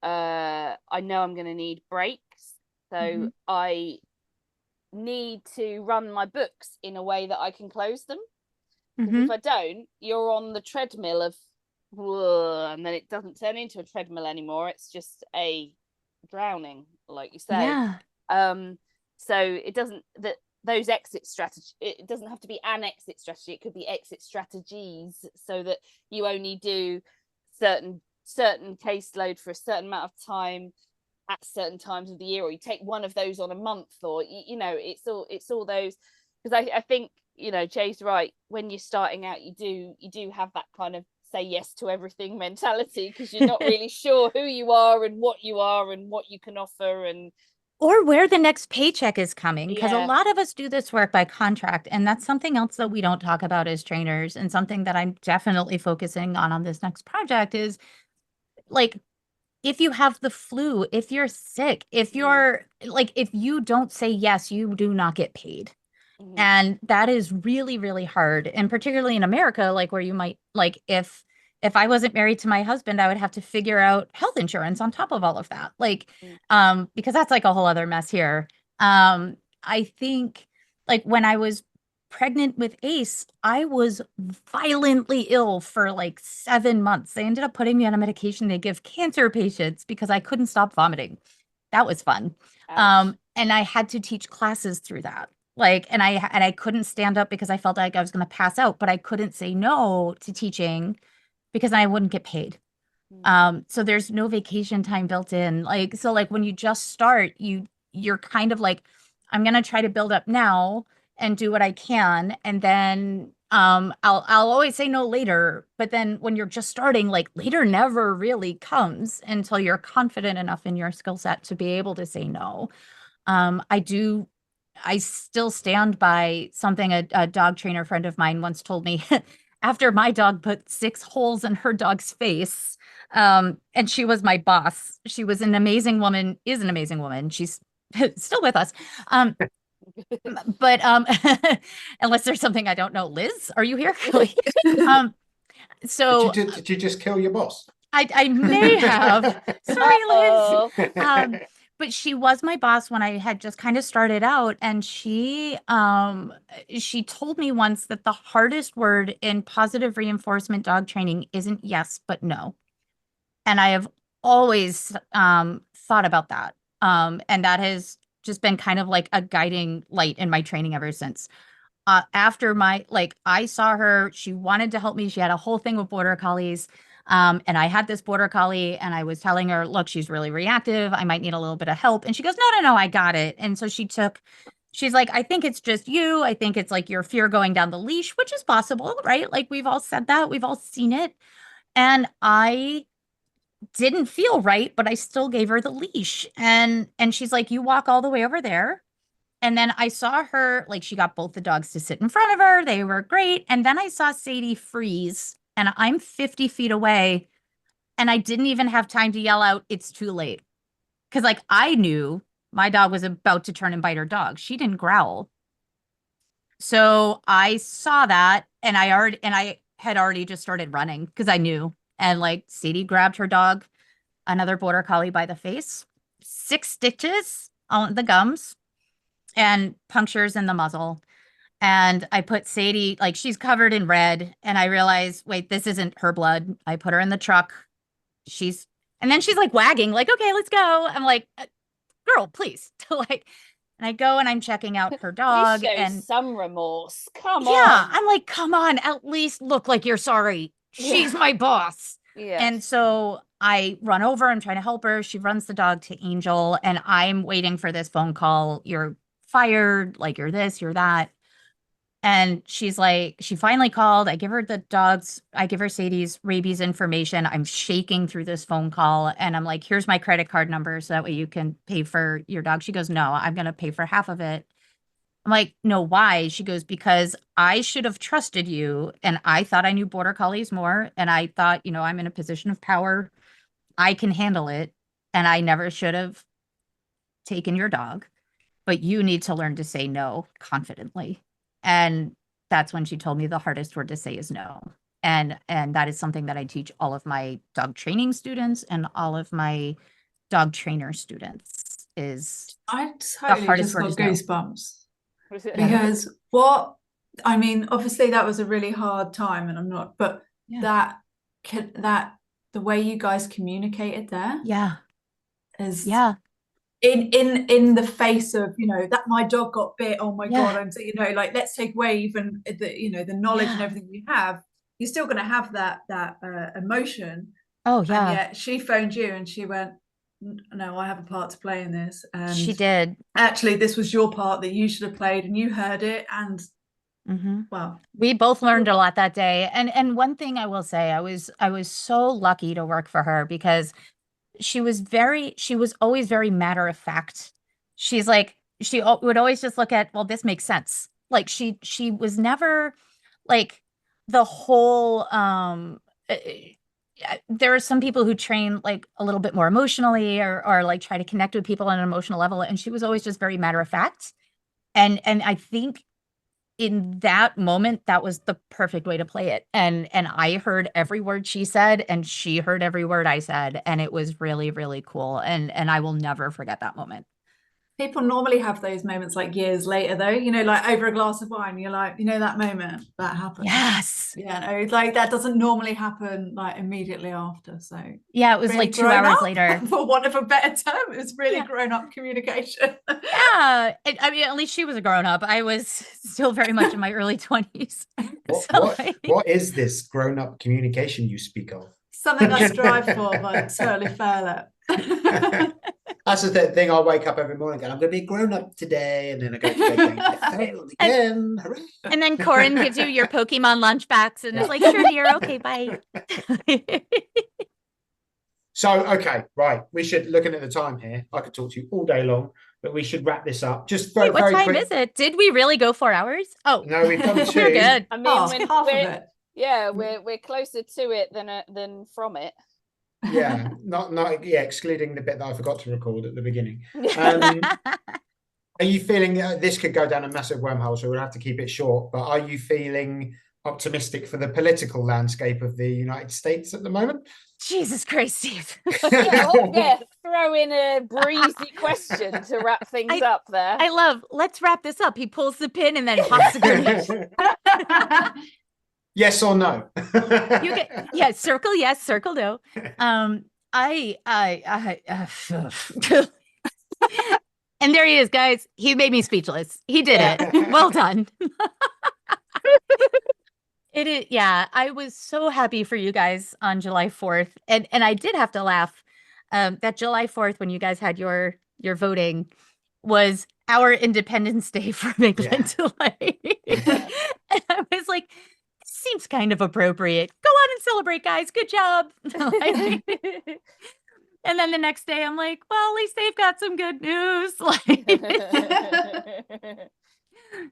know I'm going to need breaks, so I need to run my books in a way that I can close them, because if I don't, you're on the treadmill of, and then it doesn't turn into a treadmill anymore. It's just a drowning, like you say. So it doesn't, those exit strategy, it doesn't have to be an exit strategy, it could be exit strategies, so that you only do certain caseload for a certain amount of time at certain times of the year, or you take one of those on a month, or you know, it's all those. Because I think, you know, Jay's right, when you're starting out, you do have that kind of say yes to everything mentality, because you're not really sure who you are and what you can offer, and or where the next paycheck is coming, because a lot of us do this work by contract, and that's something else that we don't talk about as trainers, and something that I'm definitely focusing on this next project is, like, if you have the flu, if you're sick, if you're like, if you don't say yes, you do not get paid. And that is really, really hard. And particularly in America, like, where you might, like, if I wasn't married to my husband, I would have to figure out health insurance on top of all of that. Like, because that's like a whole other mess here. I think, like, when I was pregnant with Ace, I was violently ill for like 7 months. They ended up putting me on a medication they give cancer patients because I couldn't stop vomiting. That was fun. And I had to teach classes through that. Like, and I couldn't stand up because I felt like I was going to pass out, but I couldn't say no to teaching because I wouldn't get paid. So there's no vacation time built in. Like, so like when you just start, you're kind of like, I'm going to try to build up now and do what I can. And then I'll always say no later. But then when you're just starting, like, later never really comes until you're confident enough in your skill set to be able to say no. I still stand by something a dog trainer friend of mine once told me. After my dog put 6 holes in her dog's face, and she was my boss. She was an amazing woman, is an amazing woman. She's still with us. But unless there's something I don't know. Liz, are you here? So did you just kill your boss? I may have. Sorry, Liz. But she was my boss when I had just kind of started out, and she told me once that the hardest word in positive reinforcement dog training isn't yes, but no. And I have always thought about that. And that has just been kind of like a guiding light in my training ever since. After I saw her, she wanted to help me. She had a whole thing with border collies. And I had this border collie, and I was telling her, look, she's really reactive. I might need a little bit of help. And she goes, no, I got it. And so she's like, I think it's just you. I think it's like your fear going down the leash, which is possible, right? Like, we've all said that. We've all seen it. And I didn't feel right, but I still gave her the leash. And she's like, you walk all the way over there. And then I saw her, like, she got both the dogs to sit in front of her. They were great. And then I saw Sadie freeze, and I'm 50 feet away. And I didn't even have time to yell out, it's too late. Because, like, I knew my dog was about to turn and bite her dog. She didn't growl. So I saw that, and I had already just started running because I knew. And, like, Sadie grabbed her dog, another border collie, by the face, 6 stitches on the gums, and punctures in the muzzle. And I put Sadie, like, she's covered in red, and I realized, wait, this isn't her blood. I put her in the truck. And then she's like wagging, like, okay, let's go. I'm like, girl, please. Like, and I go and I'm checking out her dog. And some remorse. Come on. Yeah, I'm like, come on, at least look like you're sorry. She's my boss. Yeah. And so I run over, I'm trying to help her. She runs the dog to Angel, and I'm waiting for this phone call. You're fired, like, you're this, you're that. And she's like, she finally called. I give her Sadie's rabies information. I'm shaking through this phone call, and I'm like, here's my credit card number so that way you can pay for your dog. She goes, no, I'm going to pay for half of it. I'm like, no, why? She goes, because I should have trusted you, and I thought I knew border collies more, and I thought, I'm in a position of power. I can handle it, and I never should have taken your dog, but you need to learn to say no confidently. And that's when she told me the hardest word to say is no. And that is something that I teach all of my dog training students and all of my dog trainer students is I the totally hardest just word got is no. goosebumps. Because obviously that was a really hard time, and I'm not, but that the way you guys communicated there, is in the face of that my dog got bit, oh my god, and so like, let's take away even the knowledge and everything you have, you're still going to have that emotion. And yet she phoned you and she went, no, I have a part to play in this, and she did. Actually, this was your part that you should have played, and you heard it, and well, we both learned a lot that day. And one thing I will say, I was so lucky to work for her, because she was always very matter of fact. She's like, she would always just look at, well, this makes sense. Like, she was never like the whole, there are some people who train like a little bit more emotionally, or like try to connect with people on an emotional level. And she was always just very matter of fact. And I think in that moment, that was the perfect way to play it. And I heard every word she said, and she heard every word I said. And it was really, really cool. And I will never forget that moment. People normally have those moments like years later, though, like over a glass of wine, you're like, that moment that happened. Yes. Yeah, like that doesn't normally happen like immediately after. So yeah, it was really like 2 hours later. For want of a better term, it was really grown up communication. Yeah. I mean, at least she was a grown up. I was still very much in my early 20s. What is this grown up communication you speak of? Something I strive for, but totally fail at. That's the thing. I wake up every morning and I'm going to be grown up today, and then I go to bed I failed again. And then Corrin gives you your Pokemon lunchbox, and it's like, sure, dear, okay, bye. So, okay, right. We should, looking at the time here, I could talk to you all day long, but we should wrap this up. Just very, what very time quick. Is it? Did we really go 4 hours? Oh, no, we've done 2. We're good. I mean, half of it. Yeah, we're closer to it than from it. Yeah, not excluding the bit that I forgot to record at the beginning. Are you feeling this could go down a massive wormhole, so we'll have to keep it short, but are you feeling optimistic for the political landscape of the United States at the moment? Jesus Christ, Steve. Throw in a breezy question to wrap things up there. I love, let's wrap this up. He pulls the pin and then pops the grenade. Yes or no? Circle yes, circle no. And there he is, guys. He made me speechless. He did it. Well done. It is, I was so happy for you guys on July 4th. And I did have to laugh. That July 4th, when you guys had your voting, was our Independence Day from England. And I was like, seems kind of appropriate. Go on and celebrate, guys. Good job. And then the next day I'm like, well, at least they've got some good news.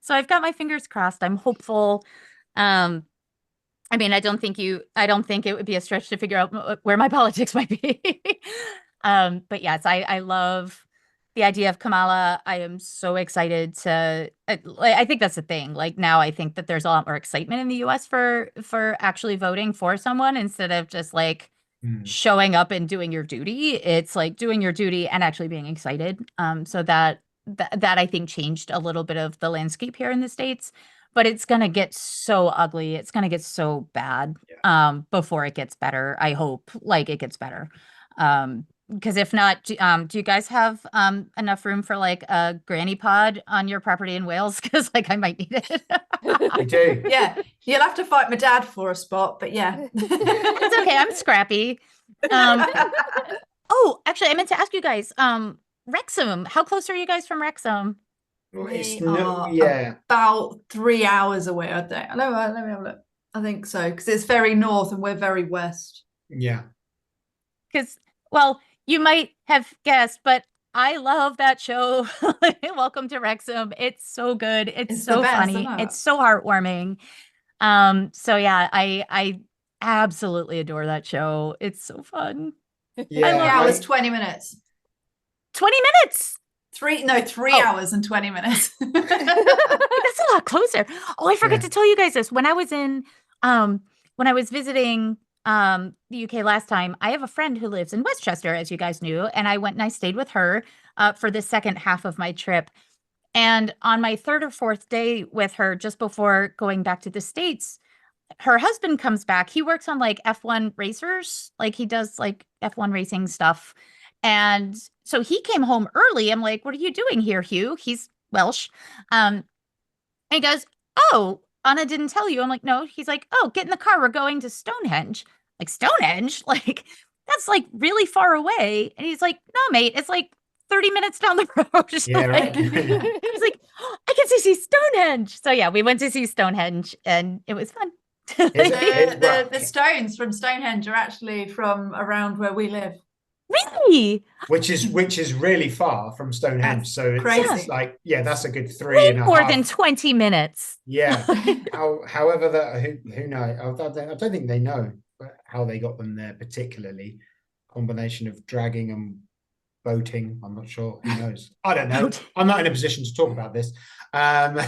So I've got my fingers crossed. I'm hopeful. I mean, I don't think it would be a stretch to figure out where my politics might be. But yes, I love the idea of Kamala. I am so excited to, I think that's the thing. Like now I think that there's a lot more excitement in the US for actually voting for someone instead of just like showing up and doing your duty. It's like doing your duty and actually being excited. So that I think changed a little bit of the landscape here in the States, but it's going to get so ugly. It's going to get so bad before it gets better. I hope like it gets better. Because if not, do you guys have enough room for like a granny pod on your property in Wales? Because like I might need it. We do. Yeah, you'll have to fight my dad for a spot, but yeah. It's okay. I'm scrappy. Oh, actually, I meant to ask you guys, Wrexham, how close are you guys from Wrexham? We are about 3 hours away, I think. Let me have a look. I think so, because it's very north and we're very west. Yeah. Because, well, you might have guessed, but I love that show. Welcome to Wrexham. It's so good. It's so funny. It's so heartwarming. So yeah, I absolutely adore that show. It's so fun. Yeah, 3 hours, 20 minutes. 20 minutes. 3 hours and 20 minutes. That's a lot closer. Oh, I forgot to tell you guys this. When I was visiting the UK last time, I have a friend who lives in Westchester, as you guys knew, and I went and I stayed with her for the second half of my trip. And on my third or fourth day with her, just before going back to the States, her husband comes back. He works on like F1 racers, like he does like F1 racing stuff. And so he came home early. I'm like, what are you doing here, Hugh? He's Welsh. And he goes, oh, Anna didn't tell you. I'm like, no. He's like, oh, get in the car. We're going to Stonehenge. Like, Stonehenge? Like, that's like really far away. And he's like, no, mate, it's like 30 minutes down the road. Yeah, right. He's like, oh, I get to see Stonehenge. So yeah, we went to see Stonehenge and it was fun. The stones from Stonehenge are actually from around where we live. Really? Which is really far from Stonehenge. That's so crazy. It's like, yeah, that's a good Way 3.5. more than 20 minutes. Yeah. However, that who knows? I don't think they know how they got them there, particularly. Combination of dragging and boating. I'm not sure. Who knows? I don't know. I'm not in a position to talk about this. But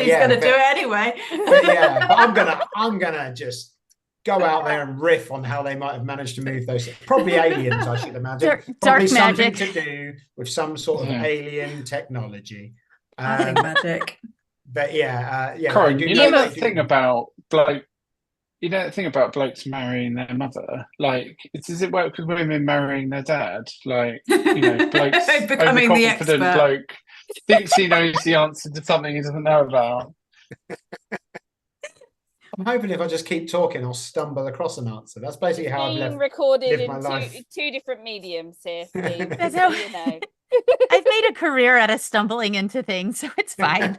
he's gonna do it anyway. But I'm gonna just go out there and riff on how they might have managed to move those. Probably aliens, I should imagine. Dark something magic to do with some sort of alien technology. I think magic. But Corrin, you know that thing about bloke. You know the thing about blokes marrying their mother. Like, does it work with women marrying their dad? Like, you know, blokes becoming the expert. Bloke thinks he knows the answer to something he doesn't know about. I'm hoping if I just keep talking, I'll stumble across an answer. That's basically how I've recorded lived my in life. two different mediums here, Steve. That's how you know. I've made a career out of stumbling into things, so it's fine.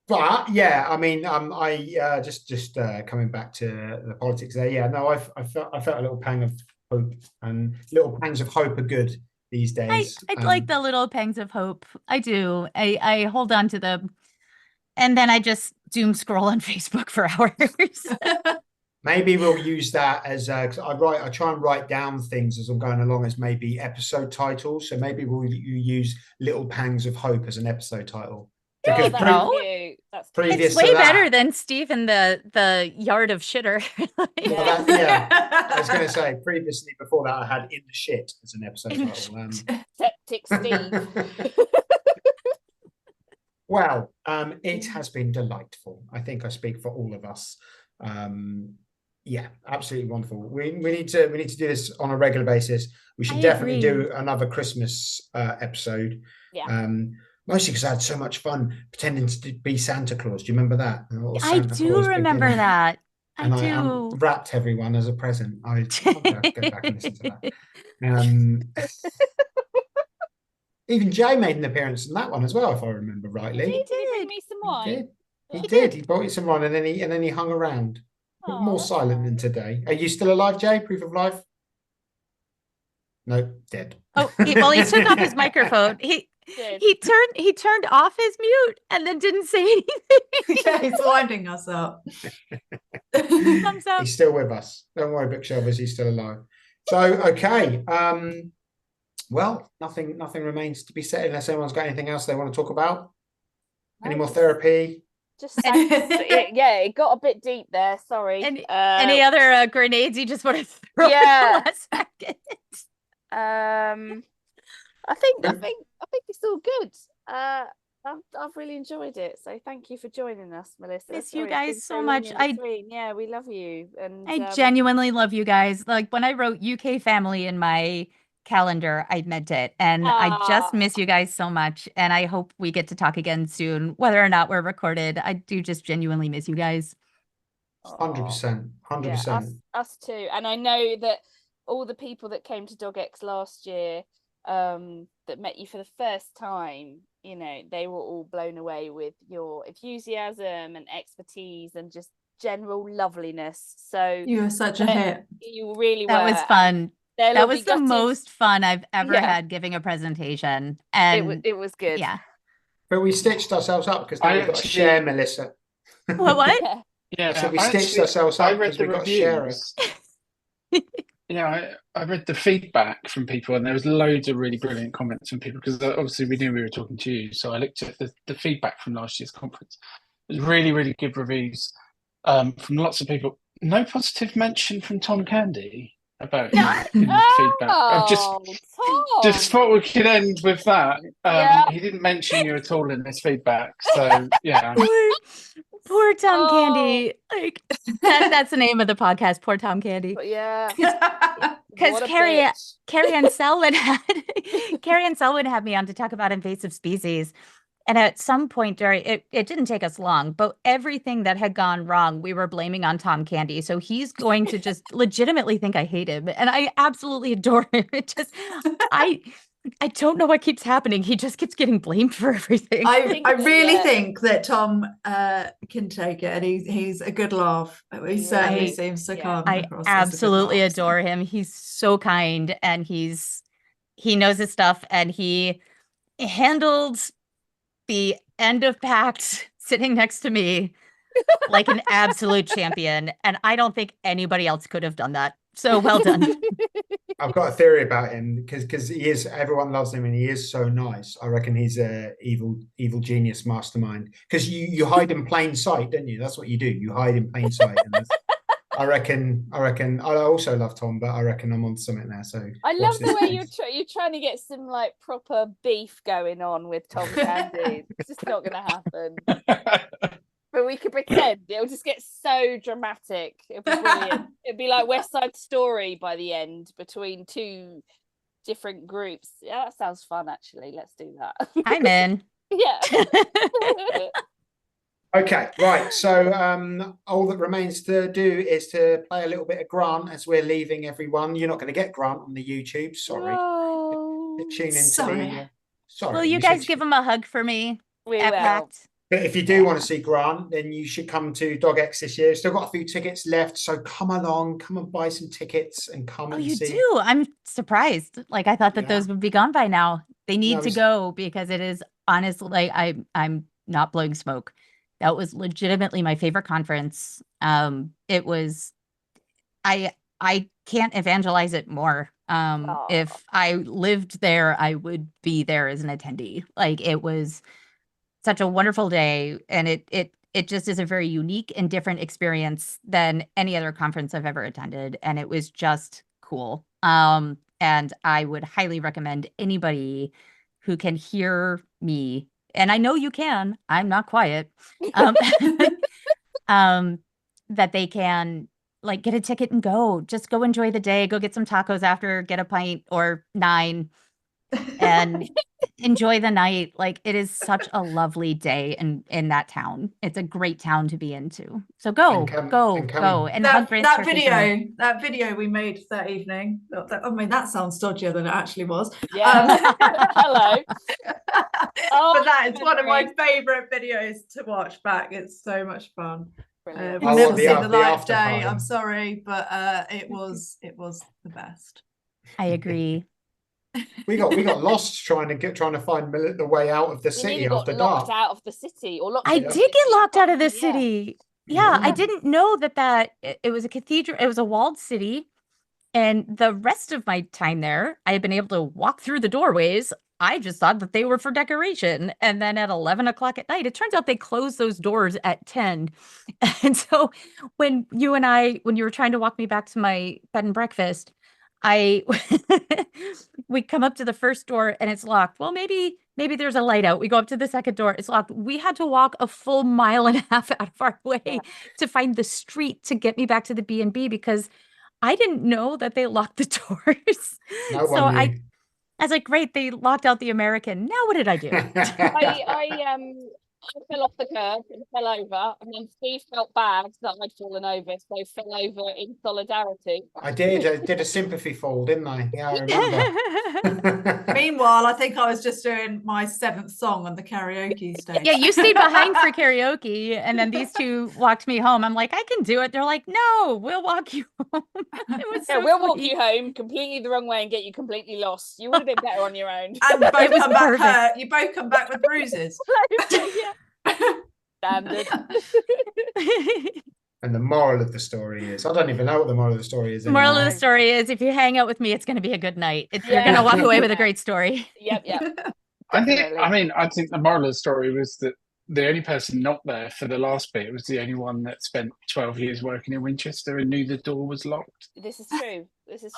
But yeah, I mean, I just coming back to the politics there. Yeah, no, I felt a little pang of hope, and little pangs of hope are good these days. I like the little pangs of hope. I do. I hold on to them, and then I just doom scroll on Facebook for hours. Maybe we'll use that as I try and write down things as I'm going along as maybe episode titles. So maybe we'll use Little Pangs of Hope as an episode title. Because That's previous it's way to that, better than Steve in the yard of shitter. I was going to say previously before that I had In the Shit as an episode title. Septic Steve. Well, it has been delightful. I think I speak for all of us. Yeah, absolutely wonderful. We need to do this on a regular basis. We should definitely do another Christmas episode. Yeah. Mostly because I had so much fun pretending to be Santa Claus. Do you remember that? I do remember that. I wrapped everyone as a present. I'll go back and listen to that. Even Jay made an appearance in that one as well, if I remember rightly. He did. Bring me some wine. He did. He brought you some wine, and then he hung around. Oh, More that's silent than nice. today. Are you still alive, Jay? Proof of life? No, dead. Oh, well, he took off his microphone. Good. He turned off his mute and then didn't say anything. Yeah, he's winding us up. Thumbs up. He's still with us. Don't worry, Bookshelvers, he's still alive. So, okay. Well, nothing remains to be said unless anyone's got anything else they want to talk about. Any more therapy? Just thanks. Yeah, it got a bit deep there. Sorry. Any other grenades you just want to throw Yeah. in the last second? I think it's all good. I've really enjoyed it. So thank you for joining us, Melissa. Miss Sorry you it's been guys so long much. in between. Yeah, we love you. And I genuinely love you guys. Like when I wrote UK family in my calendar, I meant it. And I just miss you guys so much. And I hope we get to talk again soon, whether or not we're recorded. I do just genuinely miss you guys. 100%. 100%. Yeah, us too. And I know that all the people that came to DOGx last year, that met you for the first time, you know, they were all blown away with your enthusiasm and expertise and just general loveliness. So You were such a hit. You really That were. was fun. They'll That all was be the gutted. most fun I've ever Yeah. had giving a presentation. And It was good. yeah. But we stitched ourselves up because now I we've got to actually- share, Melissa. What? Yeah. Yeah, So we I stitched actually- ourselves I up read because the we've got to share it. reviews. I read the feedback from people, and there was loads of really brilliant comments from people because obviously we knew we were talking to you. So I looked at the feedback from last year's conference. It was really, really good reviews from lots of people. No positive mention from Tom Candy about you in the feedback. I've just thought we could end with that. Yeah. He didn't mention you at all in this feedback. So yeah. Poor Tom Candy. Like that's the name of the podcast, Poor Tom Candy. But yeah. Because What a Carrie bitch. and Selwyn had me on to talk about invasive species. And at some point during it didn't take us long, but everything that had gone wrong, we were blaming on Tom Candy. So he's going to just legitimately think I hate him. And I absolutely adore him. It just I don't know what keeps happening. He just keeps getting blamed for everything. I really think that Tom can take it, and he's a good laugh. He certainly seems to come I across as a good absolutely laugh, so. adore him. He's so kind, and he knows his stuff, and he handled the end of Pact sitting next to me like an absolute champion. And I don't think anybody else could have done that. So well done. I've got a theory about him because he is, everyone loves him and he is so nice. I reckon he's a evil genius mastermind because you hide in plain sight, don't you? That's what you do. You hide in plain sight. And I reckon I also love Tom, but I reckon I'm on something there. So I love the way you're trying to get some like proper beef going on with Tom Candy. It's just not going to happen. But we could pretend. It'll just get so dramatic. It'll be brilliant. It'll be like West Side Story by the end between two different groups. Yeah, that sounds fun. Actually, let's do that. I'm in. Yeah. Okay, right. So all that remains to do is to play a little bit of Grant as we're leaving everyone. You're not going to get Grant on the YouTube. Sorry. No. Tune into Sorry. sorry. Will you guys give him a hug for me? We at will. Pact? But if you do want to see Grant, then you should come to DOGx this year. Still got a few tickets left, so come along, come and buy some tickets and come and you see. do? I'm surprised. Like I thought that those would be gone by now. They need to go because it is honestly like I'm not blowing smoke. That was legitimately my favorite conference. It was I can't evangelize it more. If I lived there, I would be there as an attendee. Like it was such a wonderful day, and it just is a very unique and different experience than any other conference I've ever attended, and it was just cool. And I would highly recommend anybody who can hear me, and I know you can, I'm not quiet, that they can like get a ticket and go. Just go enjoy the day, go get some tacos after, get a pint or 9, and enjoy the night. Like, it is such a lovely day in that town. It's a great town to be into. So go And come- go and come- go and hug Grant's turkey for me. That video we made that evening. I mean, that sounds dodgier than it actually was. Yeah. Hello. But that is one of my favorite videos to watch back. It's so much fun. Brilliant. We'll never the see the after light of day. party. I'm sorry, but it was the best. I agree. We got lost trying to find the way out of the We city nearly got after locked dark. out of the city, or locked. I in did the get city. locked out of the Yeah. city. Yeah, I Yeah. didn't know that it was a cathedral. It was a walled city. And the rest of my time there, I had been able to walk through the doorways. I just thought that they were for decoration. And then at 11 o'clock at night, it turns out they closed those doors at 10. And so when you were trying to walk me back to my bed and breakfast, we come up to the first door and it's locked. Well, maybe there's a light out. We go up to the second door. It's locked. We had to walk a full mile and a half out of our way to find the street to get me back to the B&B because I didn't know that they locked the doors. No So one I knew. was like, great, they locked out the American. Now what did I do? I fell off the curb and fell over, and then Steve felt bad that I'd fallen over, so fell over in solidarity. I did a sympathy fall, didn't I? Yeah, I remember. Meanwhile, I think I was just doing my 7th song on the karaoke stage. Yeah, you stayed behind for karaoke, and then these two walked me home. I'm like, I can do it. They're like, no, we'll walk you home. It was so we'll walk sweet. you home completely the wrong way and get you completely lost. You would have been better on your own. And both It was come back perfect. hurt. You both come back with bruises. Standard. And the moral of the story is, I don't even know what the moral of the story is. The moral of anymore. the story is, if you hang out with me, it's going to be a good night. You're Yeah. going to walk away with a great story. Yep. I think Definitely. I think the moral of the story was that the only person not there for the last bit was the only one that spent 12 years working in Winchester and knew the door was locked. This is true.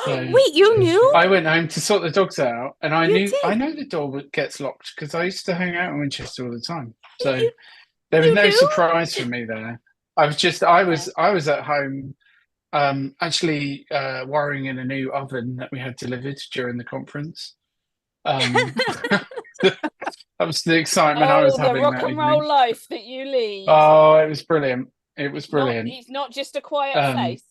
So- Wait, you knew? I went home to sort the dogs out, and I You know did? the door gets locked because I used to hang out in Winchester all the time. So You- there was you no knew? surprise for me there. I was at home, actually wiring in a new oven that we had delivered during the conference. That was the excitement I was the having rock that and evening. roll life that you lead. Oh, it was brilliant. It was brilliant. He's not just a quiet face.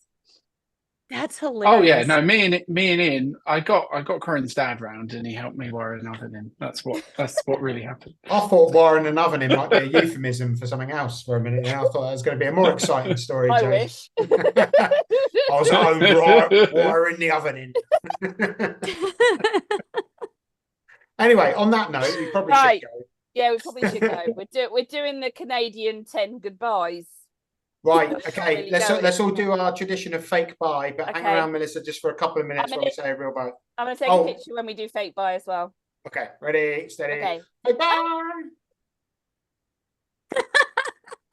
That's hilarious. Oh yeah, no, me and Ian, I got Corrin's dad round and he helped me wire an oven in. That's what really happened. I thought wiring an oven in might be a euphemism for something else for a minute. And I thought that was going to be a more exciting story. I Jase. wish. I was at home wiring the oven in. Anyway, on that note, we probably Right. should go. Yeah, we probably should go. We're doing the Canadian 10 goodbyes. Right, Really okay. going. Let's all do our tradition of fake bye, but hang Okay. around, Melissa, just for a couple of minutes I'm while we gonna- say a real bye. I'm going to take Oh. a picture when we do fake bye as well. Okay, ready, steady. Okay. Fake bye.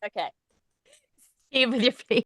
Okay. Steve with your face.